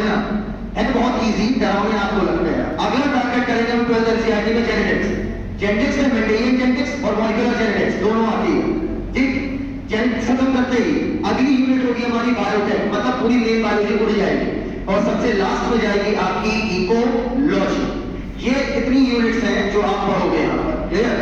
समझना है तो बहुत इजी, डरावने आपको लगते हैं। अगला टारगेट करेंगे हम 12th एनसीईआरटी में जेनेटिक्स। जेनेटिक्स में मेंडेलियन जेनेटिक्स और मॉलिक्यूलर जेनेटिक्स दोनों आती है, ठीक। जेनेटिक्स खत्म करते ही अगली यूनिट होगी हमारी बायोटेक, मतलब पूरी मेन बायोलॉजी उड़ जाएगी और सबसे लास्ट में जाएगी आपकी इकोलॉजी। ये इतनी यूनिट्स हैं जो आप पढ़ोगे यहाँ पर, clear.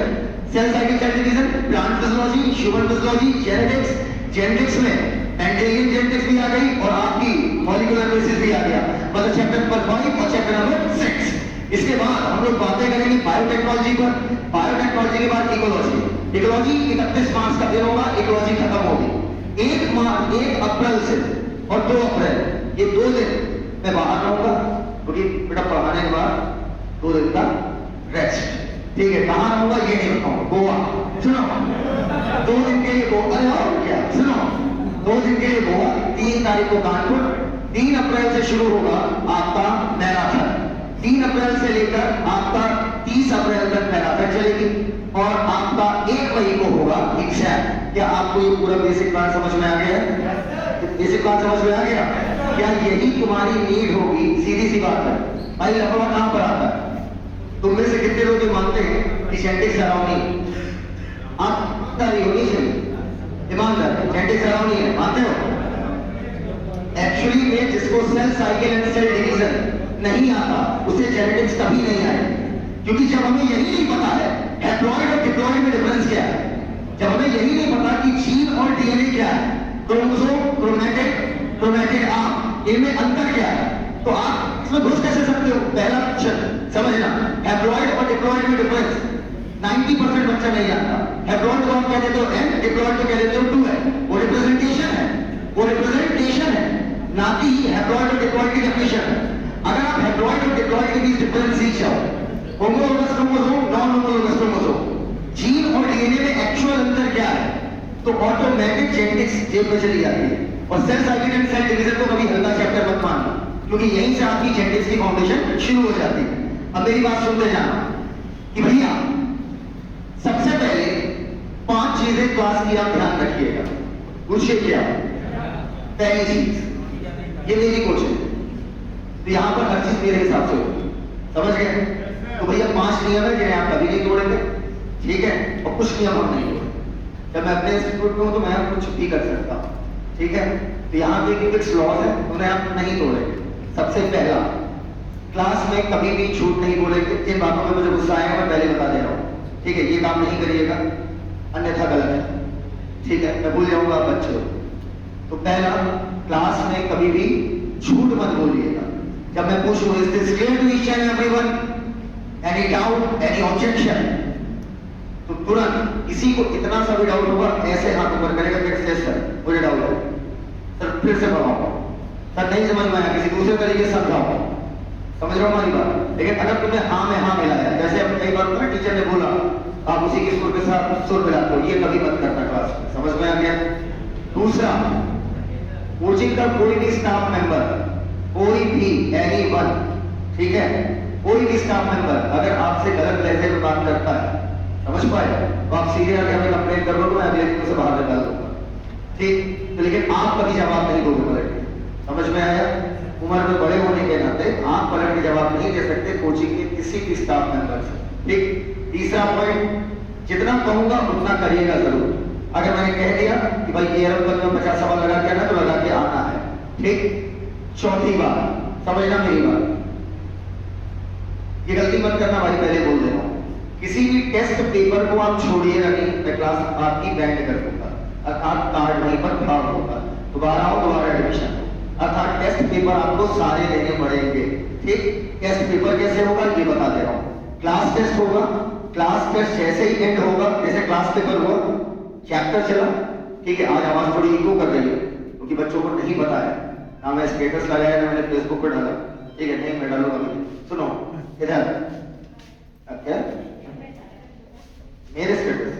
Cell cycle, cell division, plant physiology, human physiology, genetics. Genetics में मेंडेलियन जेनेटिक्स भी आ गई और आपकी मॉलिक्यूलर बेसिस भी आ गया, मतलब चैप्टर नंबर 5 और चैप्टर नंबर 6। इसके बाद हम लोग बातें करेंगे बायोटेक्नोलॉजी पर। बायोटेक्नोलॉजी के बाद इकोलॉजी। इकोलॉजी 31 मार्च का दिन होगा, इकोलॉजी खत्म होगी। 1 अप्रैल से और 2 अप्रैल, ये 2 दिन मैं बाहर रहूंगा क्योंकि बेटा पढ़ाने के बाद 2 दिन का रेस्ट, ठीक है। कहाँ रहूंगा ये नहीं बताऊंगा, गोवा। सुनो, 2 दिन के लिए गोवा, अरे और क्या, सुनो, 2 दिन के लिए गोवा। 3 तारीख को कानपुर। 3 अप्रैल से शुरू होगा आपका मैराथन। 3 अप्रैल से लेकर आपका 30 अप्रैल तक मैराथन चलेगी और आपका 1 मई को होगा एग्जाम। क्या आपको ये पूरा बेसिक प्लान समझ में आ गया? बेसिक प्लान समझ में आ गया? क्या यही तुम्हारी नीड होगी? सीधी सी बात है भाई, लफड़ा कहां पर आता है? तुम में से कितने लोग ये मानते हैं कि जेनेटिक्स अराउंड आप तारी होनी चाहिए? ईमानदार, जेनेटिक्स अराउंड है, मानते हो? एक्चुअली में जिसको cell cycle and cell division नहीं आता उसे जेनेटिक्स कभी नहीं आए, क्योंकि जब हमें यही नहीं पता है हैप्लॉइड और डिप्लॉइड में डिफरेंस क्या है, जब हमें यही नहीं पता कि जीन और डीएनए क्या है, क्रोमोसोम, क्रोमैटिड आर्म, इनमें अंतर क्या है, तो आप इसमें घुस कैसे सकते हो? पहला क्वेश्चन समझना, हैप्लॉइड और डिप्लॉइड में डिफरेंस 90% बच्चा नहीं जानता। हैप्लॉइड को आप कह देते हो n, डिप्लॉइड को कह देते हो 2 है, वो रिप्रेजेंटेशन है, वो रिप्रेजेंटेशन है, ना कि हैप्लॉइड और डिप्लॉइड की डेफिनेशन है। अगर आप हैप्लॉइड और डिप्लॉइड के बीच डिफरेंस सीख जाओ, homologous chromosome, non homologous chromosome, gene और डीएनए में एक्चुअल अंतर क्या है, तो ऑटोमेटिक जेनेटिक्स जेब में चली जाती है। और cell cycle and cell division को कभी हल्का चैप्टर मत मानना, क्योंकि यहीं से आपकी जेनेटिक्स की फाउंडेशन शुरू हो जाती है। अब मेरी बात सुनते जाना कि भैया सबसे पहले 5 चीजें क्लास की आप ध्यान रखिएगा। पूछिए क्या? पहली चीज, ये मेरी कोचिंग, तो यहां पर हर चीज मेरे हिसाब से होगी, समझ गए? तो भैया 5 नियम है जिन्हें आप कभी नहीं तोड़ेंगे, ठीक है? और कुछ नियम हम नहीं तोड़ेंगे। जब मैं अपने इंस्टीट्यूट में हूं तो मैं कुछ भी कर सकता हूं, ठीक है? तो यहाँ पे फिक्स लॉज है, उन्हें आप नहीं तोड़ेंगे। सबसे पहला, क्लास में कभी भी झूठ नहीं बोलेंगे। जिन बातों में मुझे गुस्सा आएगा मैं पहले बता दे रहा हूँ, ठीक है? ये काम नहीं करिएगा, अन्यथा गलत है, ठीक है? मैं भूल जाऊंगा आप बच्चे हो। तो पहला, क्लास में कभी भी झूठ मत बोलिएगा। जब मैं पूछूं is this clear to each and everyone, any doubt, any objection, तो तुरंत किसी को इतना सा भी डाउट होगा ऐसे हाथ ऊपर करेगा कि सर मुझे डाउट है, सर फिर से पढ़ाओ, सर नहीं समझ में आया, किसी दूसरे तरीके से समझाओ। समझ रहा हूँ हमारी बात? लेकिन अगर तुमने हाँ में हाँ मिलाया, जैसे अब कई बार ना टीचर ने बोला आप उसी के सुर के साथ सुर मिलाते हो, ये कभी मत करना क्लास में। समझ में आ गया? दूसरा, कोचिंग का कोई भी स्टाफ मेंबर, कोई भी एनीवन, ठीक है, कोई भी स्टाफ मेंबर अगर आपसे गलत लहजे में बात करता है, समझ पाए, तो आप सीधे आके हमें कंप्लेंट कर दो तो मैं अगले दिन उसे बाहर निकाल दूंगा, ठीक? तो लेकिन आप कभी जवाब नहीं दोगे पलट के। समझ में आया? उम्र में बड़े होने के नाते आप पलट के जवाब नहीं दे सकते कोचिंग के किसी भी स्टाफ मेंबर से, ठीक? तीसरा पॉइंट, जितना कहूंगा उतना करिएगा जरूर। अगर मैंने कह दिया कि भाई एयरबल में 50 सवाल लगा के आना, तो लगा के आना है, ठीक? चौथी बात, समझना मेरी बात, ये गलती मत करना भाई, पहले बोल दे रहा हूं, किसी भी टेस्ट पेपर को आप छोड़िएगा नहीं, मैं क्लास आपकी बैंड कर दूंगा, अर्थात कार्ड वहीं पर खड़ा होगा, दोबारा आओ, दोबारा एडमिशन हो, अर्थात टेस्ट पेपर आपको सारे देने पड़ेंगे, ठीक? टेस्ट पेपर कैसे होगा ये बता दे रहा हूं। क्लास टेस्ट होगा, क्लास टेस्ट जैसे ही एंड होगा, जैसे क्लास पेपर हुआ, चैप्टर चला, ठीक है? आज आवाज थोड़ी इको कर रही है क्योंकि बच्चों को नहीं पता है, ना मैं स्टेटस लगाया ना मैंने फेसबुक पर डाला, ठीक है? नहीं मैं डालूंगा। सुनो इधर, क्या मेरे स्टेटस,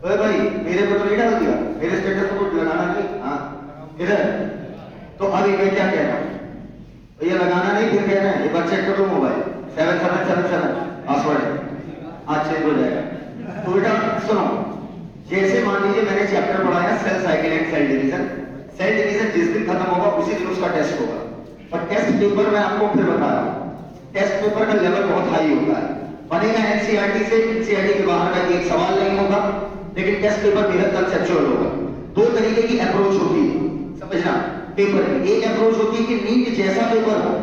अरे भाई मेरे को तो नहीं डाल दिया, मेरे स्टेटस को लगाना नहीं। हाँ इधर, तो अभी मैं क्या कह रहा हूँ, ये लगाना नहीं, फिर कहना है एक बार चेक करो मोबाइल 7777 पासवर्ड है, आज चेक हो जाएगा। तो बेटा सुनो, जैसे मान लीजिए मैंने चैप्टर पढ़ाया cell cycle and cell division, cell division जिस दिन खत्म होगा उसी दिन उसका टेस्ट होगा, और टेस्ट पेपर में आपको फिर बता रहा हूं, टेस्ट पेपर का लेवल बहुत हाई होता है। बनेगा एनसीईआरटी से, एनसीईआरटी के बाहर का एक सवाल नहीं होगा, लेकिन टेस्ट पेपर बेहद कंसेप्चुअल होगा। दो तरीके की अप्रोच होती है, समझना पेपर की। एक अप्रोच होती है कि नीट जैसा पेपर हो,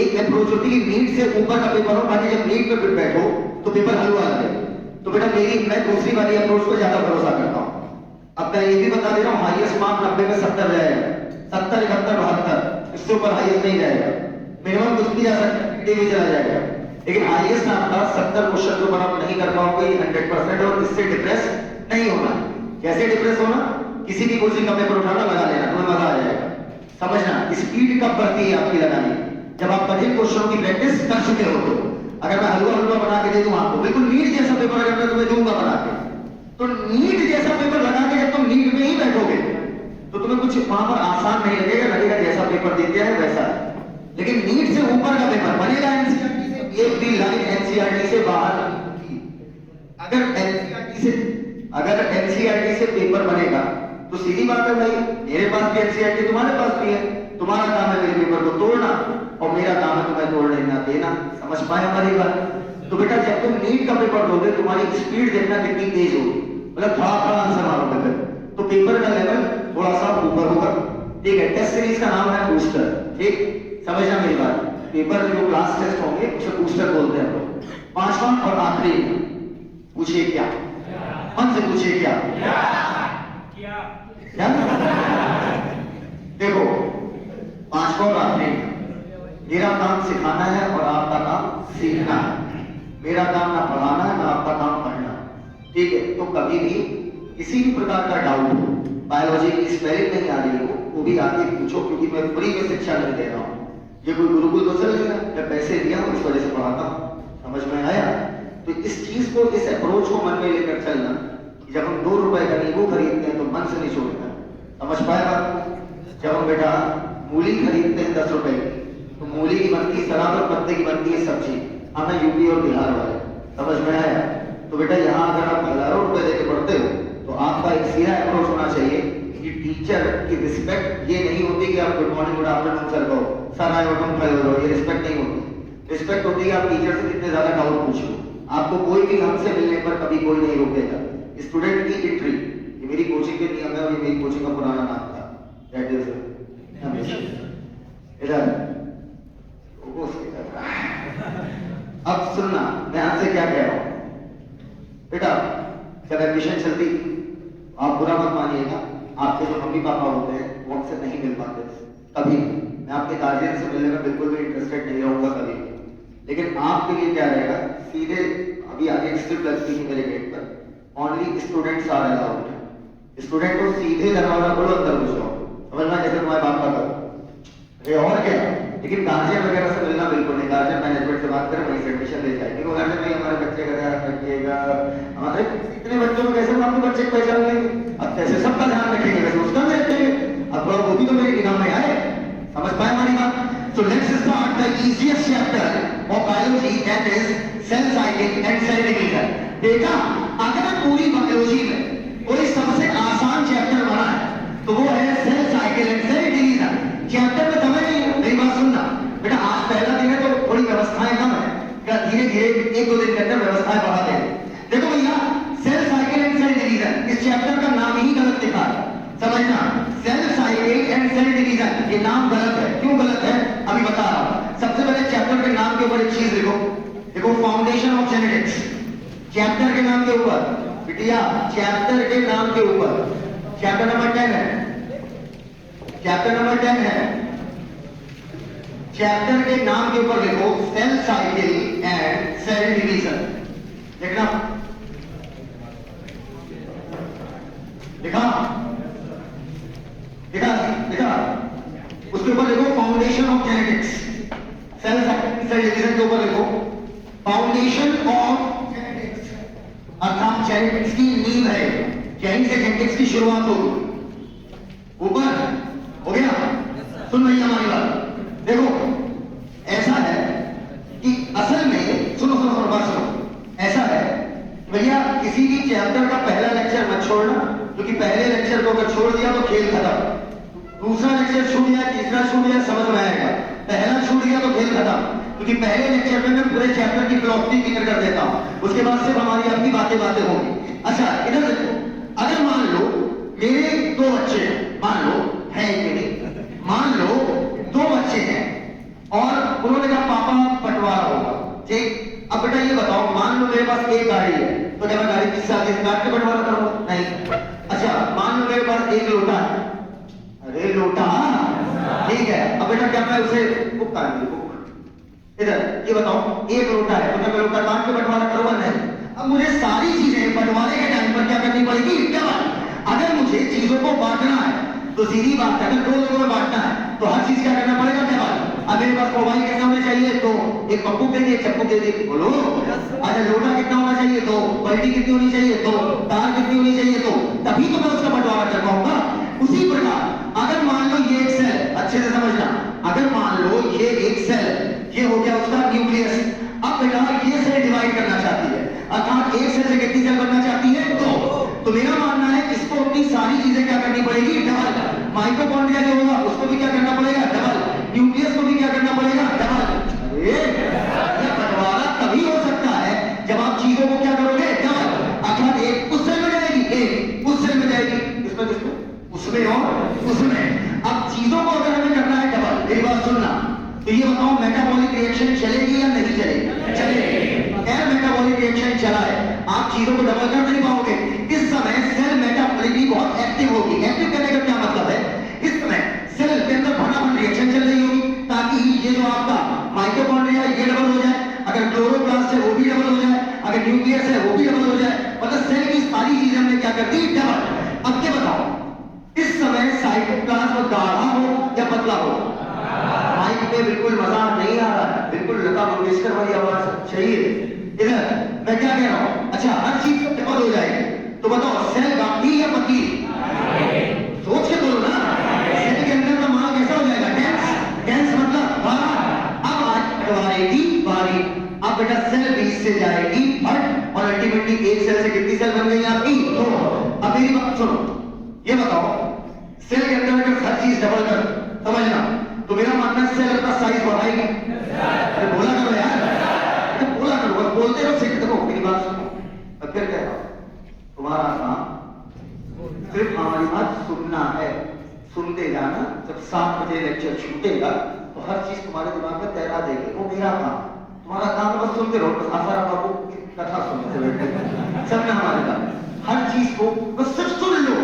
एक अप्रोच होती है कि नीट से ऊपर का पेपर हो, ताकि जब नीट पे बैठो तो पेपर हलवा लगे। तो बेटा मैं दूसरी वाली अप्रोच को ज्यादा भरोसा करता हूं। अब मैं ये भी बता दे रहा हूं, हाईएस्ट मार्क 90 में 70 जाएगा, 70, 71, 72, इससे ऊपर हाईएस्ट नहीं जाएगा। मिनिमम कुछ भी जा सकता है, भी चला जाएगा, लेकिन हाईएस्ट आपका 70 क्वेश्चन के ऊपर आप नहीं कर पाओगे 100%। और इससे डिप्रेस नहीं होना। कैसे डिप्रेस होना? किसी भी कोचिंग का पेपर उठाना, लगा लेना, तुम्हें मजा आ जाएगा। समझना स्पीड कब बढ़ती है आपकी लगाने, जब आप कठिन क्वेश्चनों की प्रैक्टिस कर चुके हो। तो अगर मैं हलवा बना के दे दूं आपको, बिल्कुल नीट जैसा पेपर अगर मैं तुम्हें दूंगा बना के, तो नीट जैसा पेपर लगा के जब तुम नीट में ही बैठोगे तो तुम्हें कुछ वहां पर आसान नहीं लगेगा, लगेगा जैसा पेपर दे दिया है वैसा है। लेकिन नीट से ऊपर का पेपर बनेगा एनसीईआरटी से, एक भी लाइन एनसीईआरटी से बाहर नहीं होगी। अगर एनसीईआरटी से पेपर बनेगा तो सीधी बात है भाई, मेरे पास भी एनसीईआरटी, तुम्हारे पास भी है, तुम्हारा काम है मेरे पेपर को तोड़ना और मेरा काम है तुम्हें तोड़ लेना देना। समझ पाए हमारी बात? तो बेटा जब तुम नीट का पेपर दोगे, तुम्हारी स्पीड देखना कितनी तेज होगी, मतलब थोड़ा आंसर मारोगे फिर, तो पेपर का लेवल थोड़ा सा ऊपर होगा। ठीक है, टेस्ट सीरीज का नाम है बूस्टर। ठीक, समझना मेरी बात। पेपर जो क्लास टेस्ट होंगे उसे बूस्टर बोलते हैं हम लोग। पांचवा और आखिरी, पूछिए क्या? मन से पूछिए क्या? क्या? देखो, पांचवा और आखिरी, मेरा काम सिखाना है और आपका काम सीखना है। मेरा काम ना पढ़ाना है ना आपका काम पढ़ना। ठीक है, तो कभी भी किसी भी प्रकार का डाउट हो, बायोलॉजी की स्पेलिंग नहीं आ रही हो, वो भी आके पूछो, क्योंकि मैं फ्री में शिक्षा नहीं दे रहा हूँ। ये कोई गुरुकुल तो चल गया, मैं पैसे दिया हूँ इस वजह से पढ़ाता हूँ। समझ में आया? तो इस चीज को, इस अप्रोच को मन में लेकर चलना कि जब हम 2 रुपए का नींबू खरीदते हैं तो मन से नहीं छोड़ता। समझ पाए बात? जब हम बेटा मूली खरीदते हैं 10 रुपए की, तो मूली की बनती है सलाद और पत्ते की बनती है सब्जी। हमें यूपी और बिहार वाले, समझ में आया? तो बेटा यहाँ अगर आप हजारों रुपए देके पढ़ते हो तो आपका एक सीधा अप्रोच होना चाहिए कि टीचर की रिस्पेक्ट ये नहीं होती कि आप good morning good afternoon sir कहो, सर आए और तुम खड़े हो जाओ, ये रिस्पेक्ट नहीं होती। रिस्पेक्ट होती है आप टीचर से कितने ज्यादा डाउट पूछो। आपको कोई भी हमसे मिलने पर कभी कोई नहीं रोकेगा। स्टूडेंट की एंट्री, ये मेरी कोचिंग के नियम है और ये मेरी कोचिंग का पुराना नाम था, दैट इज इधर। अब सुनना मैं आपसे क्या कह रहा हूं बेटा। जब एडमिशन चलती, आप बुरा मत मानिएगा, आपके जो मम्मी पापा होते हैं वो हमसे नहीं मिल पाते कभी। मैं आपके गार्जियन से मिलने में बिल्कुल भी इंटरेस्टेड नहीं रहूंगा कभी। लेकिन आपके लिए क्या रहेगा, सीधे अभी आगे स्ट्रिप लगती है मेरे गेट पर, only students are allowed. Student को सीधे दरवाजा खोलो, अंदर घुस जाओ, समझना जैसे तुम्हारे बाप का करो। अरे और क्या, लेकिन गार्जियन वगैरह से मिलना बिल्कुल नहीं। गार्जियन मैनेजमेंट से बात करें, वहीं से एडमिशन ले जाएंगे। वो गार्जियन नहीं, हमारे बच्चे का ध्यान रखिएगा, हमारे इतने बच्चों में कैसे हम आपके बच्चे को पहचान लेंगे? अब कैसे सबका ध्यान रखेंगे, वैसे उसका भी रखेंगे। अब थोड़ा वो भी तो मेरे निगाह में आए। समझ पाए हमारी बात? So let's start the easiest chapter of biology, that is cell cycle and cell division. बेटा अगर पूरी बायोलॉजी में कोई सबसे आसान चैप्टर बना है तो वो है cell cycle and cell division. Chapter में समझ नहीं है, मेरी बात सुनना बेटा। आज पहला दिन है तो थोड़ी व्यवस्थाएं कम है, क्या धीरे धीरे 1-2 दिन के अंदर व्यवस्थाएं बढ़ा देंगे। देखो भैया, cell cycle and cell division, इस चैप्टर का नाम ही गलत लिखा है, समझना। Cell cycle and cell division, ये नाम गलत है। क्यों गलत है अभी बता रहा हूं। सबसे पहले चैप्टर के नाम के ऊपर एक चीज लिखो, देखो फाउंडेशन ऑफ जेनेटिक्स। चैप्टर के नाम के ऊपर बिटिया, चैप्टर के नाम के ऊपर, चैप्टर नंबर 10 है, चैप्टर नंबर 10 है। चैप्टर के नाम के ऊपर लिखो cell cycle and cell division. देखना, लिखा लिखा लिखा, उसके ऊपर लिखो foundation of genetics. Cell cycle cell division के ऊपर लिखो फाउंडेशन ऑफ जेनेटिक्स, अर्थात जेनेटिक्स की नींव है, यहीं से जेनेटिक्स की शुरुआत होगी। ऊपर हो गया? सुन भैया हमारी बात, देखो ऐसा है कि असल में सुनो सुनो सुनो बात सुनो। ऐसा है भैया, किसी भी चैप्टर का पहला लेक्चर मत छोड़ना, क्योंकि पहले लेक्चर को अगर छोड़ दिया तो खेल खत्म। दूसरा लेक्चर छूट गया, तीसरा छूट गया, समझ में आएगा। खेल खत्म, क्योंकि पहले लेक्चर में मैं पूरे चैप्टर की फिलॉसफी क्लियर कर देता हूँ, उसके बाद सिर्फ हमारी अपनी बातें होंगी। अच्छा इधर देखो, अगर मान लो मेरे दो बच्चे हैं, मान लो है मेरे, मान लो दो बच्चे हैं और उन्होंने कहा पापा बंटवारा होगा, ठीक। अब बेटा ये बताओ, मान लो मेरे पास एक गाड़ी है, तो क्या मैं गाड़ी किस साथ काट के बंटवारा करूंगा? नहीं। अच्छा मान लो मेरे पास एक लोटा है, अरे लोटा, ठीक है। अब बेटा क्या मैं उसे बुक काट दूं? इधर ये बताओ, एक लोटा है तो क्या मैं लोटा काट के बंटवारा करूंगा? नहीं। अब मुझे सारी चीजें बंटवारे के टाइम पर क्या करनी पड़ेगी? डबल। अगर मुझे चीजों को बांटना है तो सीधी बात है, अगर दो लोगों में बांटना है तो हर चीज क्या करना पड़ेगा? डबल। अब मेरे पास मोबाइल कितना होना चाहिए? तो एक पप्पू दे दिए, चप्पू दे दिए, बोलो। अच्छा लोटा कितना होना चाहिए? तो बल्टी कितनी होनी चाहिए? तो तार कितनी होनी चाहिए? तो तभी तो मैं उसका बंटवारा कर पाऊंगा। उसी प्रकार अगर मान लो ये एक सेल, अच्छे से समझना, अगर मान लो ये एक सेल, ये हो गया उसका न्यूक्लियस। अब बेटा ये सेल डिवाइड करना चाहती है, अर्थात एक सेल से कितनी सेल बनना चाहती है? तो मेरा मानना है इसको अपनी सारी चीजें क्या करनी पड़ेगी? डबल। माइटोकॉन्ड्रिया जो होगा उसको भी क्या करना पड़ेगा? डबल। न्यूक्लियस को भी क्या करना पड़ेगा? डबल। ये बंटवारा तभी हो सकता है जब आप चीजों को क्या करोगे? डबल। अर्थात एक उस सेल में जाएगी, एक उस सेल में जाएगी, इसमें किसमें? उसमें और उसमें। अब चीजों को अगर हमें करना है डबल, मेरी बात सुनना, तो ये बताओ मेटाबॉलिक रिएक्शन चलेगी या नहीं चलेगी? चलेगी। अगर मेटाबॉलिक रिएक्शन चला है, आप चीजों को डबल कर नहीं पाओगे। इस समय सेल मेटाबॉलिटी बहुत एक्टिव होगी। एक्टिव करने का क्या मतलब है? इस समय सेल के अंदर फटाफट रिएक्शन चल रही होगी ताकि ये जो आपका माइटोकॉन्ड्रिया ये डबल हो जाए, अगर क्लोरोप्लास्ट है वो भी डबल हो जाए, अगर न्यूक्लियस है वो भी डबल हो जाए, मतलब सेल की सारी चीजें हमने क्या कर दी? डबल। अब ये बताओ इस समय साइटोप्लाज्म गाढ़ा हो या पतला हो? माइक पे बिल्कुल मजा नहीं आ रहा है, बिल्कुल लता मंगेशकर वाली आवाज चाहिए। इधर मैं क्या कह रहा हूं? अच्छा हर चीज डबल हो जाएगी, तो बताओ सेल गाढ़ी या पतली? सोच के बोलो ना। सेल के अंदर का माल कैसा हो जाएगा? डेंस। डेंस मतलब बड़ा। अब आएगी बारी, अब बेटा सेल बीच से जाएगी फट, और अल्टीमेटली एक सेल से कितनी सेल बन गई आपकी? दो। अब मेरी बात सुनो, ये बताओ सेल के अंदर अगर हर चीज डबल कर, समझना, तो मेरा मानना है सेल का साइज बढ़ाएगी। अरे बोला करो यार, अरे बोला करो, बस बोलते रहो, सीखते रहो। मेरी बात सुनो, अब फिर कह रहा हूं, तुम्हारा काम सिर्फ हमारी बात सुनना है, सुनते जाना। जब 7 बजे लेक्चर छूटेगा तो हर चीज तुम्हारे दिमाग में तैरा देगी, वो मेरा काम। तुम्हारा काम बस सुनते रहो, बस आसाराम बाबू की कथा सुनते बैठे सबने हमारे काम, हर चीज को बस सिर्फ सुन लो।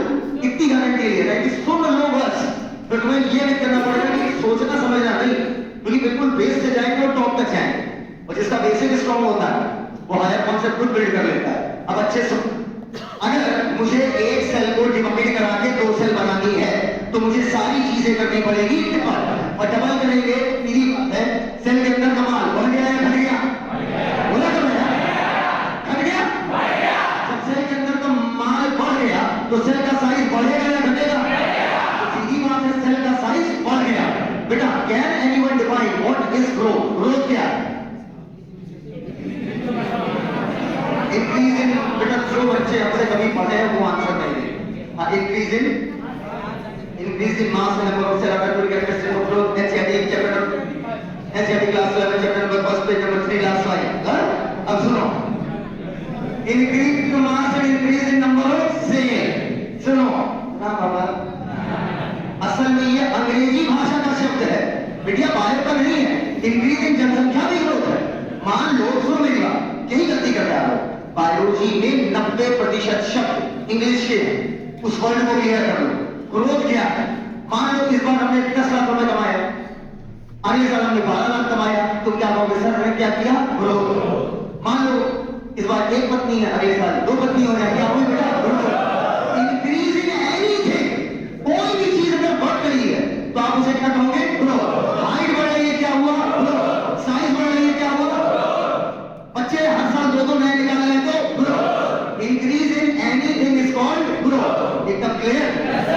इतनी गारंटी ले रहा है कि सुन लो बस। तो तुम्हें ये नहीं करना पड़ेगा कि सोचना समझना नहीं, क्योंकि बिल्कुल बेस से जाएंगे और टॉप तक जाएंगे, और जिसका बेसिक स्ट्रॉन्ग होता है वो हायर कॉन्सेप्ट खुद बिल्ड कर लेता है। अब अच्छे सुन, अगर मुझे एक सेल को डिवाइड करा के 2 सेल बनानी है तो मुझे सारी चीजें करनी पड़ेगी डबल, और डबल करेंगे सीधी बात है, सेल के अंदर का माल बढ़ गया या घट गया? बोला करो यार, घट गया? जब सेल के अंदर का माल बढ़ गया तो सेल का साइज बढ़ेगा या घटेगा? तो सीधी बात है, सेल का साइज बढ़ गया। बेटा can anyone define what is growth? Growth क्या है? इंक्रीज इन, बेटा जो बच्चे हमसे कभी पढ़े हैं वो आंसर नहीं देंगे। हाँ, increase in mass and number of cell according to characteristic of growth, NCERT chapter, NCERT class 11 chapter number first page number 3 last line. अब सुनो, increase in mass and increase in number of cell. सुनो ना बाबा, असल में ये अंग्रेजी भाषा का शब्द है, बेटिया बायो का नहीं है। इंक्रीज इन जनसंख्या भी ग्रोथ है। मान लो, सुनो मेरी बात, यही गलती कर रहा है बायोलॉजी में 90% शब्द इंग्लिश के हैं, उस वर्ड को क्लियर कर लो। ग्रोथ क्या है? मान लो इस बार हमने 10 लाख रुपए कमाया, अगले साल हमने 12 लाख कमाया, तो क्या कहोगे? सर हमने क्या किया? ग्रोथ। मान लो इस बार 1 पत्नी है, अगले साल 2 पत्नी हो जाए, क्या हुई बेटा? ग्रोथ। इंक्रीज इन एनीथिंग, कोई भी चीज अगर बढ़ रही है तो आप उसे क्या कहोगे? ग्रोथ। हाइट बढ़ रही है, क्या हुआ? ग्रोथ। साइज बढ़ रही है, क्या हुआ? बच्चे हर साल 2-2 नए निकाल रहे हैं तो growth. Increase in anything is called growth. एकदम क्लियर?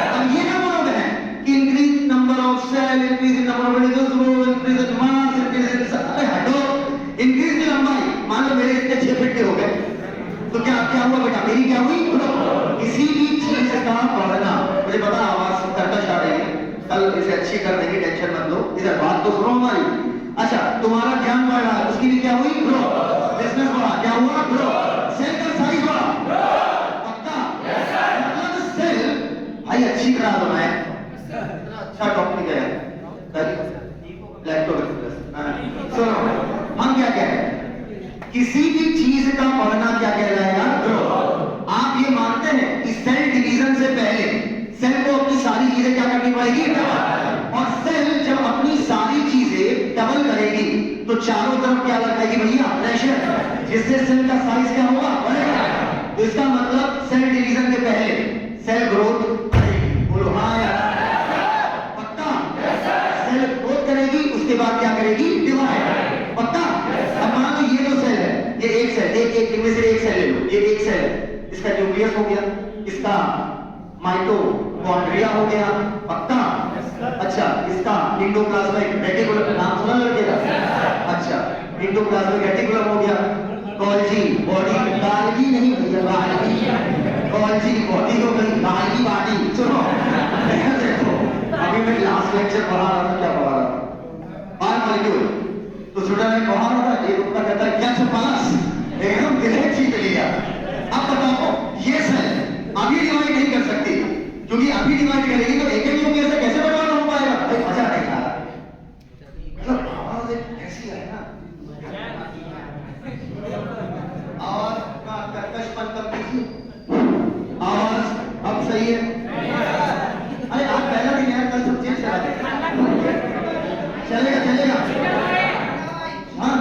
अब ये ना बोलोगे कि increase number of cell, increase in number of molecules, increase in mass, increase in, अरे हटो। इंक्रीज की लंबाई, मान लो मेरे इतने 6 फीट के हो गए, तो क्या हुआ बेटा? मेरी क्या हुई? ग्रोथ। किसी भी चीज का बढ़ना, मुझे पता आवाज कर्कश आ रही है, कल इसे अच्छी कर देंगे, टेंशन मत लो। इधर बात तो सुनो हमारी। अच्छा, तुम्हारा ज्ञान बढ़ रहा है, उसकी भी क्या हुई? ग्रोथ। बिजनेस बढ़ा, क्या हुआ? ग्रोथ। सेल का साइज बढ़ा, पक्का? मतलब सेल, भाई अच्छी करा दो मैं, अच्छा टॉपिक है सुनो, हम क्या कह रहे हैं? किसी भी चीज का बढ़ना क्या कहलाएगा? ग्रोथ। आप ये मानते हैं कि सेल डिवीजन से पहले सेल को अपनी सारी चीजें क्या करनी पड़ेगी? डबल। और सेल जब अपनी सारी चीजें डबल करेगी तो चारों तरफ क्या लगाएगी भैया? प्रेशर, जिससे सेल का साइज क्या होगा? बढ़ेगा। तो इसका मतलब सेल डिवीजन के पहले सेल ग्रोथ करेगी। बोलो हाँ यार, पक्का? सेल ग्रोथ करेगी, उसके बाद क्या करेगी? डिवाइड। पक्का? अब मान लो ये जो सेल है, ये एक सेल, एक इनमें से एक सेल ले लो, ये एक सेल है, इसका न्यूक्लियस हो गया, इसका माइटोकॉन्ड्रिया हो गया, पक्का? अच्छा, इसका एंडोप्लाज्मिक रेटिकुलम, नाम सुना लड़के का? अच्छा, एंडोप्लाज्मिक रेटिकुलम हो गया, गोल्जी बॉडी, गाल्गी नहीं भैया, गाल्गी, गोल्जी बॉडी हो गई, गाल्गी बॉडी। सुनो देखो, अभी मैं लास्ट लेक्चर पढ़ा रहा था, क्या पढ़ा रहा था? बायोमोलिक्यूल। तो स्टूडेंट ने पढ़ा रहा था, एक उत्तर कहता है क्या प्लस, एकदम दिल जीत लिया। अब बताओ, ये सेल अभी डिवाइड नहीं कर सकती, क्योंकि अभी डिवाइड करेगी तो एक एक न्यूक्लियस से कैसे बंटवारा हो पाएगा? भाई मजा नहीं आ रहा, मतलब आवाज ऐसी है ना, और का कर्कशपन कब कीजिए, आवाज अब सही है? अरे आज पहला दिन है, कल सब चेंज करा देंगे, चलेगा चलेगा? हाँ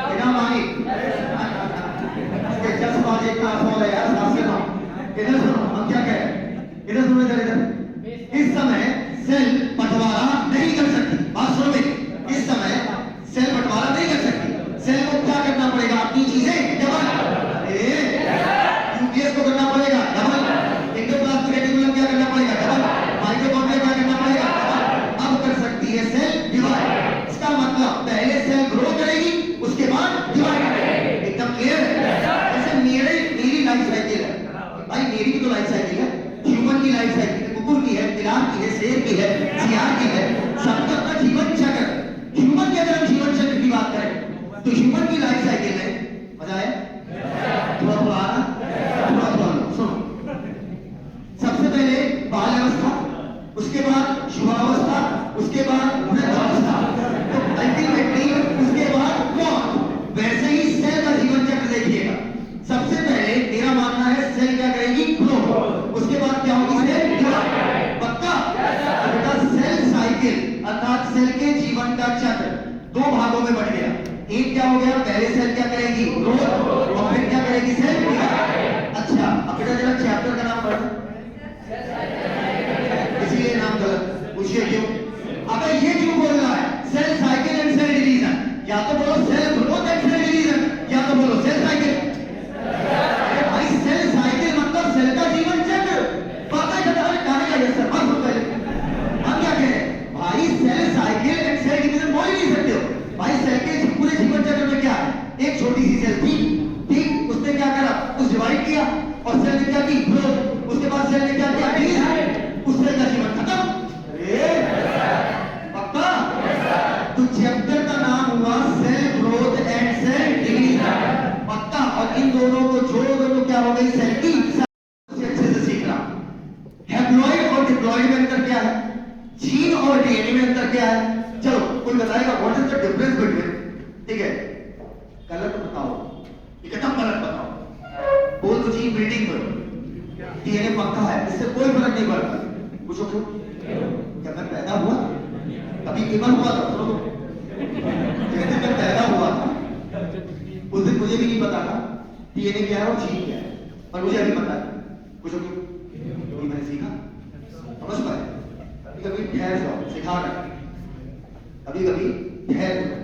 बिना मानी जस्ट बाजे क्लास हो रहा है, साथ से ना इधर सुनो, हम क्या कह रहे हैं? इधर सुनो, इधर इस समय सेल बंटवारा नहीं कर सकती। बात सुनो मेरी, इस समय सेल बंटवारा नहीं कर सकती। सेल को क्या करना पड़ेगा? अपनी चीजें डबल, न्यूक्लियस को करना पड़ेगा डबल, एंडोप्लाज्मिक रेटिकुलम क्या करना पड़ेगा? डबल, माइटोकॉन्ड्रिया क्या करना पड़ेगा? डबल। अब कर सकती है सेल डिवाइड। इसका मतलब पहले सेल ग्रो करेगी, उसके बाद डिवाइड करेगी। एकदम क्लियर है? जैसे मेरी लाइफ साइकिल है भाई, मेरी भी तो लाइफ साइकिल है, ह्यूमन की लाइफ साइकिल है, कुकुर की है, बिलार की है, शेर की है, सियार की है, सबका अपना जीवन चक्र। ह्यूमन की अगर हम जीवन चक्र की बात करें तो ह्यूमन की लाइफ साइकिल में मजा है? थोड़ा थोड़ा आना, थोड़ा थोड़ा सुनो। सबसे पहले बाल अवस्था, उसके बाद युवावस्था, उसके बाद वृद्धावस्था, तो अल्टीमेटली उसके बाद मौत। वैसे ही सेल का जीवन चक्र देखिएगा, सबसे पहले मेरा मानना है सेल क्या करेगी? ग्रो। उसके बाद क्या होगी? Cell divide. पक्का? बेटा सेल साइकिल अर्थात सेल के जीवन का चक्र दो भागों में बट गया। एक क्या हो गया? पहले सेल क्या करेगी? ग्रोथ, और फिर क्या करेगी? Cell divide. अच्छा, अब बेटा जरा चैप्टर का नाम पढ़ना, इसीलिए नाम गलत, पूछिए क्यों? अबे ये क्यों बोल रहा है? Cell cycle and cell division, या तो बोलो cell growth and cell division, या तो बोलो सेल साइकिल। भाई सेल साइकिल मतलब सेल का जीवन चक्र, पता है? कहने का सर बस होता है। हम क्या कह रहे हैं भाई? Cell cycle and cell division बोल ही नहीं सकते हो भाई। सेल के पूरे जीवन चक्र में क्या है? एक छोटी सी सेल थी, ठीक, उसने क्या करा? उस डिवाइड किया, और सेल ने क्या की? ग्रोथ। उसके बाद सेल ने क्या किया? डिवाइड। उस सेल का जीवन खत्म। पक्का? तो चैप्टर का नाम हुआ cell growth and cell division. पक्का? और इन दोनों को जोड़ोगे तो क्या हो गई? सेल की। अच्छे से सीखना, हैप्लॉइड और डिप्लॉइड में अंतर क्या है, जीन और डीएनए में अंतर क्या है। चलो कोई बताएगा what is the difference between? ठीक है, गलत बताओ, एकदम गलत बताओ। बोल तो जीन बिल्डिंग पर, डीएनए पक्का है, इससे कोई फर्क नहीं पड़ता। पूछो क्यों? जब मैं पैदा हुआ कभी इमन हुआ था, सुनो तो, जैसे मैं पैदा हुआ था उस दिन मुझे भी नहीं पता था डीएनए क्या है और जीन क्या है, पर मुझे अभी पता है। पूछो क्यों? क्योंकि मैंने सीखा। समझ पाए? कभी कभी ठहर जाओ, सिखा रहे, कभी कभी ठहर जाओ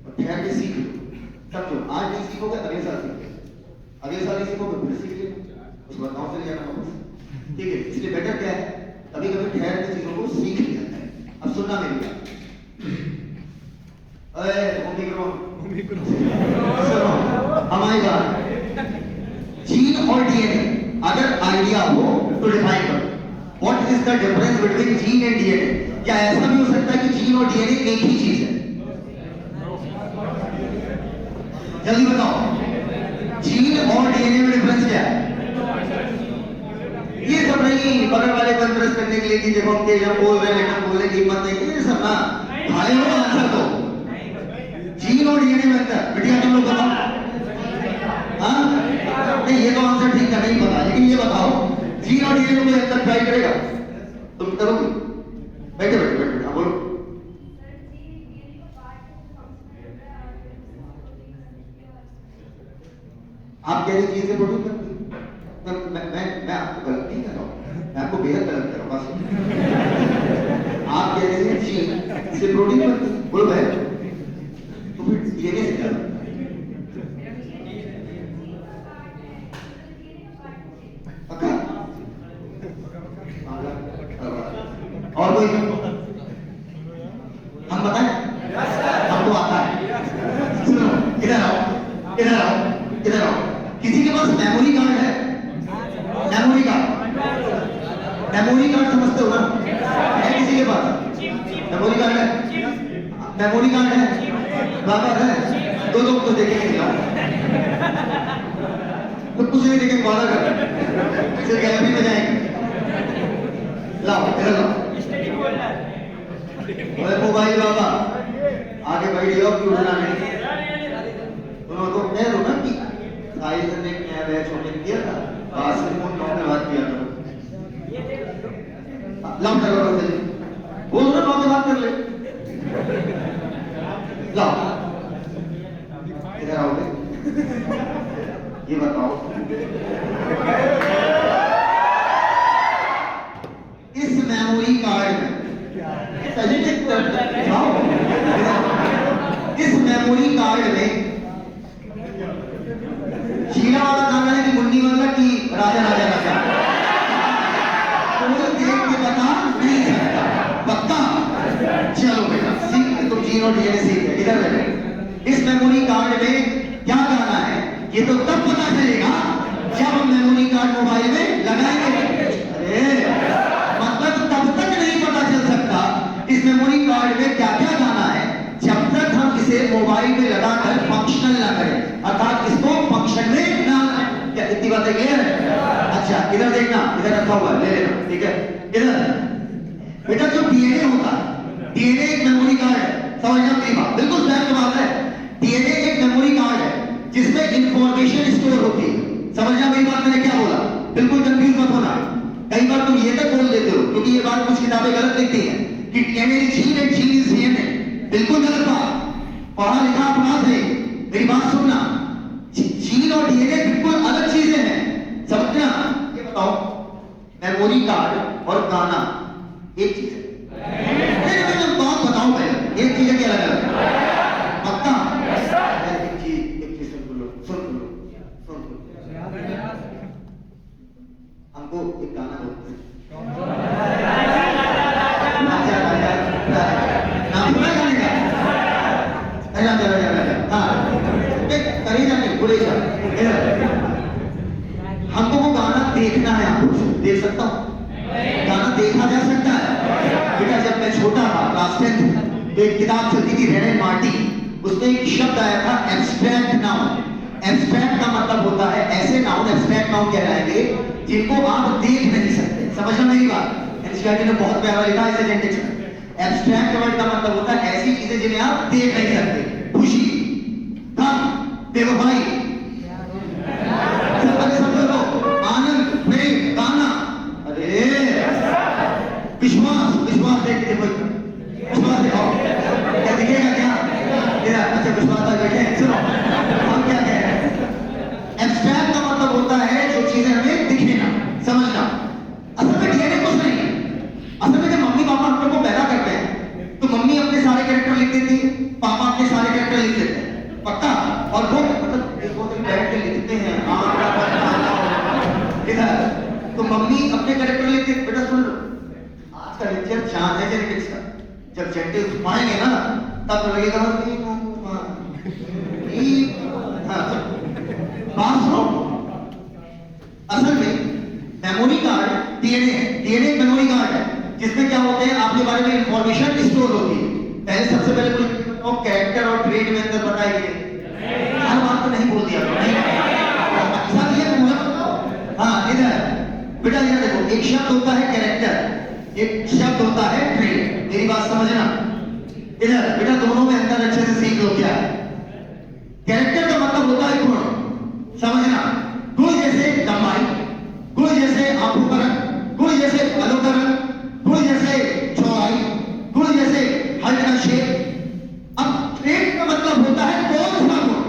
और ठहर के सीख लो। समझो, आज नहीं सीखोगे अगले साल सीखोगे, अगले साल नहीं सीखोगे फिर सीख लेना, उस बात गाँव चले जाना वापस। ठीक है, इसलिए बेटर क्या है? कभी कभी ठहर के चीजों को सीख लिया जाए। अब सुनना मेरी बात, हमारी बात, जीन और डीएनए अगर आइडिया हो तो डिफाइन करो। What is the difference between gene and DNA? क्या ऐसा भी हो सकता है कि जीन और डीएनए एक ही चीज है? जल्दी बताओ, जीन और डीएनए में डिफरेंस क्या है? ये सब नहीं बगल वाले को इंप्रेस करने के लिए कि देखो हम तेज हम बोल रहे हैं लेकिन बोलने की हिम्मत नहीं, ये सब ना भाई हो आंसर दो। जीन और डीएनए में अंतर बेटिया तुम लोग बताओ। हाँ नहीं ये तो आंसर ठीक है, नहीं पता, लेकिन ये बताओ जीन और डीएनए में अंतर ट्राई करेगा? तुम करोगे? बैठे बैठे बैठे हाँ बोलो। आप कह रहे चीज से प्रोड्यूस करते मैं आपको गलत नहीं कर रहा हूँ, मैं आपको बेहद गलत कर रहा हूँ। आप कह रहे हैं जीन से प्रोटीन बनती है, बोलो भाई तो फिर डीएनए से क्या? पक्का? और कोई हम बताएं? हमको आता है। सुनो इधर आओ इधर आओ इधर आओ। किसी के पास मेमोरी कार्ड है? मेमोरी कार्ड, मेमोरी कार्ड समझते हो ना? है किसी के पास मेमोरी कार्ड है? मेमोरी कार्ड है? बाबा है? दो लोग तो देखेंगे क्या? तो कुछ नहीं देखेंगे, वादा कर सिर्फ गैलरी में जाएंगे। लाओ इधर लाओ। अरे मोबाइल बाबा आगे बैठ जाओ, क्यों उठना नहीं? तो कह दो ना कि साइज ने क्या बैच होने किया था, पास में फोन नौ में बात किया था। लाओ करो बोलो ना, नौ में बात कर ले। लाओ इधर आओगे, ये बताओ इस मेमोरी कार्ड में इस मेमोरी कार्ड में शीला वाला गाना है कि मुन्नी वाला कि राजा राजा राजा? तो देख के बता नहीं सकता, पक्का? चलो बेटा सीख, तुम जीन और डीएनए सीख गए। इधर बैठो। इस मेमोरी कार्ड में क्या गाना है ये तो तब पता चलेगा जब हम मेमोरी कार्ड मोबाइल में लगाएंगे। अरे मतलब तब तक नहीं पता चल सकता इस मेमोरी कार्ड में क्या क्या गाना है जब तक हम इसे मोबाइल में लगाकर फंक्शनल ना करें, अर्थात इसको फंक्शन में ना लाएं। क्या इतनी बातें क्लियर है? अच्छा इधर देखना, इधर रखा हुआ है, ले लेना, ठीक है? इधर बेटा जो डीएनए होता है, डीएनए एक मेमोरी कार्ड है, समझना मेरी बात, बिल्कुल सही बात है। डीएनए एक मेमोरी कार्ड है जिसमें इंफॉर्मेशन स्टोर होती है, समझना मेरी बात, मैंने क्या बोला? बिल्कुल कंफ्यूज मत होना। कई बार तुम ये तक बोल देते हो, क्योंकि ये बात कुछ किताबें गलत लिखती हैं कि डीएनए जीन है, जीन इज डीएनए, बिल्कुल गलत बात। पढ़ा लिखा अपराध है, मेरी बात सुनना। जीन और डीएनए बिल्कुल अलग चीजें हैं, समझना? ये बताओ मेमोरी कार्ड और गाना एक चीज है? बात बताओ पहले, एक चीज है क्या अलग अलग? पक्का? एक चीज सुन लो, हमको एक गाना बोलते हैं, राजा राजा नाम सुना गाने का? राजा राजा राजा, हाँ करेगा नहीं बोलेगा। हमको वो गाना देखना है, आपको देख सकता हूँ? गाना देखा जा सकता है बेटा? जब मैं छोटा था क्लास 10 तो एक किताब चलती थी रेने मार्टी, उसमें एक शब्द आया था एब्स्ट्रैक्ट नाउन। एब्स्ट्रैक्ट का मतलब होता है ऐसे नाउन, एब्स्ट्रैक्ट नाउन कहलाएंगे जिनको आप देख नहीं सकते, समझना मेरी बात? एनसीईआरटी ने बहुत प्यारा लिखा है इसे जेनेटिक्स में। एब्स्ट्रैक्ट वर्ड का मतलब होता है ऐसी चीजें जिन्हें आप देख नहीं सकते, खुशी, गम, बेवफाई, आनंद, प्रेम, गाना, अरे विश्वास, विश्वास देखते विश्वास दिखाओ, क्या दिखेगा क्या? अच्छा विश्वास बैठे, सुनो हम क्या कह रहे हैं? एब्स्ट्रैक्ट का मतलब होता है जो चीजें हमें दिखे ना, समझना। असल में डीएनए कुछ नहीं है। असल में जब मम्मी पापा हम लोग को पैदा करते हैं तो मम्मी अपने सारे कैरेक्टर लिख देती है, पापा अपने सारे कैरेक्टर लिख देते हैं, पक्का? और वो मतलब एक दो दिन बैठ के लिखते हैं इधर, तो मम्मी अपने कैरेक्टर लिख देती। बेटा सुन लो, आज का लेक्चर चांद है जेनेटिक्स का, जब जेनेटिक्स पढ़ेंगे ना तब तो लगेगा बात सुनो। असल में मेमोरी कार्ड डीएनए है, डीएनए मेमोरी कार्ड है, जिसमें क्या होते हैं आपके बारे में इंफॉर्मेशन स्टोर होती है। पहले सबसे पहले मुझे बताओ कैरेक्टर और ट्रेड में अंतर बताइए। हर बात तो नहीं बोल दिया नहीं अच्छा ये बताओ। हाँ इधर बेटा इधर देखो, एक शब्द होता है कैरेक्टर, एक शब्द होता है ट्रेड। मेरी बात समझना, इधर बेटा दोनों में अंतर अच्छे से सीख लो। क्या है कैरेक्टर का मतलब होता है गुण, समझना। गुण जैसे लंबाई, गुण जैसे आंखों का रंग, गुण जैसे बालों का रंग, गुण जैसे चौड़ाई, गुण जैसे हाइट का शेप। अब ट्रेड का मतलब होता है कौन सा गुण,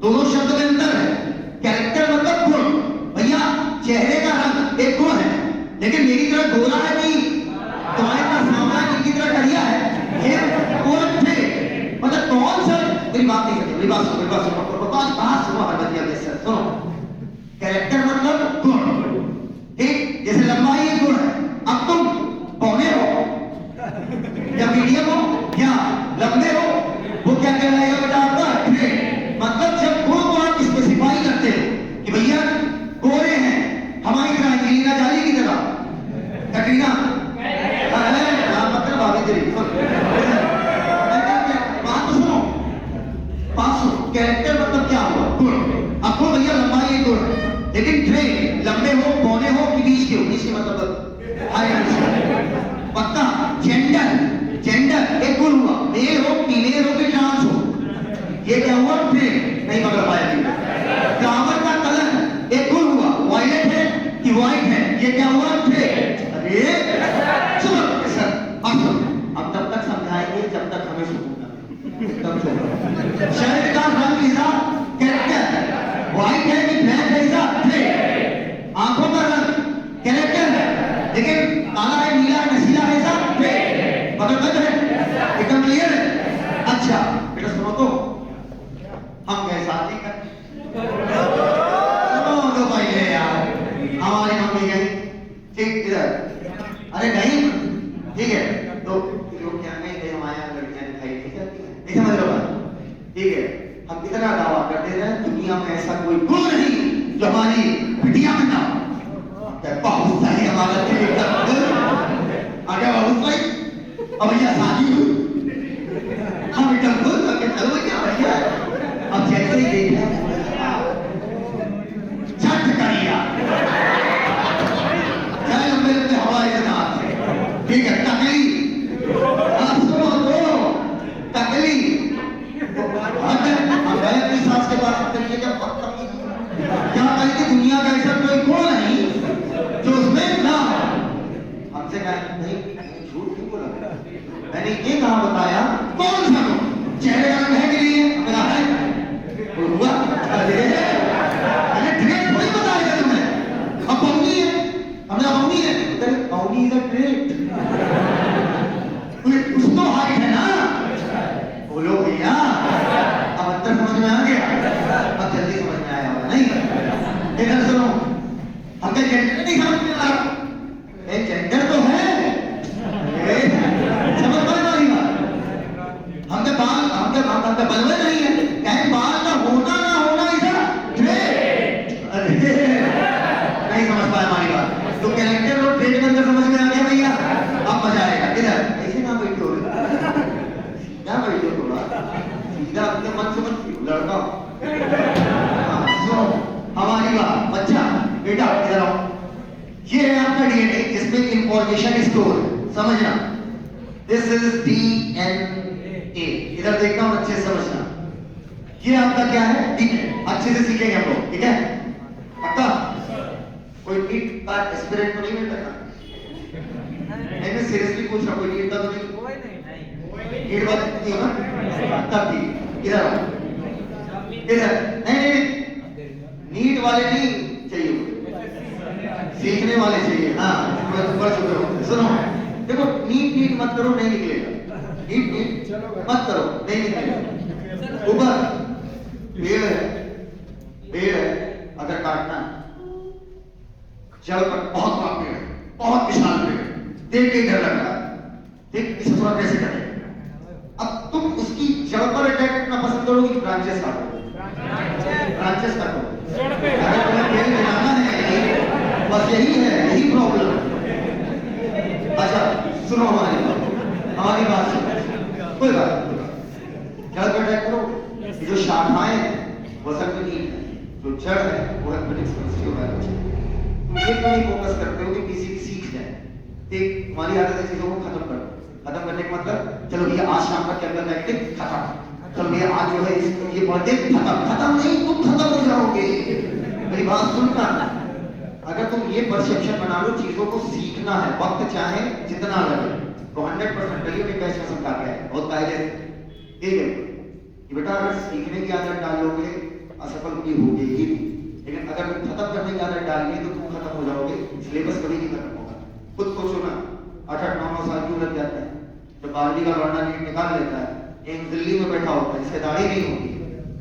दोनों शब्द में अंतर है। कैरेक्टर मतलब गुण, भैया चेहरे का रंग एक गुण है, लेकिन मेरी तरह गोरा है नहीं, तुम्हारे पास सामना की तरह करिया है, ये गुण थे। मतलब कौन सा, मेरी बात नहीं करती, मेरी बात सुनो, मेरी बात सुनो, बात सुनो हर बतिया के साथ सुनो। कैरेक्टर मतलब गुण, ठीक, जैसे लंबाई एक गुण है। अब तुम पौने हो या मीडियम हो या लंबे हो, वो क्या कहलाएगा बेटा आपका ट्रेड। मतलब जब गुण को आप स्पेसिफाई करते हो कि भैया गोरे हैं हमारी तरह, एंजेलिना जोली की तरह, कटरीना मतलब भाभी तेरी बात तो सुनो, बात सुनो। कैरेक्टर मतलब क्या हुआ, गुण। आपको भैया लंबाई एक गुण है, लेकिन ट्रेड लंबे हो पौने हो कि बीच के हो, बीच के मतलब पक्का। जेंडर, जेंडर एक गुण हुआ, मेल हो फीमेल हो कि ट्रांस हो, ये क्या हुआ ट्रेड, नहीं पकड़ पाया। फ्लावर का कलर एक गुण हुआ, वायलेट है कि व्हाइट है, ये क्या हुआ ट्रेड। अरे सुनो सर, अब तब तक समझाएंगे जब तक हमें सुकून तब छोड़ो। शर्ट का रंग इजा कैरेक्टर, व्हाइट है कि ब्लैक है इजा ट्रेड। आंखों का रंग कैरेक्टर है, लेकिन काला है नीला है नशीला है सब ट्रेड। पकड़ है एकदम क्लियर है। अच्छा बेटा सुनो, तो हम गए शादी कर, सुनो तो पहले यार, हमारी मम्मी गई, ठीक इधर, अरे नहीं ठीक है, तो लोग क्या नहीं हम आया लड़कियां दिखाई, ठीक है नहीं समझ रहे बात, ठीक है। हम इतना दावा करते रहे दुनिया में ऐसा कोई गुण नहीं जो हमारी बिटिया में ना हो। बहुत सही हमारा आगे बहुत सही। अब भैया शादी हुई, हम एकदम खुश होके चलो भैया भैया। अब जैसे ही देखा झट करिया चाहे लंबे लंबे हवाई जहाज से, ठीक है टकली, आप सुनो तो टकली। हम गए अपनी सास के पास, क्या कही कि दुनिया का ऐसा कोई गुण नहीं जो उसमें ना हो। हमसे कहा नहीं झूठ क्यों बोला, मैंने ये कहा बताया कौन सा गुण, चेहरे का रंग है कि नहीं है, मेरा है हुआ मैंने ट्रेड थोड़ी बताया तुम्हें। अब पौनी है, हमारा पौनी है, पौनी इज अ ट्रेड, उसको हाइट है ना, बोलो भैया। अब अंतर समझ में आ गया, अब जल्दी समझ में आया होगा नहीं। इधर सुनो, हमने जेंडर नहीं समझ में आ रहा, जेंडर तो है, समझ में नहीं आ रहा। हमने बाल हमने बलवे नहीं है, कहीं बाल का होना ना होना इधर ट्रेड। अरे नहीं समझ पाया हमारी बात, तो कैरेक्टर और ट्रेड के अंदर समझ में आ गया भैया। अब मजा आएगा। इधर ऐसे ना बैठो, क्या बैठो थोड़ा सीधा अपने मन से मत लड़का। हमारी बात बच्चा बेटा इधर आओ, ये है आपका डीएनए जिसमें इंफॉर्मेशन स्टोर, समझना। दिस इज डीएनए, इधर देखना हूं अच्छे से समझना। ये आपका क्या है, ठीक है अच्छे से सीखेंगे हम लोग, ठीक है पक्का। कोई नीट का एस्पिरेंट तो नहीं मिलता ना, मैं सीरियसली पूछ रहा हूं, कोई नीट का तो नहीं, नीट बात नहीं होगा तब ठीक। इधर आओ, इधर नहीं नीट वाले नहीं चाहिए, सीखने वाले चाहिए। हाँ बढ़ चुके हो, सुनो देखो नीट मत करो, नहीं निकलेगा, नीट मत करो नहीं निकलेगा। ऊपर पेड़ है, पेड़ है, अगर काटना जड़ पर बहुत बड़ा पेड़, बहुत विशाल पेड़, देख के डर लग रहा है, देख इसे थोड़ा कैसे करें। अब तुम उसकी जड़ पर अटैक करना पसंद करोगे, ब्रांचेस काटो, ब्रांचेस काटो, अगर तुम्हें पेड़ गिराना है बस यही है, यही प्रॉब्लम। अच्छा सुनो हमारी बात सुनो, कोई बात नहीं, जड़ पर अटैक करो। जो शाखाएं हैं वो सब नहीं है, जो जड़ है वो है प्रिंसिपल बायोलॉजी। तुम ये क्यों नहीं फोकस करते हो कि किसी की सीख जाए? ठीक, हमारी आदत है चीजों को खत्म करो। खत्म करने का मतलब चलो भैया आज शाम का कैंपस एक्टिव खत्म, चलो भैया आज जो है ये बर्थडे खत्म। खत्म नहीं, तुम खत्म हो जाओगे। मेरी बात सुनना, अगर तुम ये परसेप्शन बना लो चीजों को सीखना है, वक्त चाहे जितना लगे, तो 100% करिए कि बैच में समझा गया है बहुत कायदे से, ठीक है कि बेटा अगर सीखने की आदत डालोगे असफल भी होगी ही, लेकिन अगर तुम खत्म करने की आदत डालिए तो तुम खत्म हो जाओगे, सिलेबस कभी नहीं खत्म होगा। खुद सोचो ना, 8-8-9 साल क्यों लग जाते हैं? जब 12वीं का लौंडा नीट निकाल लेता है, एक दिल्ली में बैठा होता है जिसके दाढ़ी नहीं होती,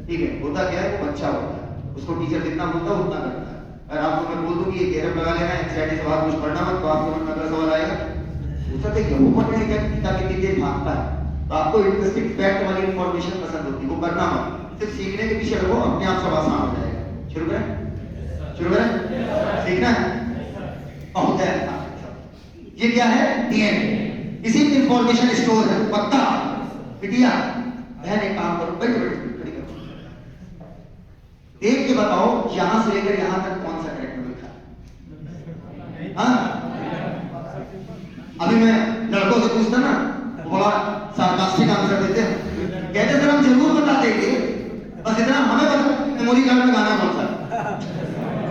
ठीक है, होता क्या है, वो बच्चा होता है, उसको टीचर जितना बोलता है उतना करता है। अगर आपको मैं बोल दूं कि ये गेरप लगा लेना, एंग्जाइटी से बाहर कुछ पढ़ना मत, तो आपके मन में अगला सवाल आएगा, पूछा था वो पढ़ने क्या पिता कितनी देर भागता है, तो आपको इंटरेस्टिंग फैक्ट वाली इंफॉर्मेशन पसंद होती है, वो करना मत, सिर्फ सीखने के पीछे रहो, अपने आप सब आसान हो जाएगा। शुरू करें सीखना है, बहुत है। ये क्या है? डीएनए, इसी में इंफॉर्मेशन स्टोर है। पक्का बिटिया बहन एक काम करो, बैठो खड़ी करो, देख के बताओ यहां से लेकर यहां तक कौन सा कैरेक्टर लिखा है? हाँ, अभी मैं लड़कों से पूछता ना, बड़ा सार्कास्टिक आंसर देते हैं, कहते सर हम जरूर बता देंगे, बस इतना हमें बता मेमोरी कार्ड में गाना कौन सा।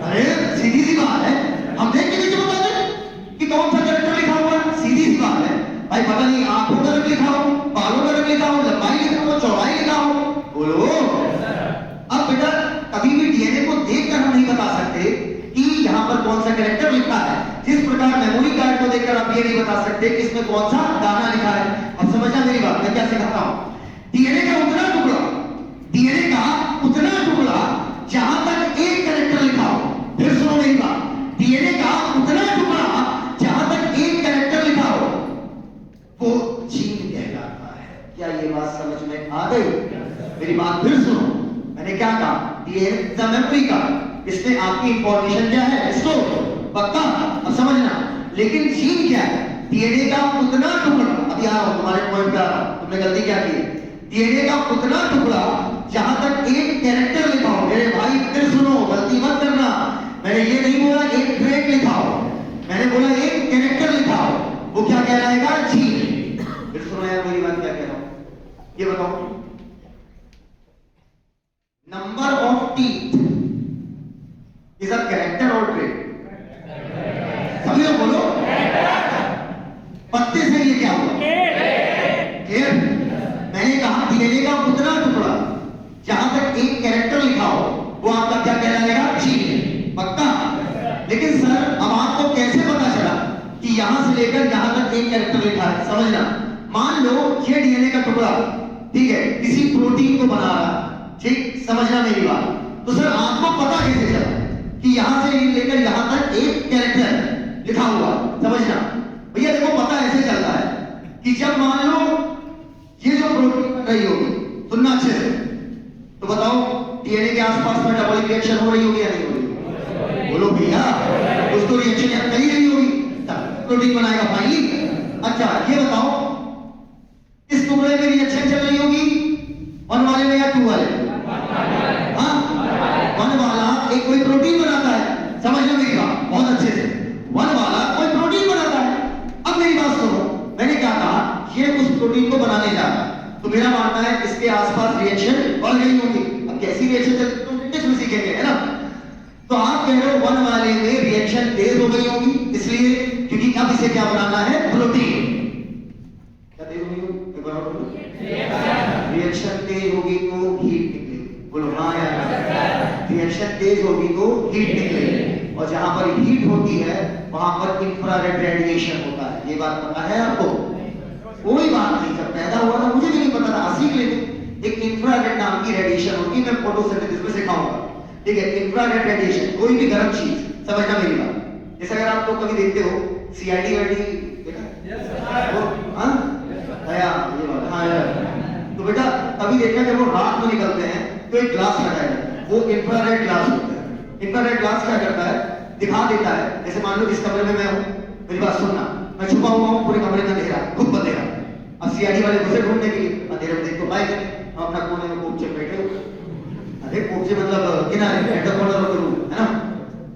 अरे सीधी सी बात है, हम देख के कैसे बता दें कि कौन सा कैरेक्टर लिखा हुआ है? सीधी सी बात है भाई, पता नहीं आंखों का रंग लिखा हो, बालों का रंग लिखा हो, लंबाई लिखा हो, चौड़ाई लिखा हो, बोलो। अब बेटा कभी भी डीएनए को देखकर हम नहीं बता सकते कि यहाँ पर कौन सा कैरेक्टर लिखा है, जिस प्रकार मेमोरी कार्ड को देखकर आप ये नहीं बता सकते कि इसमें कौन सा गाना लिखा है। अब समझना मेरी बात, मैं क्या सिखाता हूँ, डीएनए का उतना टुकड़ा, डीएनए का उतना टुकड़ा जहां तक एक कैरेक्टर लिखा हो, फिर सुनो मेरी बात, डीएनए का उतना टुकड़ा जहां तक एक कैरेक्टर लिखा हो वो जीन कहलाता है। क्या ये बात समझ में आ गई? मेरी बात फिर सुनो, मैंने क्या कहा, डीएनए मेमोरी कार्ड, इसमें आपकी इंफॉर्मेशन क्या है, स्टोर, पक्का, अब समझना। लेकिन जीन क्या है? डीएनए का उतना टुकड़ा, अभी आ रहा हूं तुम्हारे पॉइंट पे आ रहा हूं, तुमने गलती क्या की, डीएनए का उतना टुकड़ा जहां तक एक कैरेक्टर लिखा हो। मेरे भाई फिर सुनो, गलती मत करना, मैंने ये नहीं बोला एक ट्रेट लिखा हो, मैंने बोला एक कैरेक्टर लिखा हो, वो क्या कहलाएगा? जीन। फिर सुनो यार मेरी बात क्या कह रहा हूं, ये बताओ, number of teeth is a character और ट्रेट? सभी लोग बोलो, पत्ते से ये क्या हुआ? क्लियर? मैंने कहा डीएनए का उतना टुकड़ा जहां तक एक कैरेक्टर लिखा हो वो आपका क्या कहलाएगा? जीन। पक्का? लेकिन सर अब आपको कैसे पता चला कि यहां से लेकर यहां तक एक कैरेक्टर लिखा है? समझना, मान लो ये डीएनए का टुकड़ा, ठीक है, किसी प्रोटीन को बना रहा, ठीक, समझना मेरी बात, तो सर आपको पता कैसे चला कि यहां से लेकर यहां तक एक कैरेक्टर लिखा हुआ? समझना भैया, देखो पता ऐसे चलता है कि जब मान लो ये जो प्रोटीन बन रही होगी, सुनना अच्छे से, तो बताओ डीएनए के आसपास में डबल रिएक्शन हो रही होगी या नहीं हो रही? बोलो भैया, कुछ तो रिएक्शन यहाँ कहीं रही होगी, प्रोटीन बनाएगा फाइनली। अच्छा ये बताओ, इस टुकड़े में रिएक्शन चल रही होगी 1 वाले में या 2 वाले? हाँ, 1 वाला एक कोई प्रोटीन बनाता है, समझना मेरी बात बहुत अच्छे से, 1 वाला कोई प्रोटीन बनाता है। अब मेरी बात सुनो, मैंने क्या कहा, ये उस प्रोटीन को बनाने जा रहा, तो मेरा मानना है इसके आसपास रिएक्शन बढ़ गई होगी। अब कैसी रिएक्शन चलती है तो में सीखेंगे, है ना? तो आप कह रहे हो 1 वाले में रिएक्शन तेज हो गई होगी, इसलिए क्योंकि अब इसे क्या बनाना है? प्रोटीन। क्या तेज होगी? रिएक्शन तेज होगी तो हीट निकलेगी। बोलो हाँ यार, रिएक्शन तेज होगी तो हीट निकलेगी, और जहां पर हीट होती है वहां पर इंफ्रारेड रेडिएशन होता है। ये बात पता है आपको? कोई बात नहीं, जब पैदा हुआ था मुझे भी नहीं पता था, सीख लेते। एक इंफ्रारेड नाम की रेडिएशन होती है, मैं फोटोसिंथेसिस में सिखाऊंगा, ठीक है? इंफ्रारेड रेडिएशन, कोई भी गर्म चीज, समझना मेरी बात, जैसे अगर आप लोग कभी देखते हो सीआईडी वाईडी देखा वो, हाँ ये बात, हाँ यार, तो बेटा कभी देखना जब वो रात में निकलते हैं तो एक ग्लास लगाया जाता है, वो इंफ्रारेड ग्लास होता है। इंफ्रारेड ग्लास क्या करता है? दिखा देता है, जैसे मान लो इस कमरे में मैं हूं, मेरी बात सुनना, मैं छुपा हुआ हूँ, पूरे कमरे में अंधेरा, खूब अंधेरा। अब सीआईडी वाले घुसे ढूंढने के लिए, अंधेरे में देखो बाइक हम अपना कोने में कोपचे में बैठे हो। अरे कोपचे मतलब किनारे enter corner of the room, है ना।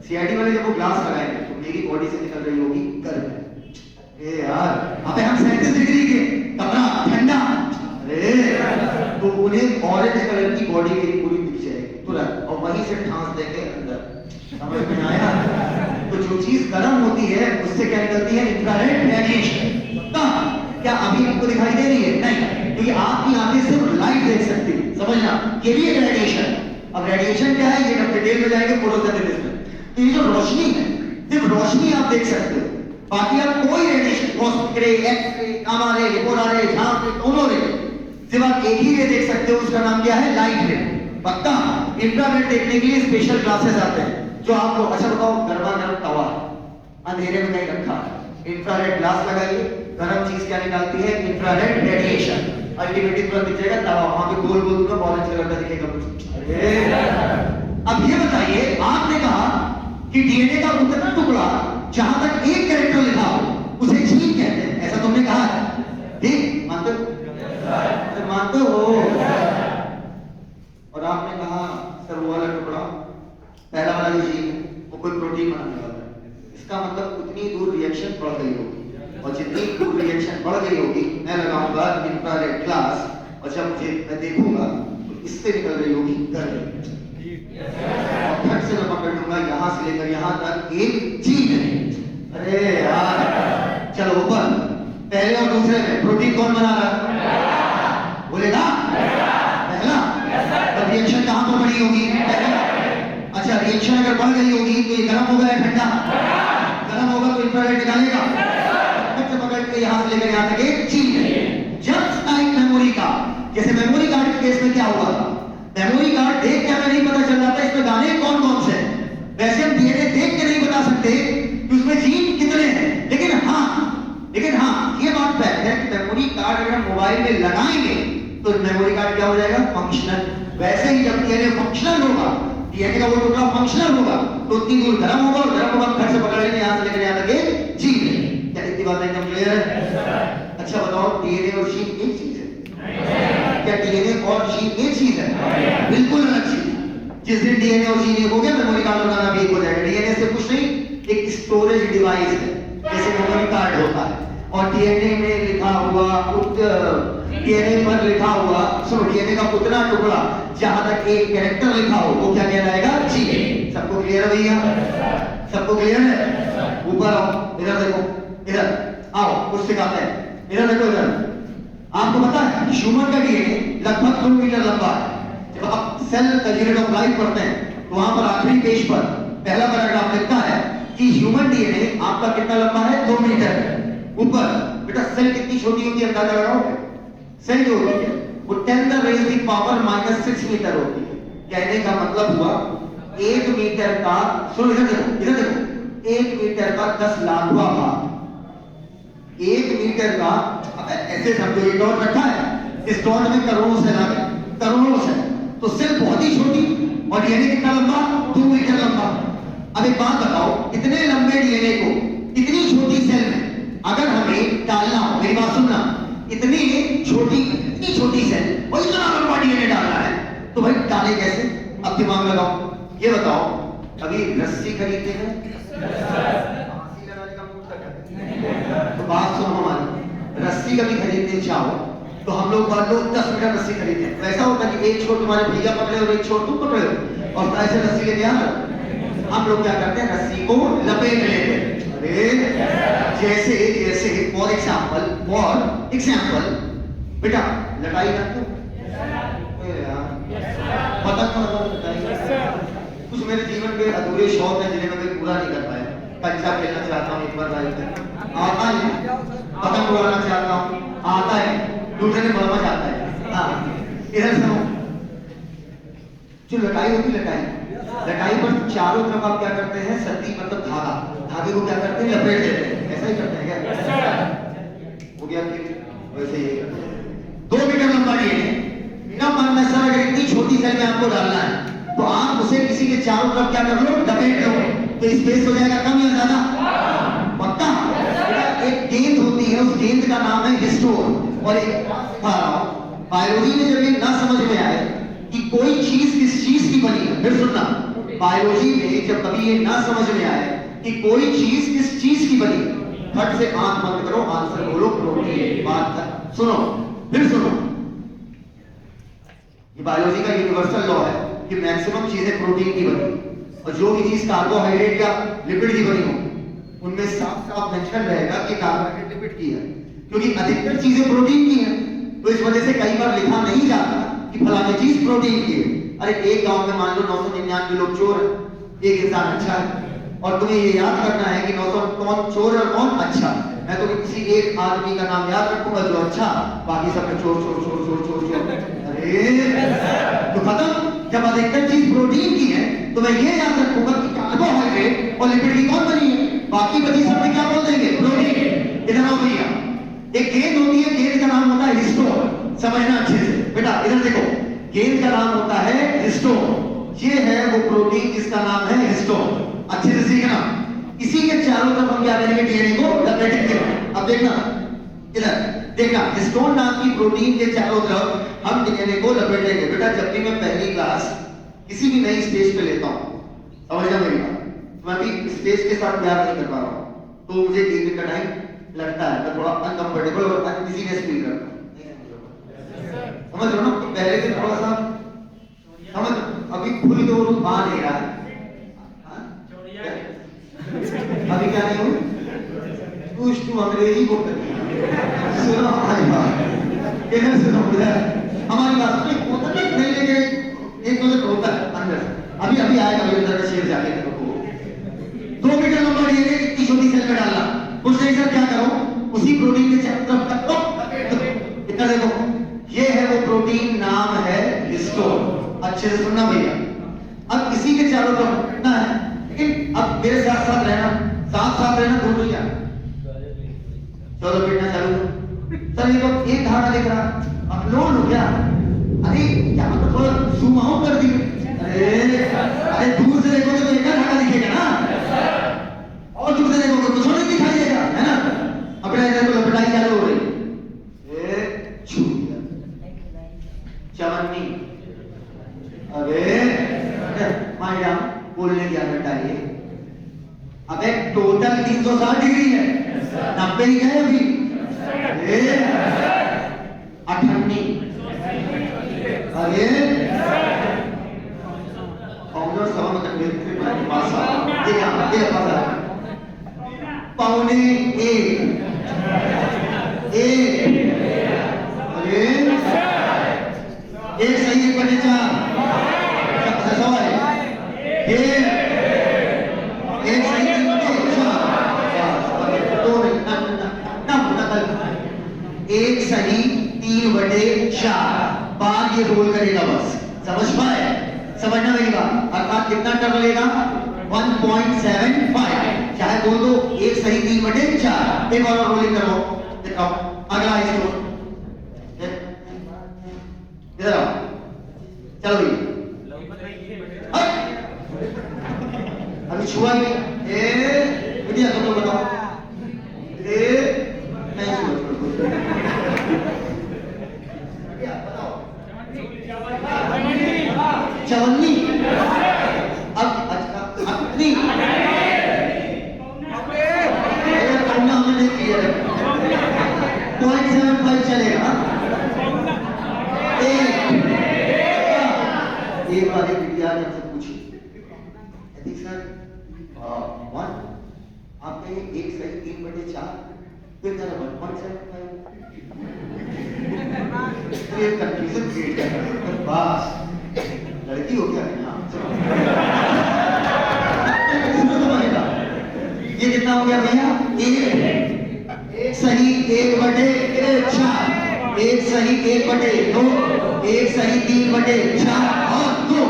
सीआईडी वाले जब वो ग्लास लगाएंगे तो मेरी बॉडी से निकल रही होगी गर्म। ए यार, अबे हम 37 डिग्री के, कमरा ठंडा, अरे तो उन्हें ऑरेंज कलर की बॉडी मेरी पूरी दिख जाएगी तुरंत, और वहीं से ठांस देंगे अंदर। समझ में आया? तो जो चीज गर्म होती है उससे क्या निकलती है? Infrared radiation. क्या अभी आपको दिखाई दे रही है? नहीं, क्योंकि आपकी आंखें सिर्फ लाइट देख सकती है, समझना, ये भी एक रेडिएशन। अब रेडिएशन क्या है, ये हम डिटेल में जाएंगे फोटोसिंथेसिस में। तो ये जो रोशनी है, सिर्फ रोशनी आप देख सकते हो, बाकी आप कोई radiation, cosmic ray, X ray, gamma ray, लेपोरा रे, झांक रे, दोनों रे, सिर्फ आप एक ही रे देख सकते हो, उसका नाम क्या है? लाइट रे। पक्का? इंफ्रारेड देखने के लिए स्पेशल ग्लासेस आते हैं जो आप लोग, अच्छा बताओ, गर्मा गर्म तवा अंधेरे में कहीं रखा है, इंफ्रारेड ग्लास लगाइए, गर्म चीज क्या निकालती है? Infrared radiation. अल्टीमेटली पूरा दिखेगा तवा, वहां पे गोल गोल पूरा ऑरेंज कलर का दिखेगा कुछ। अरे अब ये बताइए, आपने कहा कि डीएनए का उतना टुकड़ा जहां तक एक कैरेक्टर लिखा हो उसे जीन कहते हैं, ऐसा तुमने कहा है, ठीक? मानते हो? मानते हो? और आपने कहा सर वो वाला टुकड़ा, पहला वाला जो जीन है वो कोई प्रोटीन बनाने वाला है, इसका मतलब उतनी दूर रिएक्शन बढ़ गई होगी, और जितनी दूर रिएक्शन बढ़ गई होगी, मैं लगाऊंगा इंफ्रारेड ग्लास, और जब मुझे मैं देखूंगा तो इससे निकल रही होगी गर्मी, और फट से मैं पकड़ लूंगा यहाँ से लेकर यहाँ तक एक जीन है। अरे यार, चलो ऊपर, पहले और दूसरे में प्रोटीन कौन बना रहा है? बोलेगा पहला। तब रिएक्शन कहां पर बढ़ी होगी? अच्छा, रिएक्शन अगर बढ़ गई होगी तो ये गर्म होगा या ठंडा? गर्म होगा तो इंफ्रारेड निकालेगा, से पकड़ के यहां से लेकर यहां तक एक चीज है। जस्ट लाइक मेमोरी कार्ड, जैसे मेमोरी कार्ड के केस में क्या हुआ था, मेमोरी कार्ड देख के हमें नहीं पता चल रहा था इसमें गाने कौन कौन से हैं, वैसे हम डीएनए देख के नहीं बता सकते कि उसमें जीन कितने हैं, लेकिन हाँ ये बात फैक्ट है कि मेमोरी कार्ड अगर हम मोबाइल में लगाएंगे तो मेमोरी कार्ड क्या हो जाएगा? फंक्शनल। वैसे ही जब डीएनए फंक्शनल होगा, डीएनए का वो टुकड़ा फंक्शनल होगा, तो उतनी दूर गर्म होगा, और गर्म होगा फिर से पकड़ेंगे यहाँ से लेकर यहाँ तक एक जीन है। क्या इतनी बात एकदम क्लियर है? अच्छा बताओ, डीएनए और जीन एक चीज है? क्या डीएनए और जीन एक चीज है? बिल्कुल अलग चीज। जिस दिन डीएनए और जीन एक हो गया, मेमोरी कार्ड लगाना भी एक हो जाएगा। डीएनए से कुछ नहीं, एक स्टोरेज डिवाइस है, जैसे मेमोरी कार्ड होता है, और डीएनए में लिखा हुआ, डीएनए पर लिखा हुआ, सुनो, डीएनए का उतना टुकड़ा जहां तक एक कैरेक्टर लिखा हो वो क्या कहलाएगा? जीन। सबको क्लियर है भैया? सबको क्लियर है? ऊपर आओ, इधर देखो, इधर आओ, कुछ सिखाते हैं, इधर देखो, इधर। आपको पता है ह्यूमन का डीएनए लगभग 2 मीटर लंबा है। जब आप सेल यूनिट ऑफ लाइफ पढ़ते हैं तो वहां पर आखिरी पेज पर पहला पैराग्राफ लिखता है कि ह्यूमन डीएनए आपका कितना लंबा है? 2 मीटर। ऊपर बेटा सेल कितनी छोटी होती है अंदाजा लगाओगे? सेल जो होती है वो 10⁻⁻⁻6 मीटर होती है। कहने का मतलब हुआ 1 मीटर का, सुनो इधर देखो, इधर देखो, 1 मीटर का 10 लाखवां भाग। 1 मीटर का, अब ऐसे समझो ये डॉट रखा है, इस डॉट में करोड़ों सेल आ गए, करोड़ों सेल, तो सेल बहुत ही छोटी, और डीएनए कितना लंबा? 2 मीटर लंबा। अब एक बात बताओ, इतने लंबे डीएनए को इतनी छोटी सेल में अगर हमें डालना हो, मेरी बात सुनना, इतनी छोटी सेल और इतना लंबा डीएनए डालना है, तो भाई डाले कैसे? अब दिमाग लगाओ, ये बताओ, अभी रस्सी खरीदते हैं, फांसी लगाने का मूड तक है, तो बात सुनो हमारी, रस्सी कभी खरीदने चाहो तो हम लोग मान लो 10 मीटर रस्सी खरीदते हैं, वैसा होता है कि एक छोर तुम्हारे भैया पकड़े और एक छोर तुम पकड़े हो, और ऐसे रस्सी लेके आना। हम लोग क्या करते हैं? रस्सी को लपेट लेते हैं। अरे जैसे फॉर एग्जाम्पल बेटा लटाई रखते हो, पतंग कुछ मेरे जीवन के अधूरे शौक है जिन्हें मैं पूरा नहीं कर पाया। कंचा खेलना चाहता हूँ, एक बार लाइफ में आता है, पतंग उड़ाना चाहता हूँ, आता है, दूसरे में बड़ा मजा आता है। हाँ, इधर सुनो, जो लटाई होती, लटाई पर चारों तरफ आप क्या करते हैं? सत्ती मतलब धागे को क्या करते हैं? लपेट देते हैं। ऐसा ही करते हैं क्या? हो गया कि वैसे ही 2 मीटर लंबा डीएनए, मेरा मानना है सर, अगर इतनी छोटी सेल में आपको डालना है तो आप उसे किसी के चारों तरफ क्या कर लो? लपेट लो, तो स्पेस हो जाएगा कम या ज्यादा? पक्का? एक लेकिन उस गेंद का नाम है हिस्टोन। और एक बायोलॉजी में जब ये ना समझ में आए कि कोई चीज किस चीज की बनी है, फिर सुनना, बायोलॉजी में जब कभी ये ना समझ में आए कि कोई चीज किस चीज की बनी है, फट से आंख बंद करो, आंसर बोलो प्रोटीन। बात सुनो, फिर सुनो, ये बायोलॉजी का यूनिवर्सल लॉ है कि मैक्सिमम चीजें प्रोटीन की बनी, और जो भी चीज कार्बोहाइड्रेट या लिपिड की बनी हो उनमें साफ साफ मेंशन रहेगा कि कार्बोहाइड्रेट लिपिड की है, क्योंकि अधिकतर चीजें प्रोटीन की हैं। तो इस वजह से कई बार लिखा नहीं जाता कि फलानी चीज प्रोटीन की है। अरे एक गांव में मान लो 999 लोग चोर है, एक इंसान अच्छा है, और तुम्हें ये याद करना है कि 900 कौन चोर है और कौन अच्छा। मैं तो किसी एक आदमी का नाम याद रखूंगा जो अच्छा, बाकी सब चोर चोर चोर चोर चोर चोर। अरे तो खत्म। जब अधिकतर चीज प्रोटीन की है तो मैं ये याद रखूंगा कि कार्बोहाइड्रेट और लिपिड की कौन बनी है, बाकी बची सब में क्या बोल देंगे, प्रोटीन। इधर आओ भैया, एक गेंद होती है, गेंद का नाम होता है हिस्टोन। समझना अच्छे से बेटा, इधर देखो, गेंद का नाम होता है हिस्टोन। ये है वो प्रोटीन जिसका नाम है हिस्टोन। अच्छे से सीखना। इसी के चारों तरफ हम क्या करेंगे, डीएनए को लपेटेंगे। अब देखना, इधर देखना, हिस्टोन नाम की प्रोटीन के चारों तरफ हम डीएनए को लपेटेंगे। बेटा जब भी मैं पहली क्लास किसी भी नई स्टेज पे लेता हूं, समझना मेरी बात, मैं भी स्टेज के साथ प्यार नहीं कर पा रहा हूं, तो मुझे एक दिन का टाइम लगता है, मैं थोड़ा अनकंफर्टेबल और अनइजीनेस फील करता हूं। समझ रहे हो ना, तो पहले से थोड़ा सा समझ, अभी खुल के वो रूप आ नहीं रहा है। अभी क्या नहीं हुई, कुछ तू अंग्रेजी बोल रही है। सुनो हमारी बात, इधर सुनो, इधर हमारी बात सुनो। होता नहीं लेके एक तो होता है अंदर से, अभी अभी आएगा मेरे अंदर का शेर जाके देखो। 2 मीटर लंबा डीएनए इतनी छोटी सेल में डालना, कुछ नहीं सर, क्या करो, उसी प्रोटीन के चारों तरफ इतना देखो, ये है वो प्रोटीन, नाम है हिस्टोन। अच्छे से सुनना भैया। अब इसी के चारों तरफ इतना है, लेकिन अब मेरे साथ साथ रहना, साथ साथ रहना, दूर नहीं जाना। चलो पिटना चालू करो। सर ये तो एक धारा दिख रहा, अपलोड हो गया। अरे यहाँ तो थोड़ा जूम आउट कर दिए। अरे दूर से देखोगे तो एक धारा दिखेगा ना, और दूर से देखोगे तो छोटा दिखाई देगा, है ना। अपने इधर तो लपटाई चालू हो रही, चवन्नी। अबे माया बोलने की आदत डालिए। अबे टोटल 360 डिग्री है, 90 ही है अभी। अठन्नी। अरे पौने एक। अरे एक सही, एक बटे 4, एक सही, 3 बटे 4, 2 एक सही 3 बटे 4 बार ये रोल करेगा बस। समझ पाए, समझना मेरी बात। अर्थात कितना टर्म लेगा, 1.75। चाहे बोल दो एक सही 3 बटे 4। एक और रोलिंग करो, दिखाओ अगला इसको, इधर आओ, चलो ये अभी छुआ नहीं, बिटिया तुम लोग बताओ, नहीं छुआ, चवन्नी। अब अपनी हमने नहीं किया, 0.75 चलेगा। एक बार एक बिटिया ने हमसे पूछी, सर 1 आप कहें एक सही 3 बटे 4, फिर जरा 1.75 कंफ्यूजन क्रिएट कर, बस लड़की हो क्या है। ये कितना हो गया भैया, एक सही 1 बटे 4, एक सही 1 बटे 2, एक सही 3 बटे 4 और 2।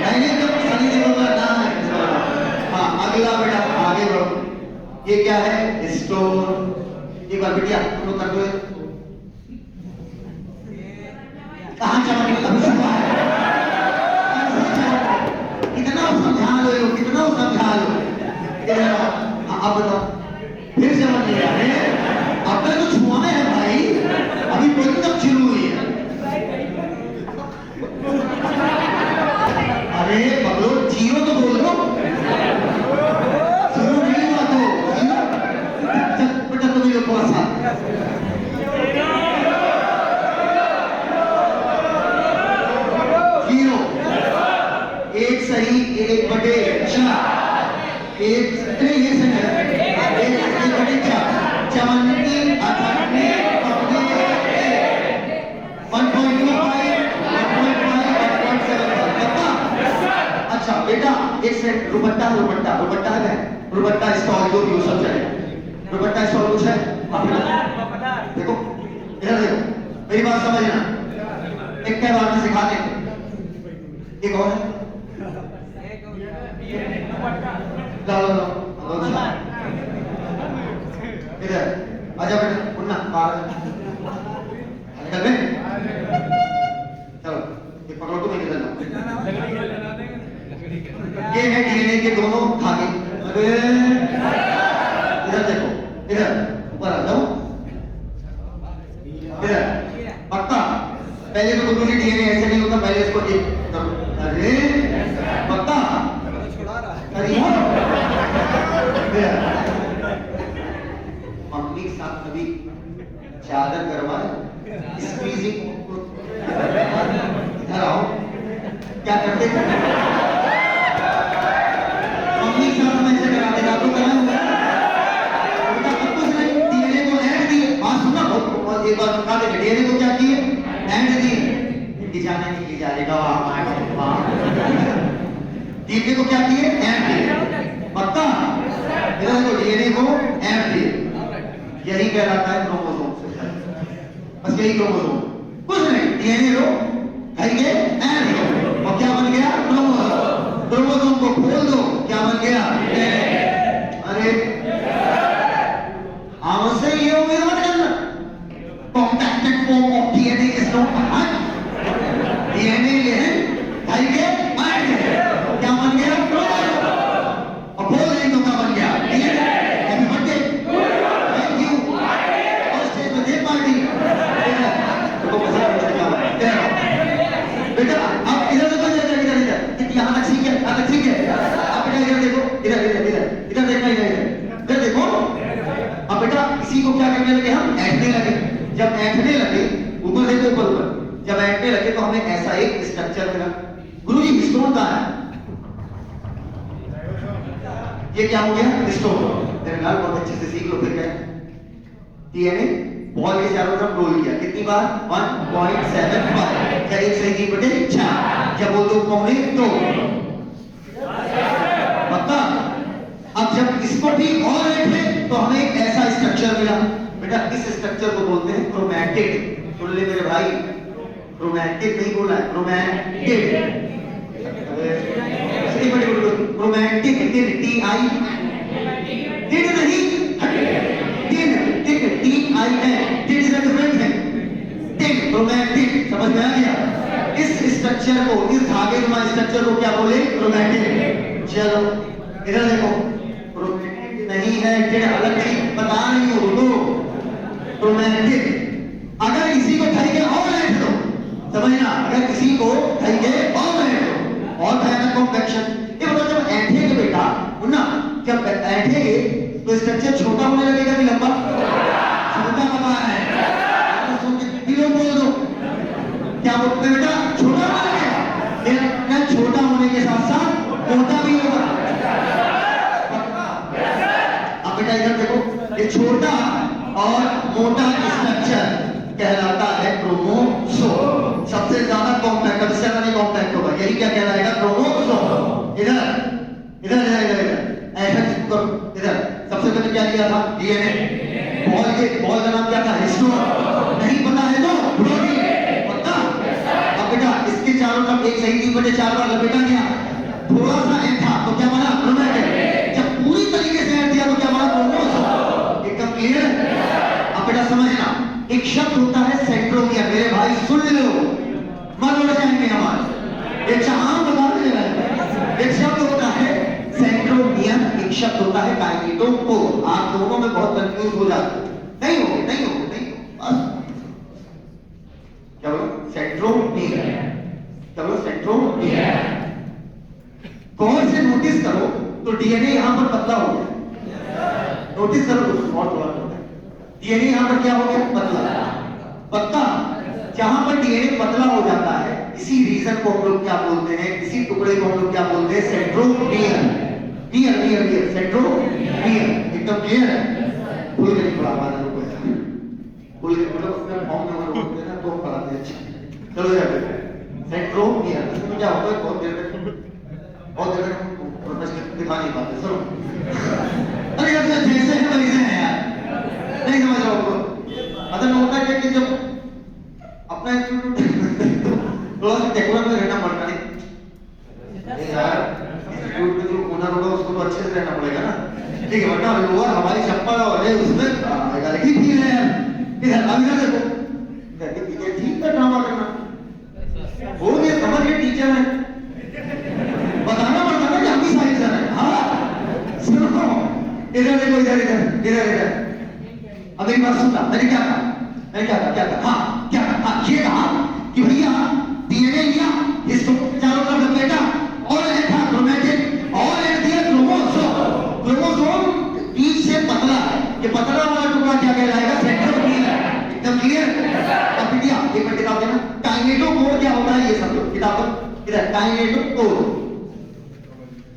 नहीं तो सही से बोलना ना है। हाँ अगला बेटा आगे बढ़ो, ये क्या है, हिस्टोन। एक बार बेटिया तुम लोग कर दो, कहाँ चमक समझा है, कितना समझा लो, कितना समझा लो। अब बताओ फिर समझ नहीं आ रहे। अरे पकड़ो, जीरो तो बोल दो। जीरो नहीं हुआ तो जीरो। चल बेटा तुम लोग थोड़ा सा जीरो। एक सही, एक बटे चार, एक नहीं ये सही है, एक बटे चार, 54 अठानवे 1.25 अच्छा बेटा एक सेकंड, रुपट्टा रुपट्टा रुपट्टा है, रुपट्टा स्टॉल जो भी हो सब चलेगा। रुपट्टा स्टॉल कुछ है देखो, इधर देखो, मेरी बात समझना, एक क्या बात सिखा दे, एक और है ला लो लो इधर आजा बेटा, मुन्ना बाहर निकल बे, चलो ये पकड़ो तो मैं निकल जाऊं। ये है डीएनए के दोनों धागे। अरे इधर देखो, इधर ऊपर आ जाओ, इधर पक्का। पहले तो गुरु जी डीएनए ऐसे नहीं होता, पहले इसको एक करो। अरे पक्का करिए। मम्मी के साथ कभी चादर करवाए, स्क्वीजिंग, इधर आओ, क्या करते थे मम्मी के साथ, मैं ऐसे कराते था तो कराया हुआ बेटा, सब कुछ नहीं। डीएनए को ऐड दिए, बात सुनना, और एक बार बता दे, डीएनए को क्या किए, ऐड दिए, कि जाने नहीं की जाएगा वहां, डीएनए को क्या किए, ऐड दिए, पक्का। इधर देखो डीएनए को ऐड दिए, यही कहलाता है क्रोमोसोम से, बस यही क्रोमोसोम, कुछ नहीं। डीएनए लो, कहेंगे ऐड लो, और क्या बन गया, क्रोमोसोम। क्रोमोसोम को खोल दो, क्या बन गया, अरे हाँ से ये उम्मीद मत करना, compacted form of DNA is not हट। डीएनए ये है कहेंगे ऐड, क्या बन गया, क्रोमोसोम, और खोल देंगे तो क्या बन गया, DNA. Happy birthday, thank you, first day में दे पार्टी तो बेटा। अब इधर देखो, इधर इधर इधर, यहाँ तक सीख है, यहाँ तक सीख है। अब बेटा इधर देखो, इधर इधर इधर इधर देखना, इधर इधर देखो। अब बेटा इसी को क्या करने लगे हम, ऐंठने लगे। जब ऐंठने लगे, ऊपर देखो, ऊपर ऊपर जब ऐंठने लगे तो हमें ऐसा एक स्ट्रक्चर मिला। गुरुजी हिस्टोन कहाँ है, ये क्या हो गया, हिस्टोन। मेरे लाल बहुत अच्छे से सीख लो, फिर क्या डीएनए बॉल के चारों तरफ रोल किया, कितनी बार, 1.75, क्या एक सही की बटे 4, क्या बोल दो पौने 2, पक्का। अब जब इसको भी और ऐंठे तो हमें एक ऐसा स्ट्रक्चर मिला बेटा, इस स्ट्रक्चर को बोलते हैं क्रोमैटिड। सुन ले मेरे भाई, क्रोमैटिड नहीं बोला है, क्रोमैटिड, क्रोमैटिक, टी-आई, टिड नहीं, क्रोमैटिक, समझ में आ गया। इस स्ट्रक्चर को, इस धागेनुमा स्ट्रक्चर को क्या बोले, क्रोमैटिक। चलो इधर देखो, क्रोमैटिक नहीं है, टिड अलग चीज बता रही हूं, रुको। क्रोमैटिक अगर इसी को धैर्य और ऐंठ दो, समझना, अगर इसी को धैर्य और ऐंठ दो, और भयानक कॉम्पैक्शन। ये बताओ जब ऐंठेंगे बेटा, ना जब ऐंठेंगे तो स्ट्रक्चर छोटा होने लगेगा कि लंबा, छोटा पता है, किलो बोल दो, क्या बोलते बेटा, छोटा होने लगेगा, लेकिन छोटा होने के साथ साथ मोटा भी होगा। अब बेटा इधर देखो, ये छोटा और मोटा स्ट्रक्चर कहलाता है क्रोमोसोम। सबसे ज्यादा कॉम्पैक्ट, अब इससे नहीं कॉम्पैक्ट होगा, यही क्या कहलाएगा, क्रोमोसोम। इधर इधर इधर इधर ऐसा करो, इधर सबसे पहले क्या किया था, डीएनए। बॉल के, बॉल का नाम क्या था, हिस्टोन। नहीं पता है तो प्रोटीन, पता। अब बेटा इसके चारों तरफ एक सही 3/4 बार लपेटा गया, थोड़ा सा ऐंठा तो क्या बना, क्रोमैटिड। जब पूरी तरीके से ऐंठ दिया तो क्या बना, क्रोमोसोम। एकदम क्लियर। अब बेटा समझना, एक शब्द होता है सेंट्रोमियर, मेरे भाई सुन लो, मत उड़ जाएंगे हमारे, एक आम बता दे रहा है। एक शब्द होता है सेंट्रोमियर, एक शब्द होता है काइनेटोकोर। आप दोनों में बहुत कंफ्यूज हो जाते हैं, नहीं हो बस। क्या बोलो, सेंट्रोमियर, क्या बोलो, सेंट्रोमियर। गौर से नोटिस करो तो डीएनए यहां पर पतला हो गया। नोटिस करो तो और थोड़ा होता है। डीएनए यहां पर क्या हो गया? पतला। पतला जहां पर डीएनए पतला हो जाता है, इसी रीजन को हम लोग क्या बोलते हैं, इसी टुकड़े को हम लोग क्या बोलते हैं? सेंट्रोमियर। मियर मियर मियर, सेंट्रोमियर। एकदम क्लियर है? भूल गए थोड़ा हमारा लोग है, भूल गए मतलब उसमें फॉर्म में हम लोग ना तो पढ़ाते हैं। अच्छा चलो जाते हैं सेंट्रोमियर। इसमें क्या होता है? बहुत देर तक हम प्रोफेशनल दिखा नहीं पाते। सुनो, अरे यार जैसे हैं वैसे हैं यार, नहीं समझ रहा हूँ। असल में होता है कि जब अपना इंस्टीट्यूट थोड़ा सा टेक्नोलॉजी में रहना पड़ता है यार, इंस्टीट्यूट में जो ओनर होगा उसको तो अच्छे से रहना पड़ेगा ना, ठीक है? वरना लोअर हमारी चप्पल और है उसमें अलग ही फील है यार। इधर अब इधर देखो, ठीक है ड्रामा करना हो गया, समझ गए टीचर है, बताना पड़ता है कि हम ही साइंस है। हाँ सुनो, इधर देखो, इधर इधर इधर इधर। अब एक बार सुनना, मैंने क्या कहा? मैंने क्या कहा? हाँ क्या कहा? हाँ ये कहा कि भैया डीएनए लिया, इसको चारों तरफ लपेटा और ऐसा क्रोमैटिन और ऐड दिया क्रोमोसोम। क्रोमोसोम बीच से पतला है, ये पतला वाला टुकड़ा क्या कहलाएगा? सेंट्रोमियर। एकदम क्लियर? अब बिटिया एक मिनट किताब देना, काइनेटोकोर क्या होता है ये सब लोग किताब इधर, काइनेटोकोर।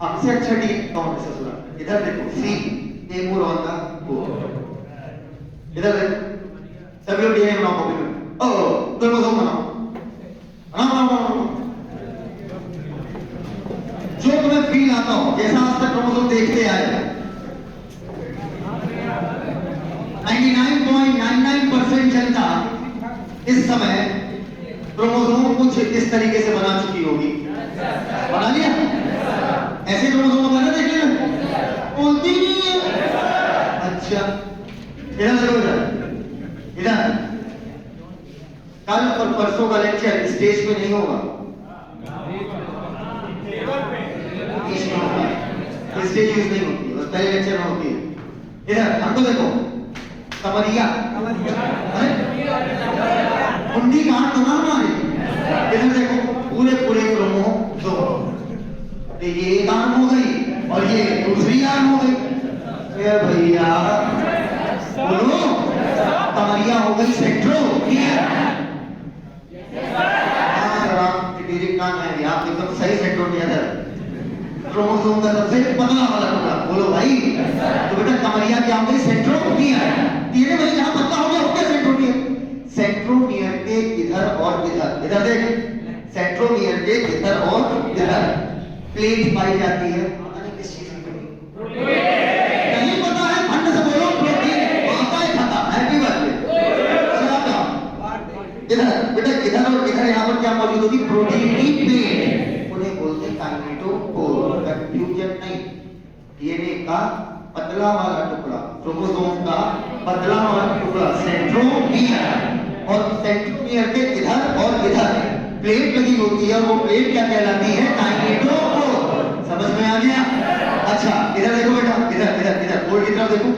हमसे अच्छा डी कौन है ससुरा? इधर देखो, सी ए मोर ऑन द कोर। इधर देखो, सभी लोग डीएनए बनाओ कॉपी में। ओ क्रोमोसोम बनाओ, बनाओ। जो तुम्हें फील आता हो, जैसा आज तक क्रोमोसोम देखते आए, 99.99% जनता इस समय क्रोमोसोम कुछ इस तरीके से बना चुकी होगी। बना लिया? ऐसे क्रोमोसोम बना देख लिया? बोलती नहीं है। अच्छा इधर देखो, इधर कल और परसों का लेक्चर स्टेज पे नहीं होगा, स्टेज यूज नहीं होती, बस पहले लेक्चर में होती है। इधर हमको देखो, कमरिया कुंडी काट दो ना हमारी। इधर देखो, पूरे पूरे क्रोमोसोम, ये एक आर्म हो गई और ये दूसरी आर्म हो गई। भैया बोलो, कमरिया हो गई सेंट्रोमियर। काम है आप एकदम सही सेंट्रोमियर है, क्रोमोसोम का सबसे पतला वाला टुकड़ा। बोलो भाई, तो बेटा कमरिया क्या हो गई? सेंट्रोमियर। डीएनए भाई जहां पतला हो गया हो गया सेंट्रोमियर। सेंट्रोमियर के इधर और इधर, इधर देख, सेंट्रोमियर के इधर और इधर प्लेट पाई जाती है। पता नहीं किस चीज की प्लेट, नहीं पता है, फंड से बोलो प्रोटीन आता है खाता। Happy birthday. इधर बेटा, इधर और इधर यहाँ पर क्या मौजूद होगी? प्रोटीन की प्लेट, उन्हें बोलते हैं काइनेटोकोर। कंफ्यूजन नहीं, डीएनए का पतला वाला टुकड़ा, क्रोमोसोम का पतला वाला टुकड़ा सेंट्रोमियर, और सेंट्रोमियर के इधर और इधर प्लेट लगी होती है, और वो प्लेट क्या कहलाती है? काइनेटोकोर। समझ में आ गया? अच्छा इधर देखो बेटा, इधर इधर इधर बोर्ड की तरफ देखो,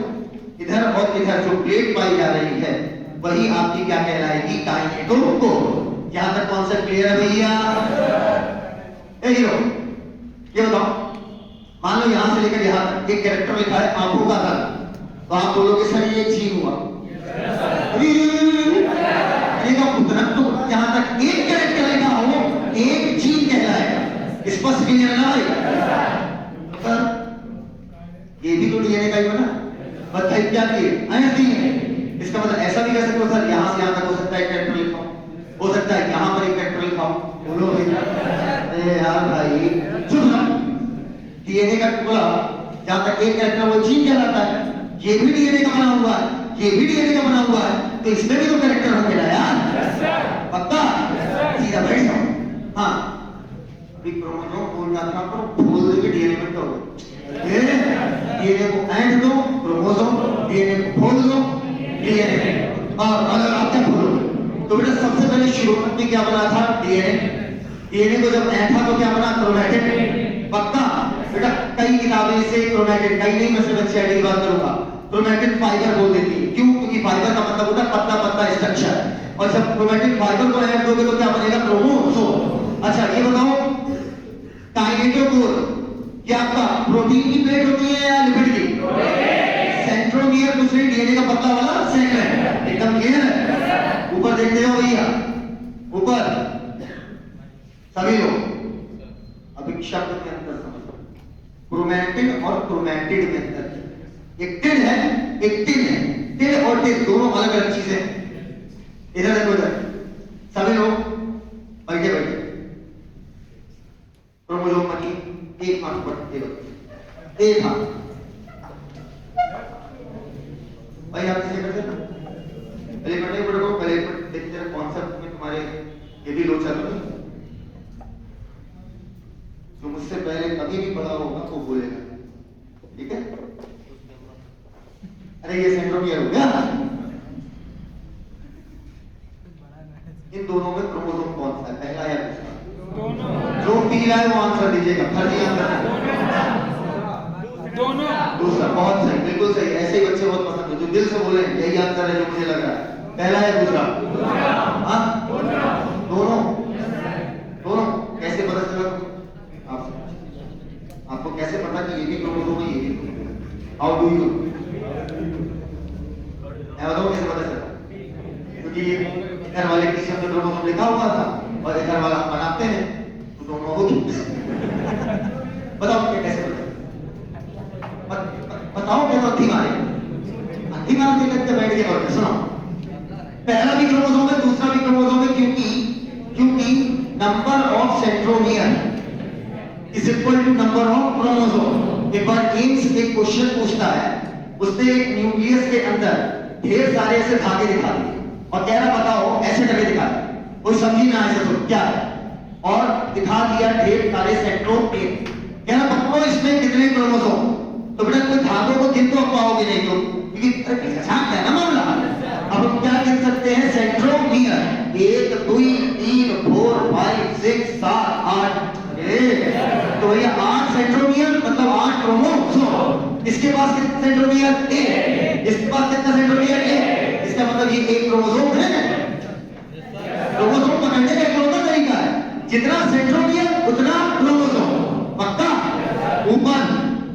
इधर और इधर जो प्लेट पाई जा रही है वही आपकी क्या कहलाएगी? काइनेटोकोर। यहां तक कॉन्सेप्ट क्लियर है भैया? ए हीरो, ये बताओ, मान लो यहां से लेकर यहां तक एक कैरेक्टर लिखा है आंखों का रंग, तो आप बोलोगे सर ये एक जीन हुआ। जहां तक एक कैरेक्टर लिखा हो, एक जीन कहलाएगा। स्पष्ट क्लियर ना भाई? सर ये भी तो डीएनए का ही बना, बताइए क्या किए? ऐसे ही है। इसका मतलब ऐसा भी कह सकते हो सर यहां से यहां तक हो सकता है कैरेक्टर लिखा हो सकता है यहां पर एक कैरेक्टर लिखा हो। बोलो भैया, अरे यार भाई चुप रहो। डीएनए का टुकड़ा जहां तक एक कैरेक्टर वो जीन कहलाता है, ये भी डीएनए का बना हुआ है, ये भी डीएनए का बना हुआ है, तो इसमें भी तो कैरेक्टर होंगे ना यार। पक्का? सीधा बैठ जाओ। हाँ अभी क्रोमोसोम बोलना था आपको, बोल दे के डीएनए में क्या होगा? डीएनए को ऐड दो, क्रोमोसोम, डीएनए को खोल दो, डीएनए। और अगर आप क्या खोलो तो बेटा सबसे पहले शुरुआत में क्या बना था? डीएनए। डीएनए को जब ऐठा तो क्या बना? क्रोमैटिन। पक्का बेटा? कई किताबें से क्रोमैटिन, कई नहीं, मैं सिर्फ एनसीईआरटी की बात करूंगा, क्रोमैटिन फाइबर बोल देती है। क्यों? क्योंकि फाइबर का मतलब होता है पतला पतला स्ट्रक्चर, और जब क्रोमैटिन फाइबर को ऐड दोगे तो क्या बनेगा? क्रोमोसोम। अच्छा ये बताओ, काइनेटोकोर ये आपका प्रोटीन की प्लेट होती है या लिपिड की? सेंट्रोमियर कुछ नहीं, डीएनए का पतला वाला सेगमेंट। एकदम क्लियर है? ऊपर देखते हो भैया, ऊपर सभी लोग अब एक शब्द के अंदर समझो, क्रोमैटिन और क्रोमैटिड में अंतर। एक टिड है, एक टिन है। टिड और टिन दोनों अलग अलग चीजें हैं। इधर देखो, इधर सभी लोग बैठे बैठे, क्रोमोसोम बनी एक हाथ पर, एक हाथ भाई आप इसे करते ना, पहले पढ़ने पड़ेगा, पहले देखते हैं कॉन्सेप्ट में तुम्हारे ये भी लोग चल रहे हैं। जो मुझसे पहले कभी भी पढ़ा होगा वो बोलेगा, ठीक है? अरे ये सेंट्रोमियर हो गया। इन दोनों में क्रोमोसोम कौन सा है, पहला या दूसरा? दोनों। जो पीला है वो आंसर दीजिएगा, फर्जी आंसर दोनों। दूसरा, बहुत सही, बिल्कुल सही। ऐसे ही बच्चे बहुत पसंद है जो दिल से बोले यही आंसर है जो मुझे लग रहा है। पहला या दूसरा? हाँ, दोनों। दोनों कैसे पता चला आपको? कैसे पता कि ये भी क्रोमोसोम है, ये भी क्रोमोसोम है? हाउ डू यू बताओ कैसे पता चला? क्योंकि घर वाले किसी में क्रोमोसोम लिखा हुआ था और घर वाला बनाते हैं तो दोनों हो गए। बताओ कैसे पता? बताओ क्या? तो अंधी मार के लगते बैठ गए। और सुनो, पहला भी क्रोमोसोम है, दूसरा भी क्रोमोसोम है, क्योंकि number of centromere is equal to number of chromosome. एक बार एम्स एक क्वेश्चन पूछता है, उसने एक न्यूक्लियस के अंदर ढेर सारे ऐसे धागे दिखा दिए और कह रहा बताओ ऐसे करके दिखा दिए, कोई समझी ना ऐसे तो क्या है, और दिखा दिया ढेर सारे सेंट्रोमियर। कह रहा बताओ इसमें कितने क्रोमोसोम? तो बेटा कोई धागों को गिन तो पाओगे नहीं, तो क्योंकि आसान है ना मामला। अब हम क्या गिन सकते हैं? सेंट्रोमियर 1 2 3 4 5 6 7 8। तो भैया 8 सेंट्रोमियर मतलब 8 क्रोमोसोम। इसके पास कितने सेंट्रोमियर? 1। इसके पास कितना सेंट्रोमियर? 1। इसका मतलब ये एक क्रोमोसोम है। क्रोमोसोम पकड़ने का एक तरीका है, जितना सेंट्रोमियर उतना क्रोमोसोम। पक्का? ऊपर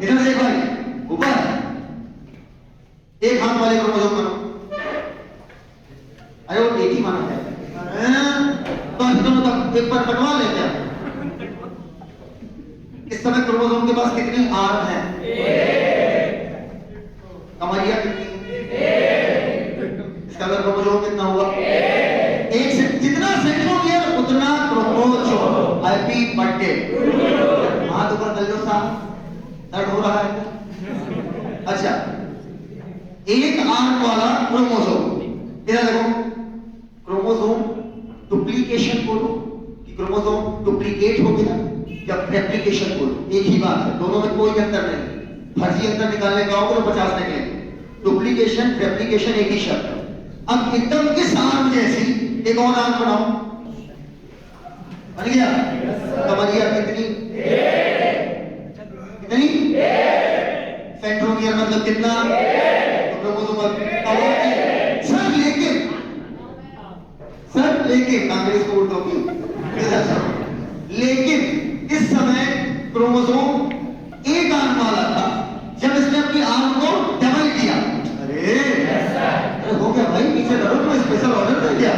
इधर देख भाई, ऊपर एक हाथ वाले क्रोमोसोम बनो। अरे वो एक ही माना है तो एक बार कटवा लेते हैं। इस समय क्रोमोसोम के पास कितनी आर्म है? कमरिया कितनी? इसका अगर क्रोमोसोम कितना हुआ? एक से जितना सेंट्रोमियर उतना क्रोमोसोम। Happy birthday. हाथ ऊपर कर लो साहब, दर्द हो रहा है? अच्छा, एक आर्म वाला क्रोमोसोम। इधर देखो, क्रोमोसोम डुप्लीकेशन बोलो कि क्रोमोसोम डुप्लीकेट हो गया या रेप्लिकेशन बोलो, एक ही बात है, दोनों में कोई अंतर नहीं। फर्जी अंतर निकालने का होगा तो 50 निकलेंगे। डुप्लीकेशन रेप्लिकेशन एक ही शब्द है। अब एकदम इस आर्म जैसी एक और आर्म बनाओ, बन गया। कमरिया कितनी? कितनी? सेंट्रोमियर मतलब कितना? तो क्रोमोसोम सर लेकिन कांग्रेस को उल्टो की, लेकिन इस समय क्रोमोसोम एक आर्म वाला था, जब इसने अपनी आर्म को डबल किया, अरे हो गया भाई, पीछे करो तो स्पेशल ऑर्डर कर दिया।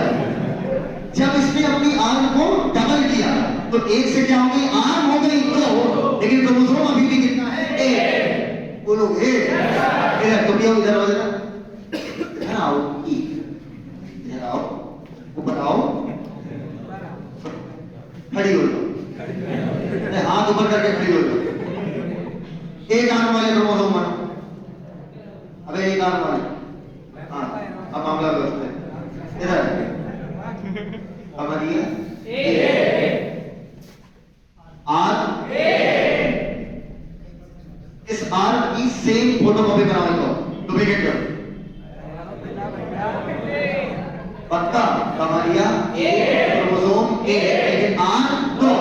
जब इसने अपनी आर्म को डबल किया तो एक से क्या हो गई? आर्म हो गई 2, लेकिन क्रोमोसोम अभी भी कितना है? 1। बोलोगे इधर तो क्या उधर हो जाए? इधर आओ, इधर आओ, ऊपर आओ, खड़ी हो जाओ, हाथ ऊपर करके खड़ी हो जाओ। एक आर्म वाले क्रोमोसोम बनो। अबे एक आर्म वाले, हाँ अब मामला व्यवस्था है। इधर अब आर्म, इस आर्म की सेम फोटोकॉपी बनाओ, डुप्लीकेट करो। पक्का? कमरिया क्रोमोसोम लेकिन आर्म 2।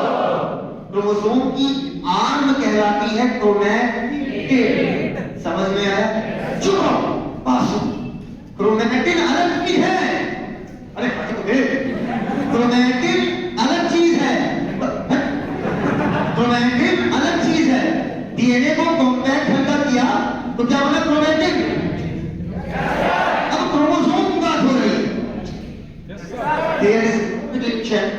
क्रोमोसोम की आर्म कहलाती है क्रोमैटिड। समझ में आया? चुप रहो, पासो। क्रोमैटिड अलग चीज है। अरे क्रोमैटिड अलग चीज है, क्रोमैटिड अलग चीज है। तो क्या होना क्रोमैटिक। अब क्रोमोसोम की बात हो रही है। There is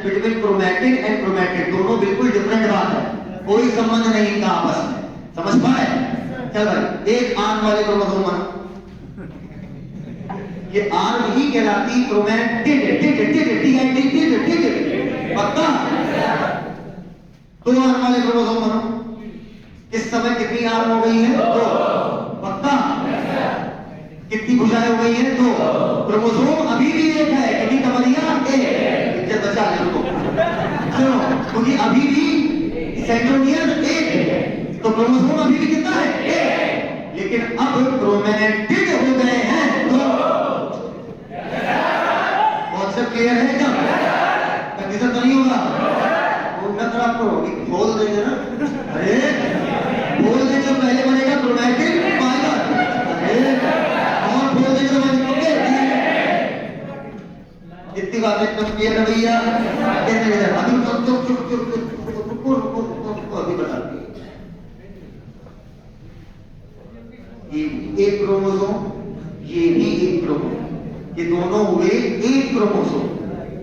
between chromatin and chromatid, दोनों बिल्कुल डिफरेंट बात है, कोई संबंध नहीं इनका आपस में, समझ पाए। चल भाई एक आर्म वाले क्रोमोसोम बना, ये आर्म ही कहलाती क्रोमैटिड। पक्का। दो आर्म वाले क्रोमोसोम बनो, इस समय कितनी आर्म हो गई है? दो। पक्का। कितनी भुजाएं हो गई है? दो। क्रोमोसोम अभी भी एक है, कितनी कमरियां? एक। बचा ले उनको, सुनो, क्योंकि अभी भी सेंट्रोमियर एक है, तो क्रोमोसोम अभी भी कितना है? एक। लेकिन अब क्रोमैटिड हो गए हैं दो। बहुत सब क्लियर है क्या? कंफ्यूजन तो नहीं होगा? वो ना तो आपको खोल देंगे ना, अरे खोल देंगे, पहले बनेगा क्रोमैटिड फाइबर, अरे और खोल देंगे तो बनेंगे। इतनी बातें एकदम क्लियर है भैया? अभी अभी बताती है। एक क्रोमोसोम, ये भी एक क्रोमोसोम, ये दोनों हुए एक क्रोमोसोम,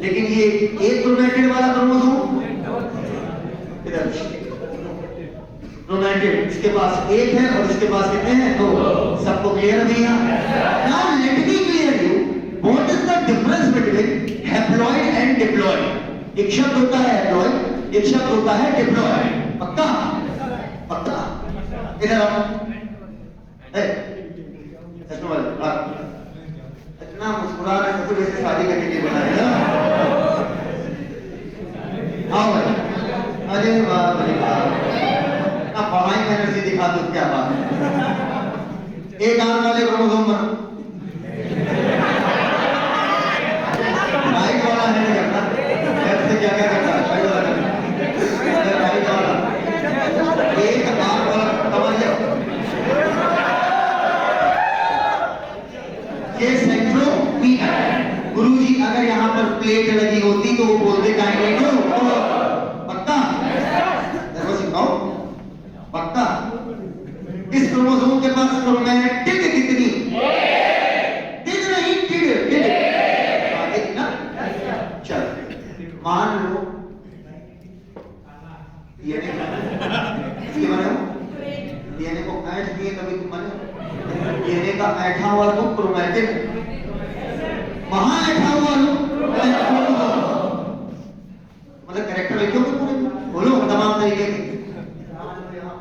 लेकिन ये एक क्रोमैटिड वाला क्रोमोसोम इधर क्रोमैटिड, इसके पास एक है और इसके पास कितने हैं? दो। सबको क्लियर है भैया? Now let me clear you what is the difference between haploid and diploid. एक शब्द होता है हैप्लॉइड, एक शब्द होता है डिप्लॉइड। पक्का? पक्का। इधर आओ, इतना मुस्कुरा रहे तो जैसे शादी करने के लिए बनाया। आओ भाई, अरे वाह भाई वाह, पढ़ाई में एनर्जी दिखा दो, क्या बात है। एक आर्म वाले क्रोमोसोम बनो, राइट वाला नहीं करता, लेफ्ट से क्या क्या करता है? राइट वाला करता, राइट वाला। एक आर्म वाला कमरिया, ये सेंट्रोमियर। गुरुजी अगर यहाँ पर प्लेट लगी होती तो वो बोलते काइनेटो। पक्का? जरूर सिखाओ। पक्का? इस क्रोमोसोम के पास क्रोमैटिड कितनी? टिड नहीं, टिड टिड ना। चल मान लो डीएनए बने हो, डीएनए को ऐंठ दिए तभी तुम बने। डीएनए का ऐठा हुआ तो क्रोमैटिड, वहां ऐठा हुआ मतलब कैरेक्टर लिखोगे पूरे, बोलो तमाम तरीके के।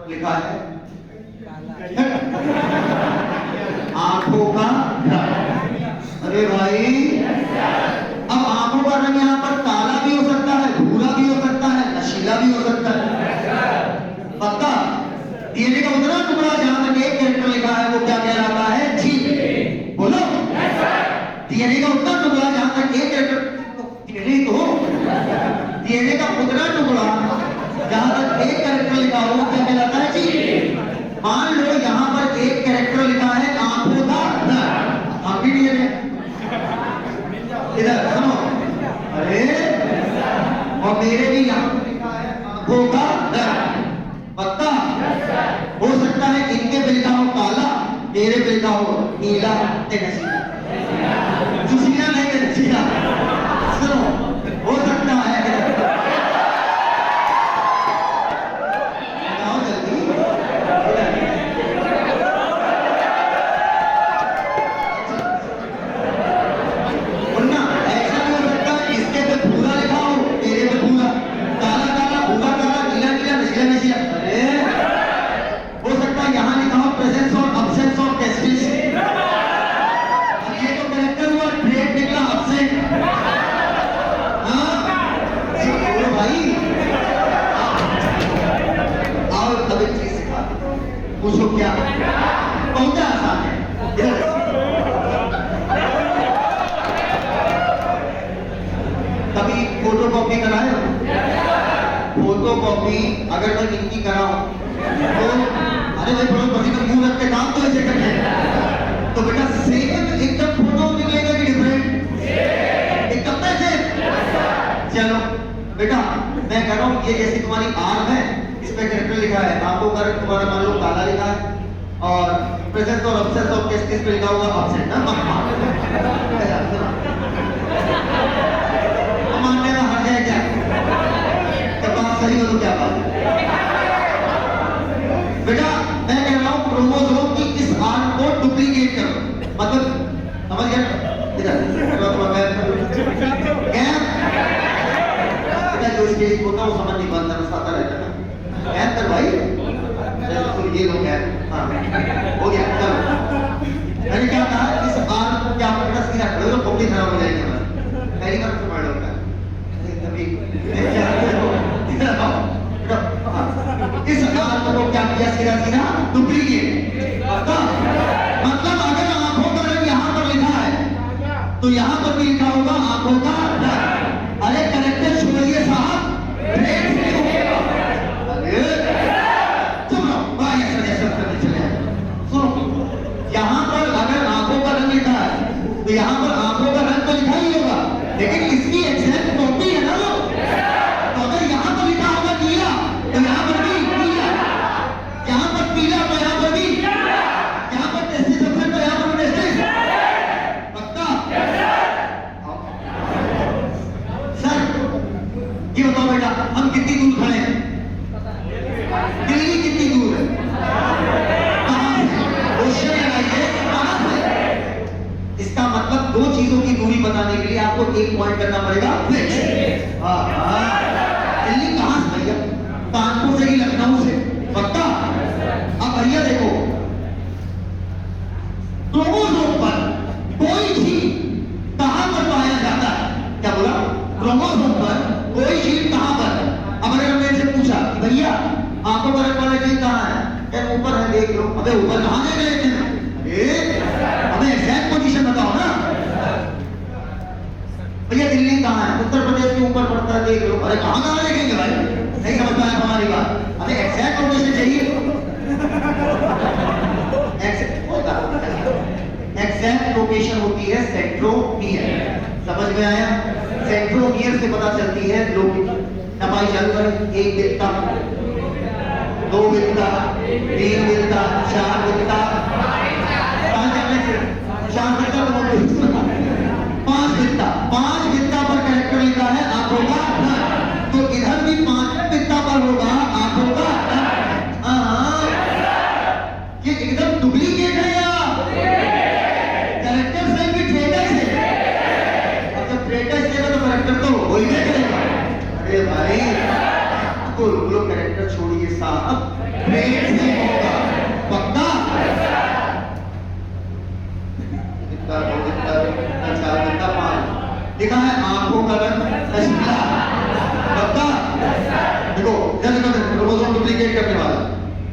लिखा है आंखों का रंग। अरे भाई, अब आंखों का रंग यहाँ पर काला भी हो सकता है, भूरा भी हो सकता है, नशीला भी हो सकता है। पक्का? डीएनए का उतना टुकड़ा जहां तक एक कैरेक्टर लिखा है वो क्या कहलाता है? जी। बोलो। डीएनए का उतना टुकड़ा जहां तक एक कैरेक्टर, डीएनए तो डीएनए का उतना टुकड़ा जहां तक एक कैरेक्टर लिखा हो वो क्या कहलाता है? जी। मान लो यहाँ पर एक कैरेक्टर लिखा है आंखों का रंग, आप भी डीएनए इधर सुनो, अरे और मेरे भी यहाँ पर लिखा है आंखों का रंग। पक्का? हो सकता है इनके पे लिखा हो काला, मेरे पे लिखा हो नीला, नशीला। सुशीला नहीं, नशीला। सुनो, हो सकता है। बताओ जल्दी, वरना ऐसा भी हो सकता है इसके पे भूरा लिखा हो, मेरे पे भूरा, काला काला, भूरा काला, नीला नीला, नशीला नशीला। अरे हो सकता है यहाँ लिखा हो प्रेजेंस और अब्सेंस ऑफ टेस्टिस। ये तो कैरेक्टर हुआ, ट्रेड निकला अब्सेंट। हाँ बोलो भाई। आओ अब एक चीज सिखा दो, पूछो क्या? बहुत आसान है। कभी फोटो कॉपी कराए हो? फोटो कॉपी अगर मैं इनकी कराऊं तो अरे भाई बड़ो बड़ी का मुंह रख के काम तो ऐसे करते हैं, तो बेटा सेम एकदम फोटो निकलेगा कि डिफरेंट? एकदम पैसे। चलो बेटा मैं कह रहा हूँ, ये जैसी तुम्हारी आर्म है, इस पे कैरेक्टर लिखा है, आंखों का रंग तुम्हारा मान लो काला लिखा है और प्रेजेंस और अब्सेंस ऑफ टेस्टिस पे लिखा होगा अब्सेंट ना मानने में हट जाए क्या? जब बात सही हो तो क्या बात? बेटा मैं कह रहा हूं क्रोमोसोम की इस आर्म को डुप्लीकेट करो, मतलब समझ गए? इधर बेटा जो स्टेज होता है वो समझ नहीं पाता, आता रहता है गैप कर भाई। तो ये लोग हैं, हाँ हो गया चलो। मैंने क्या कहा, इस आर्म को क्या पकड़ा सीधा खड़े हो, पॉकेट खराब हो जाएगी हमारी, पहली बार से पढ़ होता है कभी इस आर्म को क्या किया सीधा सीधा डुप्लीकेट। मतलब अगर आंखों का रंग यहाँ पर लिखा है तो यहाँ पर भी लिखा होगा आंखों का रंग। अरे करेक्टर छोड़िए साहब, यहाँ पर अगर आंखों का रंग लिखा है तो यहाँ पर आंखों का रंग तो लिखा ही होगा, लेकिन इसकी एग्जैक्ट कॉपी है ना वो। तो अगर यहाँ पर लिखा होगा नीला तो यहाँ पर भी नीला, यहाँ पर पीला तो यहाँ पर भी, यहाँ पर टेस्टिस तो यहाँ पर टेस्टिस। पक्का? सर ये बताओ बेटा, हम कितनी दूर खड़े हैं? दिल्ली कितनी दूर है? इसका मतलब दो चीजों की दूरी बताने के लिए आपको एक पॉइंट करना पड़ेगा फिक्स। दिल्ली कहां से भैया? कानपुर से ही, लखनऊ से? पक्का? अब भैया देखो, क्रोमोसोम पर कोई जीन कहां पर पाया जाता है? क्या बोला? क्रोमोसोम पर कोई जीन कहां पर? अब अगर हमने इनसे पूछा कि भैया आंखों पर रखने वाला जीन कहां है? क्या ऊपर है, देख लो। अबे ऊपर कहां देख रहे थे? हमें एग्जैक्ट पोजीशन बताओ ना भैया। दिल्ली कहां है? उत्तर प्रदेश के ऊपर पड़ता है, देख लो। अरे कहां कहां देखेंगे भाई, नहीं समझ पाया हमारी बात। हमें एग्जैक्ट लोकेशन चाहिए। एग्जैक्ट लोकेशन होती है सेंट्रोमियर। समझ में आया? सेंट्रोमियर से पता चलती है लोकेशन। नपाई चालू करें, एक बित्ता, दो बित्ता, तीन बित्ता, चार बित्ता, पांच बित्ता पर कैरेक्टर लिखा है आंखों का रंग, तो इधर भी पांच बित्ता पर होगा आंखों का रंग। ये एकदम डुप्लीकेट है या कैरेक्टर से भी ट्रेडर से? अब जब ट्रेडर से तो कैरेक्टर तो हो ही नहीं करेगा। अरे भाई तो लोग कैरेक्टर छोड़िए साहब, ट्रेड से होगा। पक्का? लिखा है आंखों का रंग नशीला। पक्का? देखो क्रोमोसोम डुप्लीकेट करने वाला।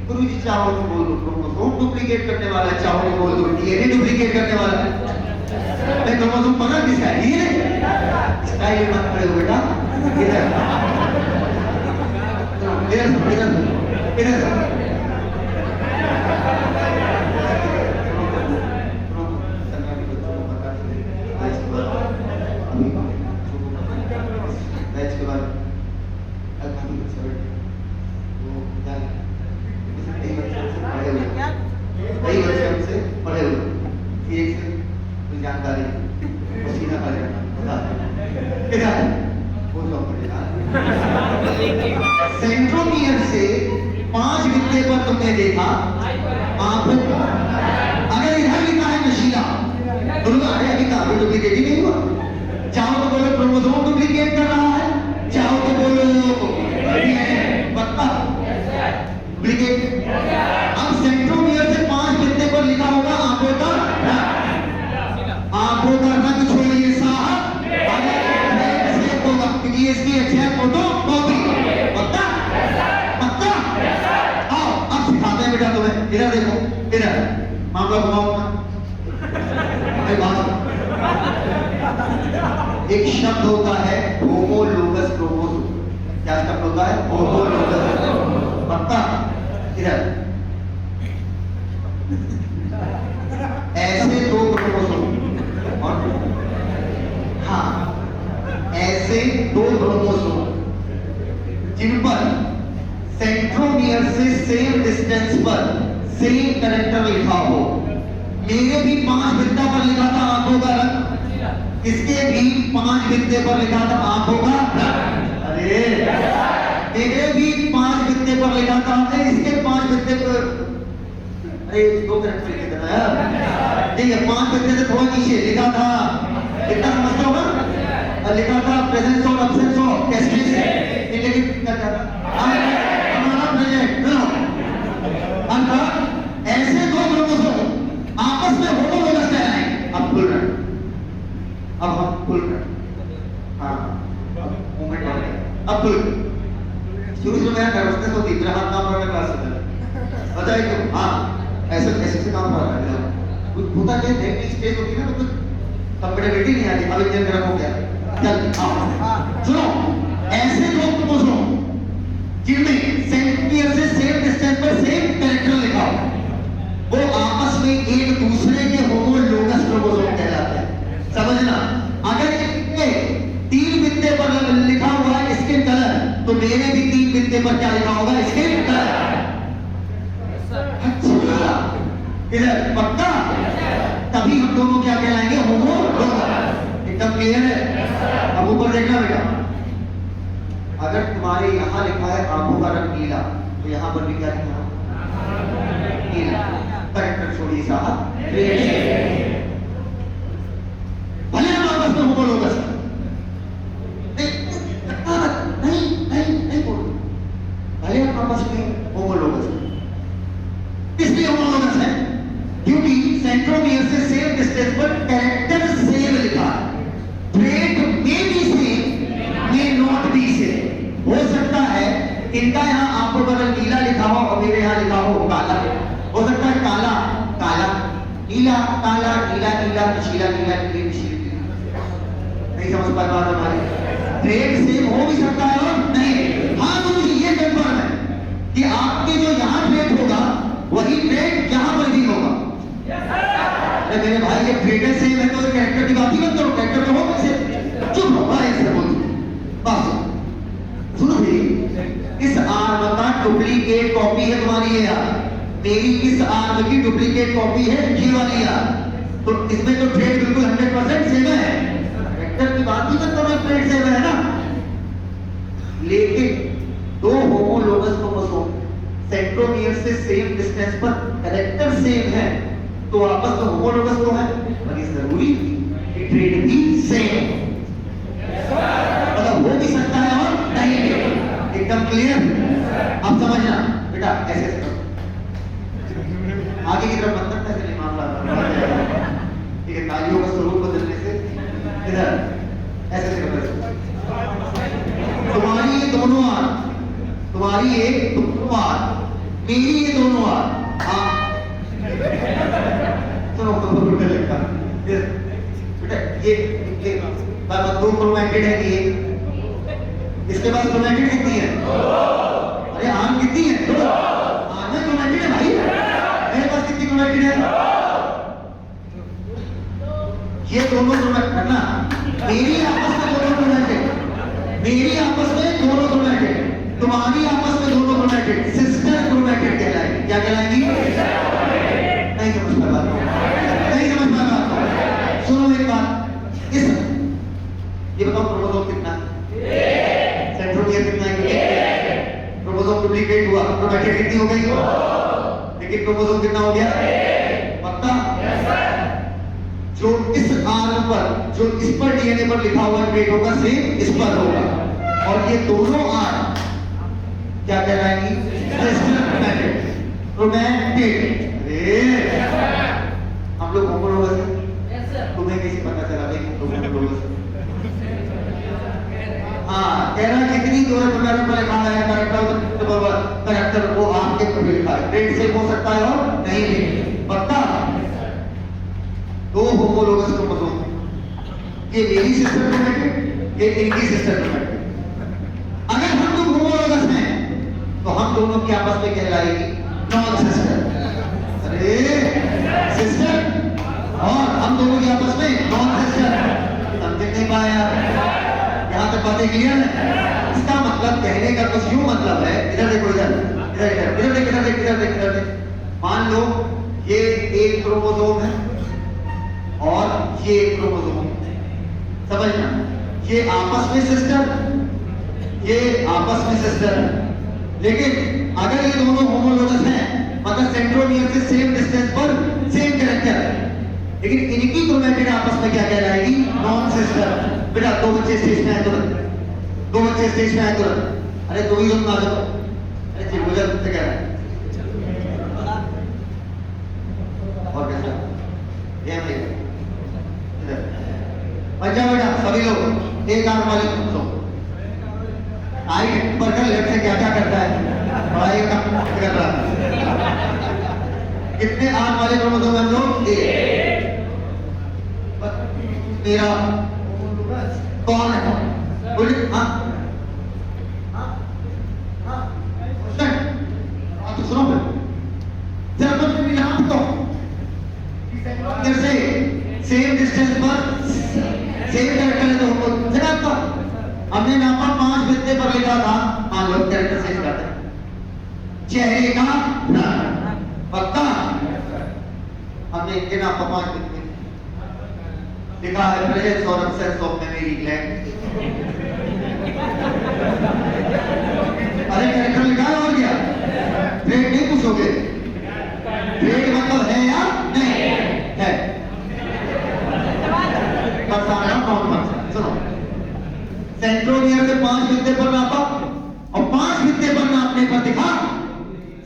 गुरु जी चाहो तो बोल दो क्रोमोसोम डुप्लीकेट करने वाला, चाहो तो बोल दो डीएनए डुप्लीकेट करने वाला। मैं क्रोमोसोम बना किसका है? डीएनए। स्टाइल मत खड़े हो बेटा, इधर इधर इधर इधर। जानकारी पसीना आ जाना सेंट्रोमियर से 5 बित्ते पर तुमने देखा आंखों। अगर इधर लिखा है नशीला तो अभी काफी डुप्लीकेट ही नहीं हुआ। चाहो तो बोलो क्रोमोसोम डुप्लीकेट कर रहा है, चाहो तो बोलो पक्का डुप्लीकेट। अब सेंट्रोमियर से 5 बित्ते पर लिखा होगा आंखों का रंग। आंखों का रंग छोड़िए साहब, इसकी एग्जैक्ट फोटो कॉपी। पक्का? पक्का? आओ अब सिखाते हैं बेटा तुम्हें। इधर देखो, इधर मामला घुमाओ ना। एक शब्द होता है होमोलोगस क्रोमोसोम। क्या शब्द होता है? होमोलोगस। पक्का? इधर ऐसे दो क्रोमोसोम, हाँ ऐसे दो क्रोमोसोम जिन पर सेंट्रोमियर से सेम डिस्टेंस पर सेम कैरेक्टर लिखा हो। मेरे भी 5 बिंदा पर लिखा था आंखों का रंग, इसके भी 5 बिंदे पर लिखा था आंखों का रंग। अरे मेरे भी 5 बिंदे पर लिखा था, इसके 5 बिंदे पर, अरे 2 कैरेक्टर लिखे थे ना यार, ठीक है 5 बिंदे से थोड़ा नीचे लिखा था, कितना समझते हो ना, लिखा था प्रेजेंस और एब्सेंस ऑफ टेस्टिस, लेकिन क्या था हमारा प्रेजेंट नो अंका। ऐसे दो क्रोमोसोम आपस में होमोलोगस कहलाएंगे। अब खुल रहा है, अब हम खुल रहे हैं, हाँ मूवमेंट हो रहा है, अब खुल। शुरू से मेरा नर्वसनेस होती है, हाथ काम रहा है क्लास में, बताइए क्यों? हाँ ऐसे ऐसे से काम रहा है, कुछ होता क्या है स्टेज होती है ना, तो कुछ कंफर्टेबिलिटी नहीं आती। अब इंजन गर्म हो गया, चल आओ सुनो। ऐसे दो क्रोमोसोम जिनमें सेंटीमीटर से सेम डिस्टेंस पर सेम कैरेक्टर लिखा हो, वो आपस में एक दूसरे के होमोलोगस क्रोमोसोम कहलाते हैं। समझना, अगर इनके 3 बिंदे पर लिखा हुआ है स्किन कलर, तो मेरे भी 3 बिंदे पर क्या लिखा होगा? Skin colour. अच्छा इधर पक्का, तभी हम दोनों क्या कहलाएंगे? होमोलोगस। एकदम क्लियर है? अब ऊपर देखना बेटा, अगर तुम्हारे यहां लिखा है आंखों का रंग नीला, तो यहां पर भी क्या लिखा है? नीला। करेक्टर छोड़िए साहब, भले हम आपस में होमोलोगस नहीं बोलो, भले हम आपस में होमोलोगस, इसलिए होमोलोगस है क्योंकि सेंट्रोमियर से सेम डिस्टेंस पर कैरेक्टर सेम लिखा है। ट्रेट में भी सेम, में नॉट भी सेम। हो सकता है इनका यहाँ आंखों का रंग नीला लिखा हो और मेरे यहाँ लिखा हो काला। हो सकता है काला काला, नीला काला, नीला नीला, नशीला नीला, नीली नशीली। नहीं समझ पाए बात हमारी? ट्रेड सेम हो भी सकता है और नहीं। हाँ तो मुझे ये कंफर्म है कि आपके जो यहाँ ट्रेड होगा वही ट्रेड यहाँ पर भी होगा। मेरे भाई ये ट्रेडर सेम है तो कैरेक्टर की बात ही मत करो, कैरेक्टर तो हो कैसे? चुप रहो भाई, ऐसे बोलो बस। सुनो भी, इस आर्म का डुप्लीकेट कॉपी है तुम्हारी ये यार, मेरी इस आर्म की डुप्लीकेट कॉपी है ये वाली यार, तो इसमें तो ट्रेड बिल्कुल 100% सेम है। कैरेक्टर की बात ही मत करो, ट्रेड सेम है ना। लेकिन दो होमोलोगस क्रोमोसोम सेंट्रोमियर से सेम डिस्टेंस पर कैरेक्टर सेम है, तो आपस में होमोलोगस तो है, पर जरूरी कि ट्रेड भी सेम मतलब हो भी सकता है और नहीं भी। एकदम क्लियर? अब समझना बेटा, ऐसे ऐसे आगे की तरफ मतलब ऐसे नहीं मामला, ठीक है? तालियों का स्वरूप बदलने से इधर ऐसे ऐसे तुम्हारी ये दोनों आर, तुम्हारी एक दोनों आर, मेरी ये दोनों आर, हाँ सुनो लिखा बेटा, ये दो क्रोमैटिड है कि इसके पास क्रोमैटिड कितनी है? अरे आम कितनी है? दो आम में क्रोमैटिड है भाई। मेरे पास कितनी क्रोमैटिड है? ये दोनों क्रोमैटिड है ना, मेरी आपस में दोनों क्रोमैटिड, मेरी आपस में दोनों क्रोमैटिड, तुम्हारी आपस में दोनों क्रोमैटिड, सिस्टर क्रोमैटिड कहलाएगी। क्या कहलाएगी? नहीं समझ पा रहा, नहीं समझ पा रहा। सुनो एक बात, इस ये बताओ क्रोमोसोम कितना? सेंट्रोमियर कितना है? क्रोमोसोम डुप्लीकेट हुआ, क्रोमैटिड कितनी हो गई? लेकिन क्रोमोसोम कितना हो गया? पक्का? जो इस आर्म पर, जो इस पर डीएनए पर लिखा हुआ ट्रेड होगा सेम इस पर होगा, और ये दोनों आर्म क्या कहलाएंगी? क्रोमैटिड। हम लोग होमोलोगस हैं, तुम्हें कैसे पता चला भाई तुम होमोलोगस? हाँ कह रहा कितनी दूर पर लिखा है कैरेक्टर, वो आपके पर लिखा है, ट्रेड सेम हो सकता है और नहीं भी। पक्का? दो होमोलोगस क्रोमोसोम, ये मेरी सिस्टर क्रोमैटिड, ये इनकी सिस्टर क्रोमैटिड। अगर हम लोग होमोलोगस हैं तो हम दोनों की आपस में कहलाएगी नॉन सिस्टर। अरे सिस्टर और हम दोनों की आपस में नॉन सिस्टर। समझ नहीं पाया? यहाँ तक बातें क्लियर है? इसका मतलब कहने का कुछ यूं मतलब है, इधर देखो, इधर इधर इधर इधर देख, इधर देख, इधर देख, इधर देख, मान लो ये एक क्रोमोसोम है और ये एक क्रोमोसोम है, समझना, ये आपस में सिस्टर, ये आपस में सिस्टर है। लेकिन अगर ये दोनों होमोलोगस हैं, मतलब सेंट्रोमियर से सेम डिस्टेंस पर सेम कैरेक्टर है, लेकिन इनकी क्रोमैटिड आपस में क्या कहलाएगी? Non sister. बेटा दो बच्चे स्टेज में आए तुरंत, दो बच्चे स्टेज में आए तुरंत। अरे दो ही तुम ना जाओ, अरे जी मुझे तुमसे कह रहा है और कैसा ये अच्छा बेटा सभी लोग एक आंख वाले सुनो, आई पर लेफ्ट से क्या क्या करता है, पढ़ाई का कर रहा है। कितने आंख वाले क्रोमोसोम हम लोग? एक। मेरा कौन है? बोलिए। हाँ तो सुनो फिर जरा कुछ भी नाम तो इधर से सेम डिस्टेंस पर सेम कैरेक्टर है, तो हमको जरा आपका हमने नापा 5 बिंदे पर लिखा था, मान लो कैरेक्टर सेम करते हैं, चेहरे का रंग पक्का हमने इनके नापा 5 बिंदे लिखा है, प्रेजेंस और एब्सेंस ऑफ मेमोरी ग्लैंड। अरे कैरेक्टर लिखा है और क्या? ट्रेड नहीं पूछोगे, ट्रेड मतलब है या नहीं है? सुनो, सेंट्रोमियर से 5 बिंदे पर नापा और 5 बिंदे पर नापने पर दिखा,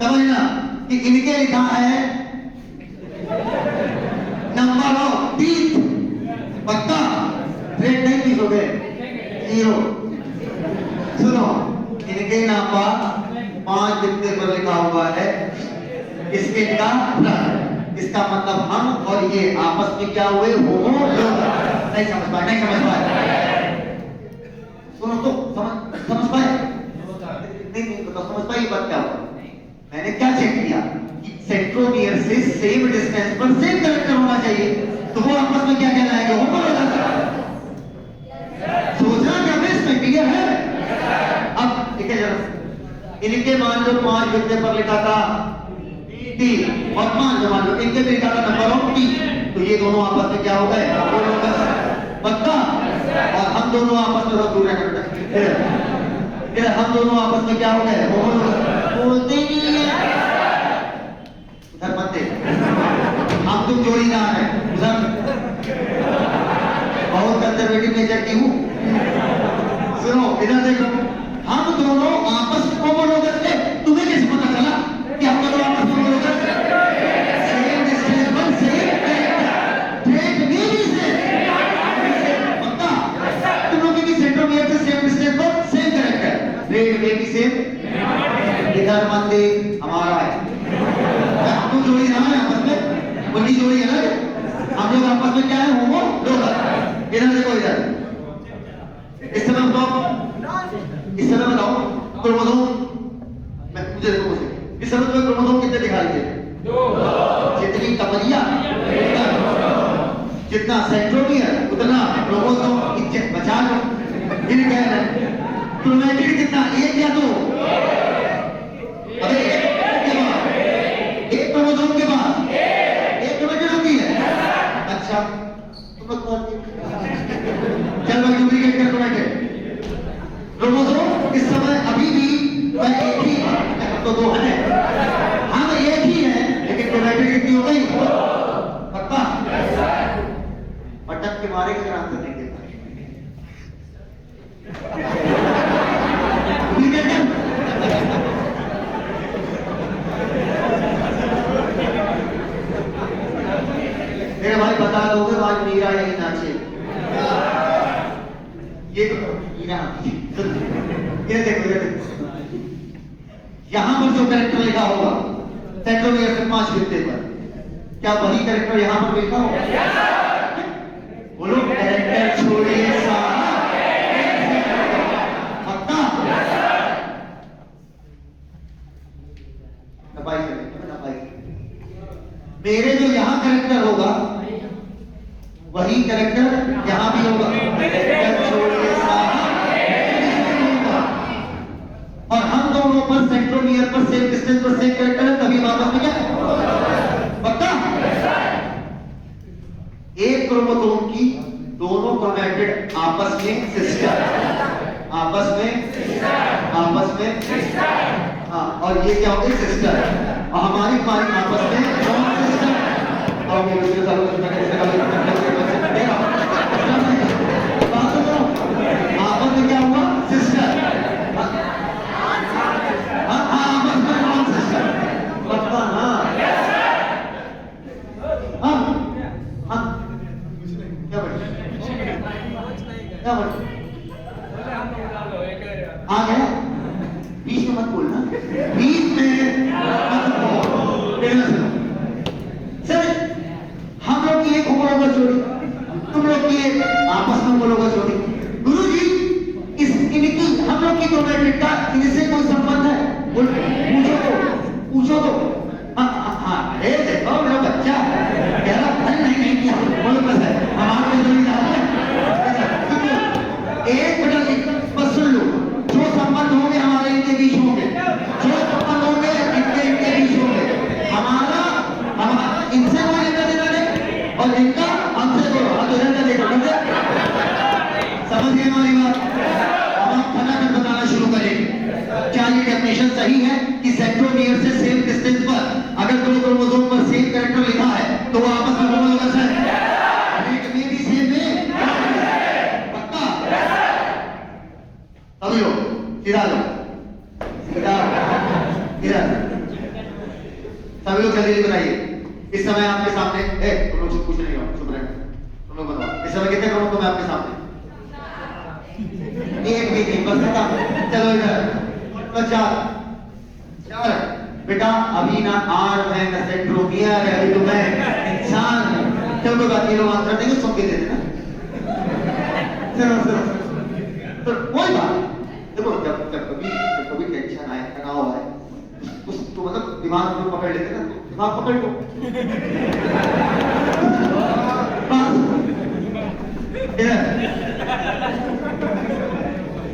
समझना कि इनके लिखा है नंबर ऑफ टीथ, पक्का ट्रेड नहीं पूछोगे, 0। सुनो, इनके नापा 5 बिंदे पर लिखा हुआ है स्किन का रंग, इसका मतलब हम और ये आपस में क्या हुए? होमोलोगस। नहीं समझ पाए? नहीं समझ पाए? सुनो तो समझ पाए? नहीं बताओ, समझ पाए ये बात क्या हुआ? मैंने क्या चेक किया कि सेंट्रोमियर से सेम डिस्टेंस पर सेम कैरेक्टर होना चाहिए, तो वो आपस में क्या कहलाएगा? होमोलोगस। सोचना क्या इसमें क्लियर है? अब ठीक है जरा, इनके मान लो 5 बिंदे पर लिखा था टी और मान लो इनके भी लिखा था नंबर ऑफ टी, तो ये दोनों आपस में क्या हो गए? होमोलोगस। पक्का? और हम दोनों आपस में दूर रहना, फिर हम दोनों आपस में क्या हो गए? होमोलोगस। बोलते नहीं है उधर मत देख, हम तुम जोड़ी ना है उधर, बहुत कंजर्वेटिव नेचर की हूं। सुनो इधर देखो, हम दोनों आपस में होमोलोगस थे, तुम्हें कैसे पता चला कि हम दोनों आपस में होमोलोगस? सेम डिस्टेंस पर सेम ट्रेड में भी सेम, पक्का? तुम लोग की सेंट्रोमियर से सेम डिस्टेंस पर सेम कैरेक्टर, ट्रेड में भी सेम। इधर मत देख, हमारा है, हम तो जोड़ी ना है आपस में, वही जोड़ी है ना, हम लोग आपस में क्या है? होमोलोगस। इधर देखो, इधर इस समय बताओ क्रोमोसोम, मुझे देखो मुझे, इस समय तुम्हें क्रोमोसोम कितने दिखाई दे? 2। जितनी कमरिया जितना सेंट्रोमियर उतना क्रोमोसोम, बचा लो। फिर कह रहे हैं क्रोमैटिड कितना? 1 या 2? अबे एक क्रोमोसोम के बाद एक क्रोमैटिड होती है। अच्छा तुम लोग कौन? चल भाई डुप्लीकेट कर क्रोमैटिड क्रोमोसोम इस समय अभी भी वह एक ही है, तो 2 है, हम एक ही है, लेकिन क्रोमैटिड कितनी हो गई? पक्का? बटन के मारे का आंसर नहीं देता। मेरे भाई बता दोगे आज मीरा यही नाचे, ये देखो यहां पर जो कैरेक्टर लिखा होगा सेंट्रोमियर से 5 बिंदे पर, क्या वही कैरेक्टर यहां पर लिखा होगा? बोलो कैरेक्टर छोड़िए पक्का? मेरे जो यहां कैरेक्टर होगा वही कैरेक्टर यहां भी होगा, कैरेक्टर छोड़िए और हम दोनों पर सेंट्रोमियर पर सेम डिस्टेंस पर सेम कैरेक्टर है, तभी वापस में क्या क्रोमोसोम की दोनों क्रोमैटिड आपस में सिस्टर, आपस में हाँ, और ये क्या होते हैं सिस्टर, और हमारी आपस में नॉन सिस्टर। और ये दूसरे सालों में आपस में क्या हुआ सिस्टर, आपस में नॉन सिस्टर, पक्का हाँ क्या बच्चा आ गया, बीच में मत बोलना, बीच में मत बोल। सर हम लोग की एक बोलोगा चोरी, तुम लोग की आपस में बोलोगा चोरी। गुरुजी इनकी हम लोग की क्रोमैटिड का इनसे कोई संबंध है? पूछो तो हाँ देखो मेरा बच्चा कह रहा अरे नहीं किया बोलो बस है हमारे एक मिनट बस सुन लो, जो संबंध होंगे हमारे इनके बीच होंगे, जो संबंध होंगे इनके बीच होंगे, हमारा इनसे कोई लेना देना नहीं और इनका हमसे कोई लेना देना नहीं। समझ गए हमारी बात? अब हम फटाफट बताना शुरू करेंगे। क्या ये डेफिनेशन सही है कि सेंट्रोमियर से सेम डिस्टेंस पर अगर दो क्रोमोसोम पर सेम कैरेक्टर लिखा है तो वो आपस में होमोलॉगस है? रेट में भी सेम है, पक्का? सभी लोग सीधा लो, सभी लोग जल्दी बताइए। इस समय आपके सामने तुम लोग से पूछ नहीं हो, चुप रहे, तुम लोग बताओ इस समय कितने क्रोमोसोम है आपके सामने? एक भी नहीं, बस खत्म। चलो इधर तो चार बेटा, अभी ना आर्म है ना सेंट्रोमियर है, अभी तो मैं इंसान। चलो कोई बात नहीं, लोग आंसर देंगे, सुन के दे देना। तो कोई बात देखो, जब कभी टेंशन आए, तनाव आए, तो मतलब दिमाग में पकड़ लेते ना, तो दिमाग पकड़ लो।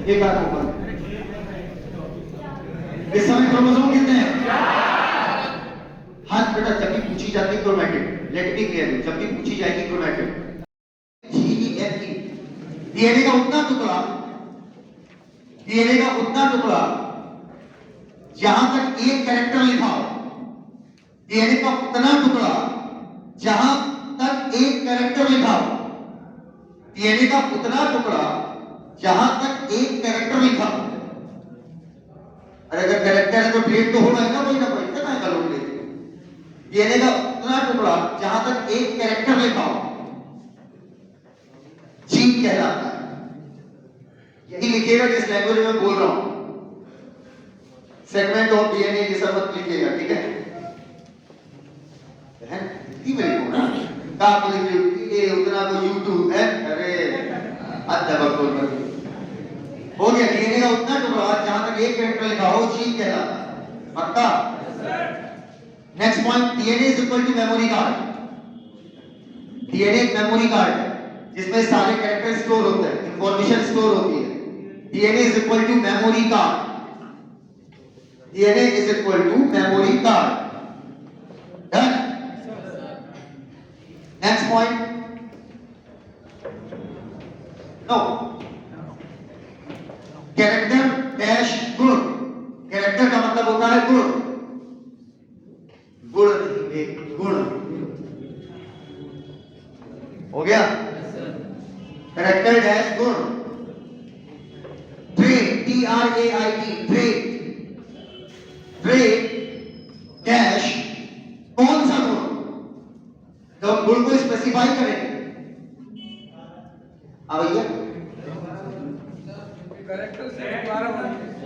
एक बात ऊपर, इस समय क्रोमोसोम कितने हैं? हाँ बेटा, जब भी पूछी जाती है क्रोमैटिड, लेट मी क्लियर, जब भी पूछी जाएगी क्रोमैटिड, डीएनए का उतना टुकड़ा जहां तक एक कैरेक्टर लिखा हो, डीएनए का उतना टुकड़ा जहां तक एक कैरेक्टर लिखा हो, डीएनए का उतना टुकड़ा जहां तक एक कैरेक्टर लिखा हो। अगर कैरेक्टर है तो डेट तो होगा ना, कोई ना कोई, कितना है लोग लेते। डीएनए का उतना टुकड़ा जहां तक एक कैरेक्टर लिखा हो जीन कहलाता है। यही लिखिएगा जिस लैंग्वेज में बोल रहा हूं, सेगमेंट ऑफ डीएनए ये सब मत लिखिएगा, ठीक है? हिंदी में लिखो ना, का को लिखिए ये उतना को यूट्यूब है, अरे अदब बोल कर हो गया। डीएनए का उतना टुकड़ा जहां तक एक कैरेक्टर लिखा हो जीन कहलाता है, पक्का? Next point, DNA is equal to memory card. DNA एक मेमोरी कार्ड है जिसमें सारे कैरेक्टर स्टोर होते हैं, इंफॉर्मेशन स्टोर होती है। DNA is equal to memory card, DNA is equal to memory card. Done? Next point, no, character dash गुण। Character का मतलब होता है गुण, गुण हो गया। कैरेक्टर डैश गुण, trait, TRAIT, trait, trait dash कौन सा गुण, जब हम गुण को स्पेसिफाई करेंगे। भैया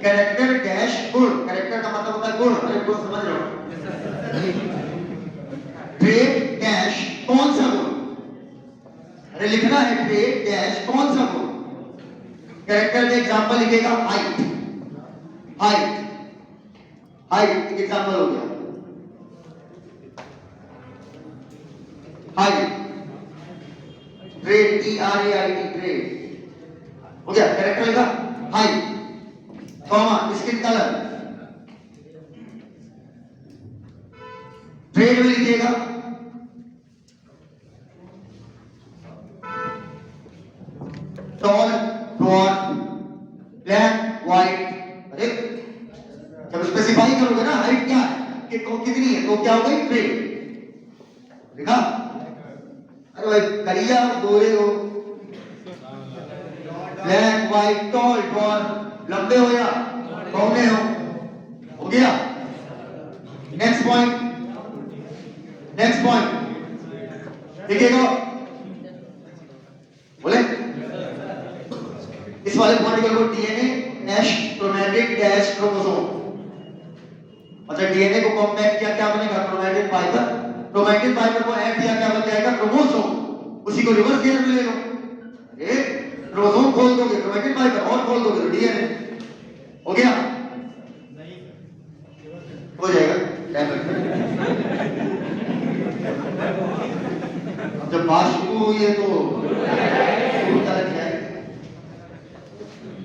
कैरेक्टर डैश गुण, कैरेक्टर का मतलब होता है गुण, अरे गुण समझ रहे हो? ट्रेट डैश कौन सा गुण, अरे लिखना है ट्रेट डैश कौन सा गुण। कैरेक्टर का एग्जांपल लिखेगा हाइट, हाइट, हाइट एक एग्जांपल हो गया, हाइट, ट्रेट, TRAIT, ट्रेट हो गया। कैरेक्टर लिखा height, comma skin colour, trade में लिखिएगा ब्लैक व्हाइट, अरे जब स्पेसिफाई करोगे ना हाइट क्या है कि कितनी है तो क्या हो गई ट्रेड, देखा। अरे भाई करिया गोरे हो, ब्लैक व्हाइट टॉल डॉर्फ, लंबे हो या कौने हो गया। नेक्स्ट पॉइंट, नेक्स्ट पॉइंट देखिएगा, बोले इस वाले पॉइंट को DNA dash chromatid dash chromosome. अच्छा डीएनए को कॉम्पैक्ट किया क्या बनेगा क्रोमैटिन फाइबर, क्रोमैटिन फाइबर को ऐड किया क्या बन जाएगा क्रोमोसोम, उसी को रिवर्स किया मिलेगा। ए क्रोमोसोम खोल दोगे क्रोमैटिन फाइबर और खोल दोगे तो डीएनए हो गया, हो जाएगा। अब जब बात शुरू हुई है तो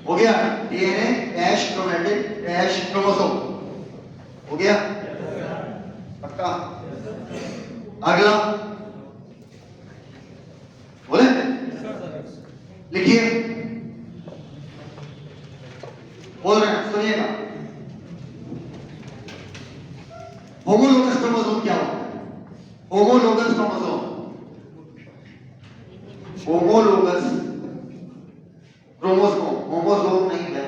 हो गया DNA dash chromatin dash chromosome हो गया पक्का। अगला बोले लिखिए, बोल रहे हैं सुनिएगा। होमोलोगस क्रोमोसोम क्या होता है? होमोलोगस क्रोमोसोम, होमोलोगस क्रोमोसोम, होमोसोम नहीं है,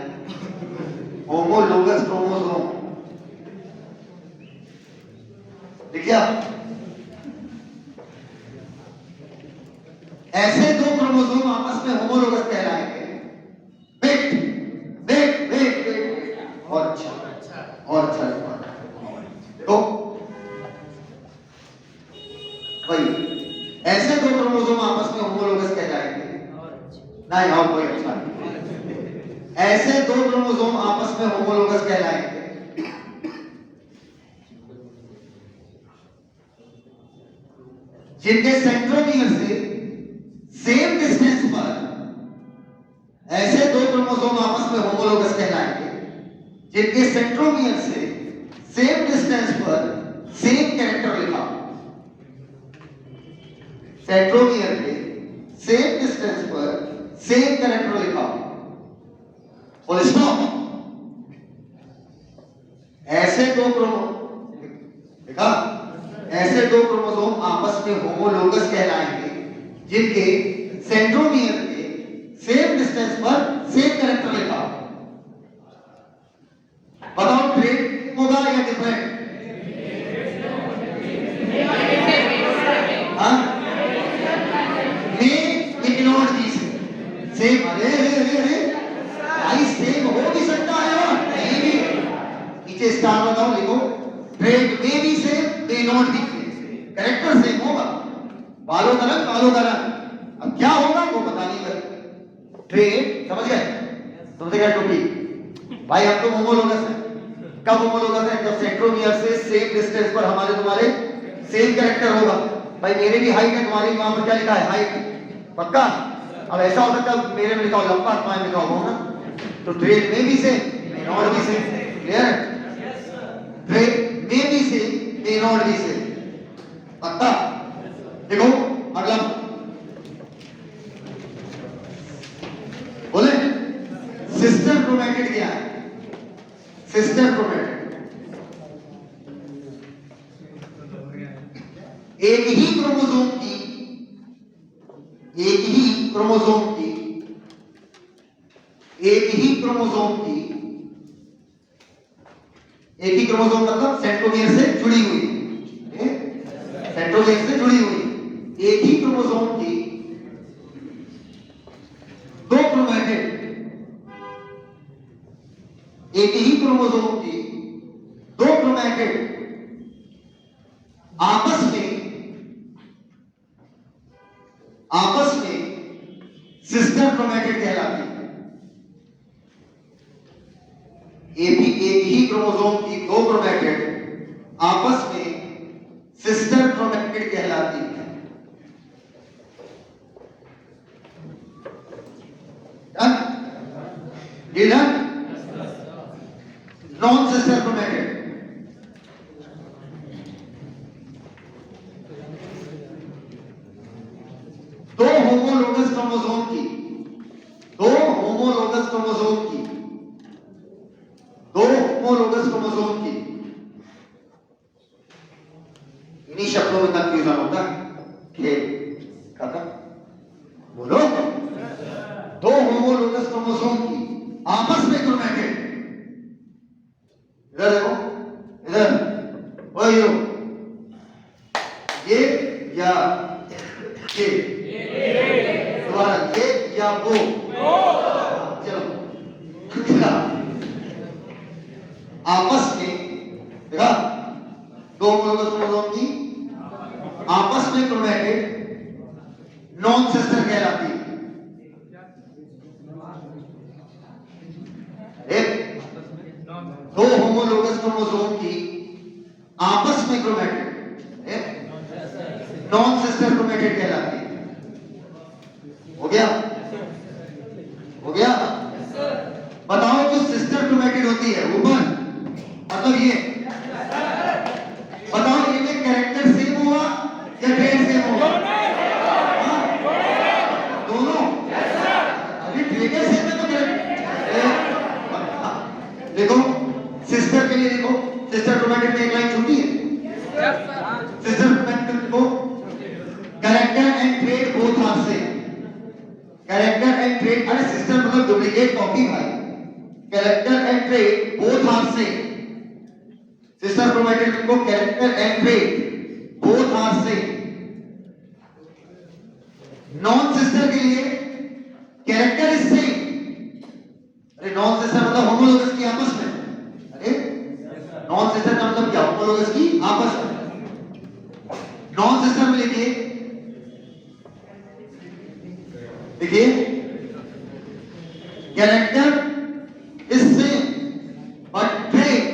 होमोलोगस क्रोमोसोम देखिए। ऐसे दो क्रोमोसोम आपस में होमोलोगस कहलाएंगे। वेट वेट वेट वेट और अच्छा और अच्छा देखो भाई, ऐसे दो क्रोमोसोम आपस में होमोलोगस कहलाएंगे नहीं, और कोई अच्छा नहीं। ऐसे दो क्रोमोसोम आपस में होमोलोगस कहलाएंगे जिनके सेंट्रोमियर से सेम डिस्टेंस पर, ऐसे दो क्रोमोसोम आपस में होमोलोगस कहलाएंगे जिनके सेंट्रोमियर से सेम डिस्टेंस पर सेम कैरेक्टर लिखा, सेंट्रोमियर के सेम डिस्टेंस पर सेम कैरेक्टर लिखा, फुल स्टॉप। ऐसे दो देखा, ऐसे दो क्रोमोसोम आपस में होमोलोगस कहलाएंगे जिनके सेंट्रोमियर के सेम डिस्टेंस पर सेम कैरेक्टर लिखा। बताओ ट्रेड होगा या डिफरेंट? सेम, अरे अरे अरे अरे भाई सेम हो भी सकता है और नहीं भी। नीचे स्टार बताओ, लिखो ट्रेड में भी same may not be same, character same होगा, बालों का रंग बालों का रंग, अब क्या होगा वो बता नहीं भाई। ट्रेड समझ गए, समझ गए टोपी भाई। हम तो होमोलोगस है, कब होमोलोगस है? जब सेंट्रोमियर से सेम डिस्टेंस पर हमारे तुम्हारे सेम कैरेक्टर होगा। भाई मेरे भी हाइट है, तुम्हारी वहां पर क्या लिखा है हाइट, पक्का। अब ऐसा हो सकता है मेरे में लिखा हो लंबा, तुम्हारे में लिखा हो ना, तो ट्रेड में भी same may not be same, clear? Trade में भी same may not be same, पक्का। देखो अगला बोले सिस्टर क्रोमैटिड क्या है? सिस्टर क्रोमैटिड एक ही क्रोमोसोम की, एक ही क्रोमोसोम की, एक ही क्रोमोसोम की, एक ही क्रोमोसोम मतलब सेंट्रोमियर से जुड़ी हुई, सेंट्रोमियर से जुड़ी हुई एक ही क्रोमोसोम की दो क्रोमैटिड, एक ही क्रोमोसोम की दो क्रोमैटिड आपस में सिस्टर क्रोमैटिड कहलाती है। एक ही क्रोमोसोम की दो क्रोमैटिड आपस में सिस्टर क्रोमैटिड कहलाती है। डन? नॉन सिस्टर क्रोमैटिड दो होमोलोगस क्रोमोसोम की, दो होमोलोगस क्रोमोसोम की लोगों में कंफ्यूजन होता है कि खत्म बोलो, दो होमोलोगस क्रोमोसोम की आपस में क्रोमैटिड, इधर देखो, इधर वही हो, ये या ये, दोबारा ये या वो, चलो आपस में देखा, दो होमोलोगस क्रोमोसोम की आपस में क्रोमैटिड नॉन सिस्टर कहलाती है। एक दो होमोलोगस क्रोमोसोम की आपस में क्रोमैटिड नॉन सिस्टर क्रोमैटिड कहलाती है। हो गया, हो गया। बताओ जो सिस्टर क्रोमैटिड होती है ऊपर, मतलब ये बताओ, ये में कैरेक्टर सेम हुआ या ट्रेड सेम हुआ? दोनों अभी ट्रेड सेम है तो देखो, सिस्टर के लिए देखो, सिस्टर क्रोमैटिड में एक लाइन छूटी है, सिस्टर क्रोमैटिड को character and trait both are same, character and trait, अरे सिस्टर मतलब डुप्लीकेट कॉपी भाई, character and trait both are same, sister chromatid को character and trait both are same. Non sister के लिए character is same, अरे non sister मतलब homologous की आपस में, अरे नॉन सिस्टर का मतलब क्या, होमोलोगस की आपस में। नॉन सिस्टर में लिखिए, देखिए character is same but trade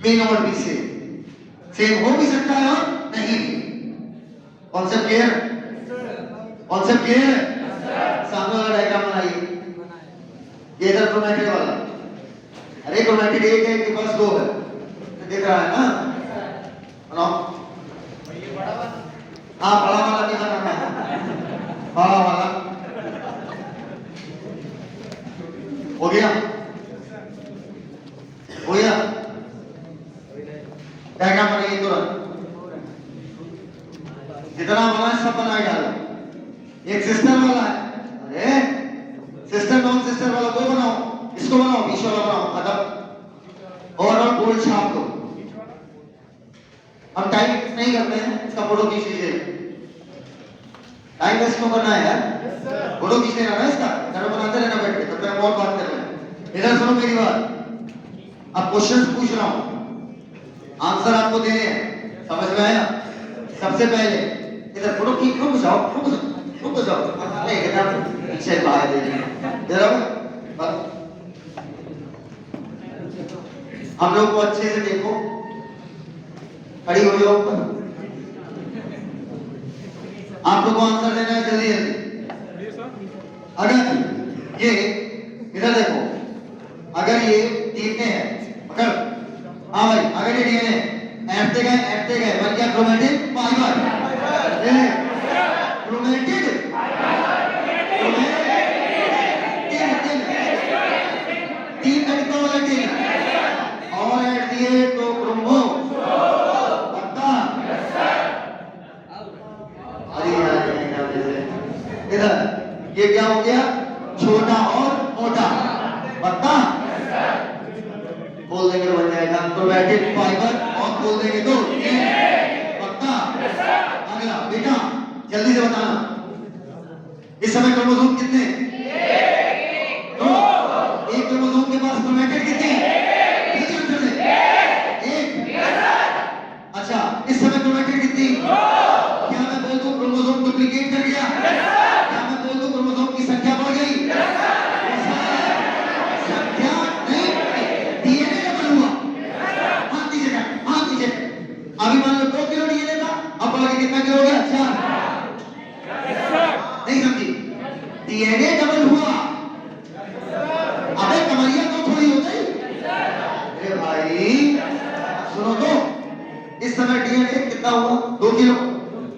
may not be same, same हो भी सकता है और नहीं भी। Concept clear, concept clear. सामने वाला डायग्राम बनाइए, ये इधर क्रोमैटिड वाला, अरे क्रोमैटिड एक है कि बस दो है, देख रहा है ना, बनाओ। हाँ बड़ा वाला भी बनाना है, बड़ा वाला हो गया, हो गया। डायग्राम बनाइए तुरंत, जितना बना है सब बनाए डालो। एक सिस्टर वाला है, अरे सिस्टर नॉन सिस्टर वाला को बनाओ, इसको बनाओ, बीच वाला बनाओ, खत्म। ओवरऑल बोर्ड छाप दो। हम टाइम वेस्ट नहीं करते हैं, इसका फोटो खींच लीजिए। टाइम वेस्ट क्यों करना है यार, फोटो खींच लेना ना इसका, घर में बनाते रहना बैठ के, तब तक और बात कर रहे हैं। इधर सुनो मेरी बात, अब क्वेश्चंस पूछ रहा हूं, आंसर आपको देने हैं, समझ में आया? सबसे पहले इधर फोटो खींच, रुक जाओ, रुक जाओ, नहीं इधर पीछे बाहर दे दीजिए, इधर आओ। हम लोग को अच्छे से देखो, खड़ी हो जाओ ऊपर, आप लोग को आंसर देना है जल्दी जल्दी। अगर ये इधर देखो, अगर ये डीएनए है, पकड़, हाँ भाई, अगर ये डीएनए ऐसे गए बन गया क्रोमैटिड फाइबर, क्रोमैटिड तीन तरीकों वाला टीम और ऐड दिए तो क्रोमो पक्का। अरे इधर ये क्या हो गया, छोटा और मोटा, पक्का बोल देंगे तो बन जाएगा क्रोमैटिड फाइबर, और बोल देंगे तो पक्का। अगला बेटा जल्दी से बताना, इस समय क्रोमोसोम कितने? एक क्रोमोसोम के पास क्रोमैटिड कितनी? एक। अच्छा, इस समय क्रोमैटिड कितनी? क्या मैं बोल दूं क्रोमोसोम डुप्लीकेट कर गया? क्या मैं बोल दूं क्रोमोसोम की संख्या बढ़ गई? संख्या नहीं, डीएनए डबल हुआ। हाथ दीजिएगा, हाथ दीजिए। अभी मान लो 2 किलो डीएनए था, अब बढ़ के कितना किलो हो गया? 4। नहीं समझी, डीएनए डबल हुआ। अबे कमरिया तो थोड़ी हो गई। अरे भाई सुनो तो, इस समय डीएनए कितना हुआ? 2 किलो,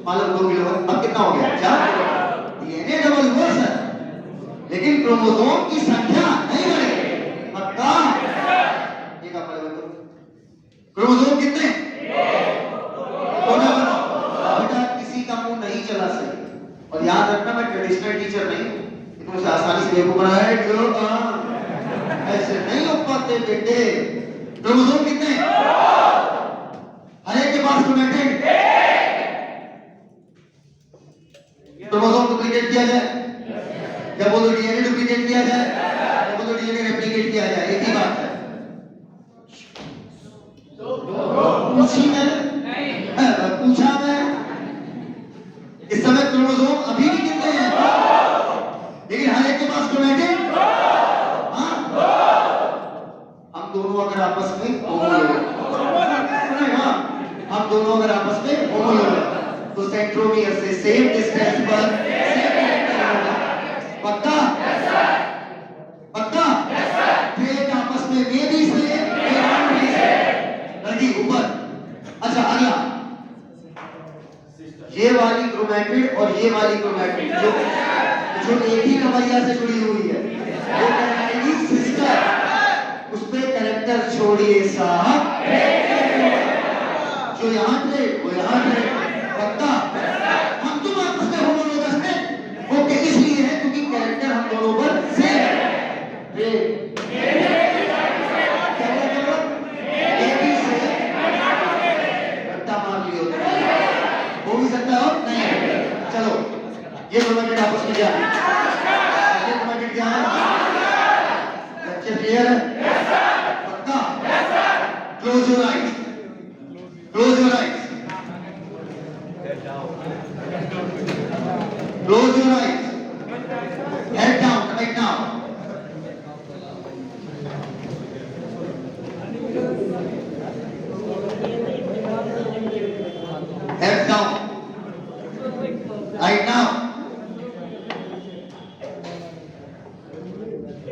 मान लो 2 किलो है, अब कितना हो गया? 4 किलो। डीएनए डबल हुआ सर, लेकिन क्रोमोसोम की संख्या नहीं बढ़ेगी। पक्का? एक आप पहले बताओ, क्रोमोसोम कितने? बेटा किसी का मुंह नहीं चला सके, और याद रखना मैं ट्रेडिशनल टीचर नहीं हूं, इतना आसानी से बेवकूफ बनाया है जो ऐसे नहीं हो पाते बेटे। क्रोमोसोम कितने? हर एक के पास क्रोमैटिन। क्रोमोसोम डुप्लीकेट किया जाए, क्या बोलो डीएनए डुप्लीकेट किया जाए, क्या बोलो डीएनए रेप्लिकेट किया जाए, एक ही बात है। पूछी मैंने, पूछा मैं। इस समय क्रोमोसोम अभी भी कितने हैं? लेकिन हर एक के पास क्रोमैटिन। हाँ, हम दोनों अगर आपस में होमोलोगस, हम दोनों अगर आपस में होमोलोगस, तो सेंट्रोमियर से सेम डिस्टेंस पर पक्का? पक्का? प्लेट आपस में वे भी से लड़की ऊपर। अच्छा अगला, ये वाली क्रोमैटिड और ये वाली क्रोमैटिड जो एक ही कमरिया से जुड़ी हुई है, वो कहलाएगी सिस्टर। उस पे कैरेक्टर छोड़िए साहब, जो यहाँ थे वो यहाँ थे। पक्का? हम तुम आपस में होमोलोगस में वो इसलिए है क्योंकि कैरेक्टर हम दोनों पर सेम है। हो भी सकता हो नहीं। चलो ये क्रोमैटिड आपस में क्या है? ये क्रोमैटिड क्या है? बच्चे क्लियर है? पक्का? Close your eyes, close your eyes, close your eyes, head down right now. Head down right now।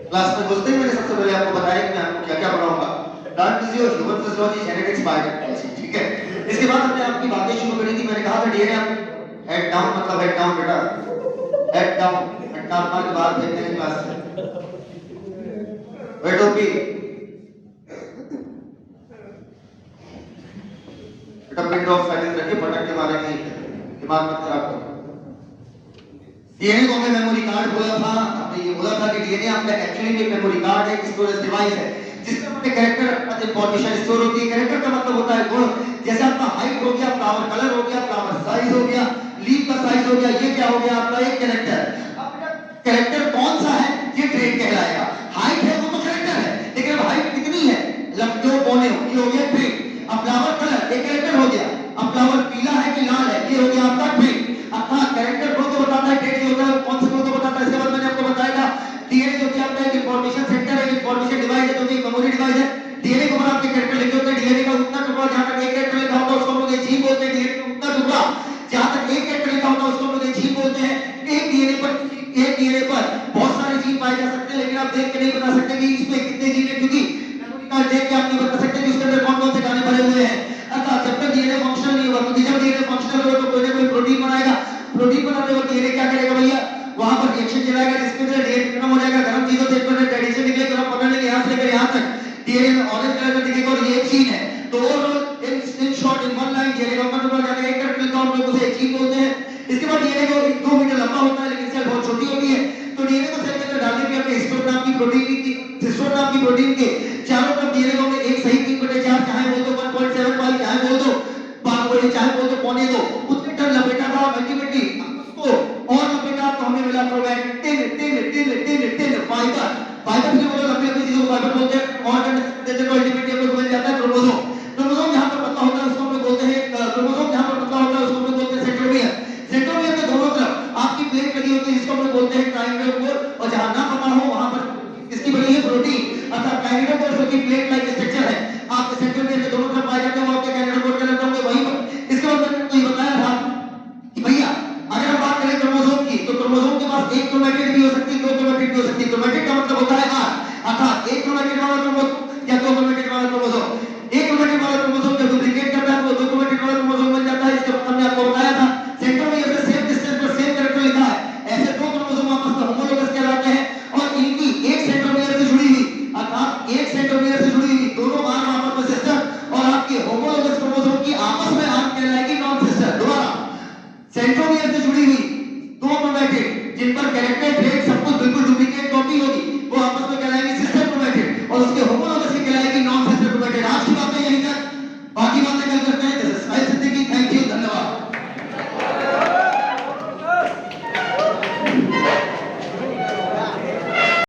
Class में घुसते ही मैंने सबसे पहले आपको बताया कि मैं आपको क्या क्या पढ़ाऊंगा। Plant physiology, human physiology, genetics, biotechnology, ठीक है। इसके बाद हमने आपकी बातें शुरू करी थी। मैंने कहा था डीएनए हेड डाउन मतलब हेड डाउन बेटा, हेड डाउन। घंटा मार के बाहर फेंकने की क्लास से बैठो भी बेटा, पिन ड्रॉप साइलेंस रखिए, पटक के मारेंगे, दिमाग मत खराब करो। डीएनए को हमने मेमोरी कार्ड बोला था। हमने ये बोला था कि डीएनए आपका एक्चुअली एक मेमोरी कार्ड है, एक स्टोरेज डिवाइस है, जिसमें अपने कैरेक्टर इंफॉर्मेशन स्टोर होती है। कैरेक्टर का मतलब होता है गुण। जैसे आपका हाइट हो गया, फ्लावर कलर हो गया, फ्लावर साइज हो गया, लीफ का साइज हो गया, ये क्या हो गया आपका एक कैरेक्टर। कैरेक्टर कौन सा है? ये ट्रेट कहलाएगा। हाइट है वो तो कैरेक्टर है, लेकिन अब हाइट कितनी है, लंबे पौने हो, ये हो गया ट्रेट। अब फ्लावर कलर एक कैरेक्टर हो गया। अब फ्लावर पीला है कि लाल है, ये हो गया आपका ट्रेट। अब कैरेक्टर को तो बताता है, ट्रेट होता है कौन से को बताता है। इसके बाद मैंने आपको बताया था डीएनए जो कि आपका एक इंफॉर्मेशन सेंटर है, इंफॉर्मेशन डिवाइस है, जो कि मेमोरी डिवाइस है। डीएनए को बना के कैरेक्टर लिखे होते हैं। डीएनए का उतना टुकड़ा जहां तक एक कैरेक्टर लिखा होता है उसको हम लोग जीन बोलते हैं। डीएनए का उतना टुकड़ा जहां तक एक कैरेक्टर लिखा होता है उसको हम लोग जीन बोलते हैं। एक डीएनए पर बहुत सारे जीन पाए जा सकते हैं, लेकिन आप देख के नहीं बता सकते कि इसमें कितने जीन है, क्योंकि मेमोरी कार्ड देख के आप नहीं बता सकते कि उसके अंदर कौन कौन से गाने भरे हुए हैं। अर्थात जब तक डीएनए फंक्शनल नहीं होगा, क्योंकि जब डीएनए फंक्शनल होगा तो कोई ना कोई प्रोटीन बनाएगा। प्रोटीन बनाने वक्त डीएनए क्या करेगा भैया, वहां पर रिएक्शन चलाएगा, जिसके अंदर डीएनए खत्म हो जाएगा। गर्म चीजों से एक एडिशन निकलेगा, हम पकड़ लेंगे यहां से लेकर यहां तक, डीएनए में ऑरेंज कलर का दिखेगा और ये एक जीन है। तो overall in short in one line DNA का मतलब जाकर एक कैरेक्टर लिखा हम लोग उसे एक जीन बोलते हैं। इसके बाद डीएनए को 2 मीटर लंबा होता है, लेकिन सेल बहुत छोटी होती है। तो डीएनए को सेल के अंदर डालने के लिए अपने हिस्टोन नाम की प्रोटीन के चारों तरफ डीएनए को हमने एक सही 3/4 चाहे बोल दो 1.75 चाहे बोल दो 5 चाहे बोल दो 1.25 उतने टन लपेटा था अल्टीमेटली उसको और लपेटा तो हमें मिला प्रोटीन फाइबर से बोलो लंबी लंबी चीजों को फाइबर बोलते हैं। और देते तो अल्टीमेटली हमको मिल जाता है क्रोमोसोम जहां पर पतला होता है उसको हम लोग बोलते हैं क्रोमोसोम जहां पर पतला होता है उसको हम लोग बोलते हैं सेंट्रोमियर। सेंट्रोमियर के दोनों तरफ आपकी प्लेट लगी होती है जिसको हम लोग बोलते हैं काइनेटोकोर, और जहां ना पता हो वहां पर किसकी बनी है प्रोटीन, अर्थात काइनेटोकोर जो कि प्लेट लाइक स्ट्रक्चर है आपके सेंट्रोमियर के दोनों तरफ पाए जाते हैं, वो आपके काइनेटोकोर के अंदर होंगे वहीं पर। इसके बाद मैंने आपको ये बताया था कि भैया अगर हम बात करें क्रोमोसोम की, तो क्रोमोसोम के पास एक क्रोमैटिड भी हो सकती है, दो क्रोमैटिड भी हो सकती है। क्रोमैटिड का मतलब होता है आर, अर्थात एक क्रोमैटिड वाला क्रोमोसोम या दो क्रोमैटिड वाला क्रोमोसोम। एक क्रोमैटिड वाला क्रोमोसोम जब डुप्लीकेट करता है तो दो क्रोमैटिड वाला क्रोमोसोम बन जाता है। इसके बाद हमने आपको बताया था सेंट्रोमियर से सेम डिस्टेंस पर सेम कैरेक्टर लिखा है, ऐसे दो क्रोमोसोम आपस में होमोलोगस कहलाते हैं। और उसके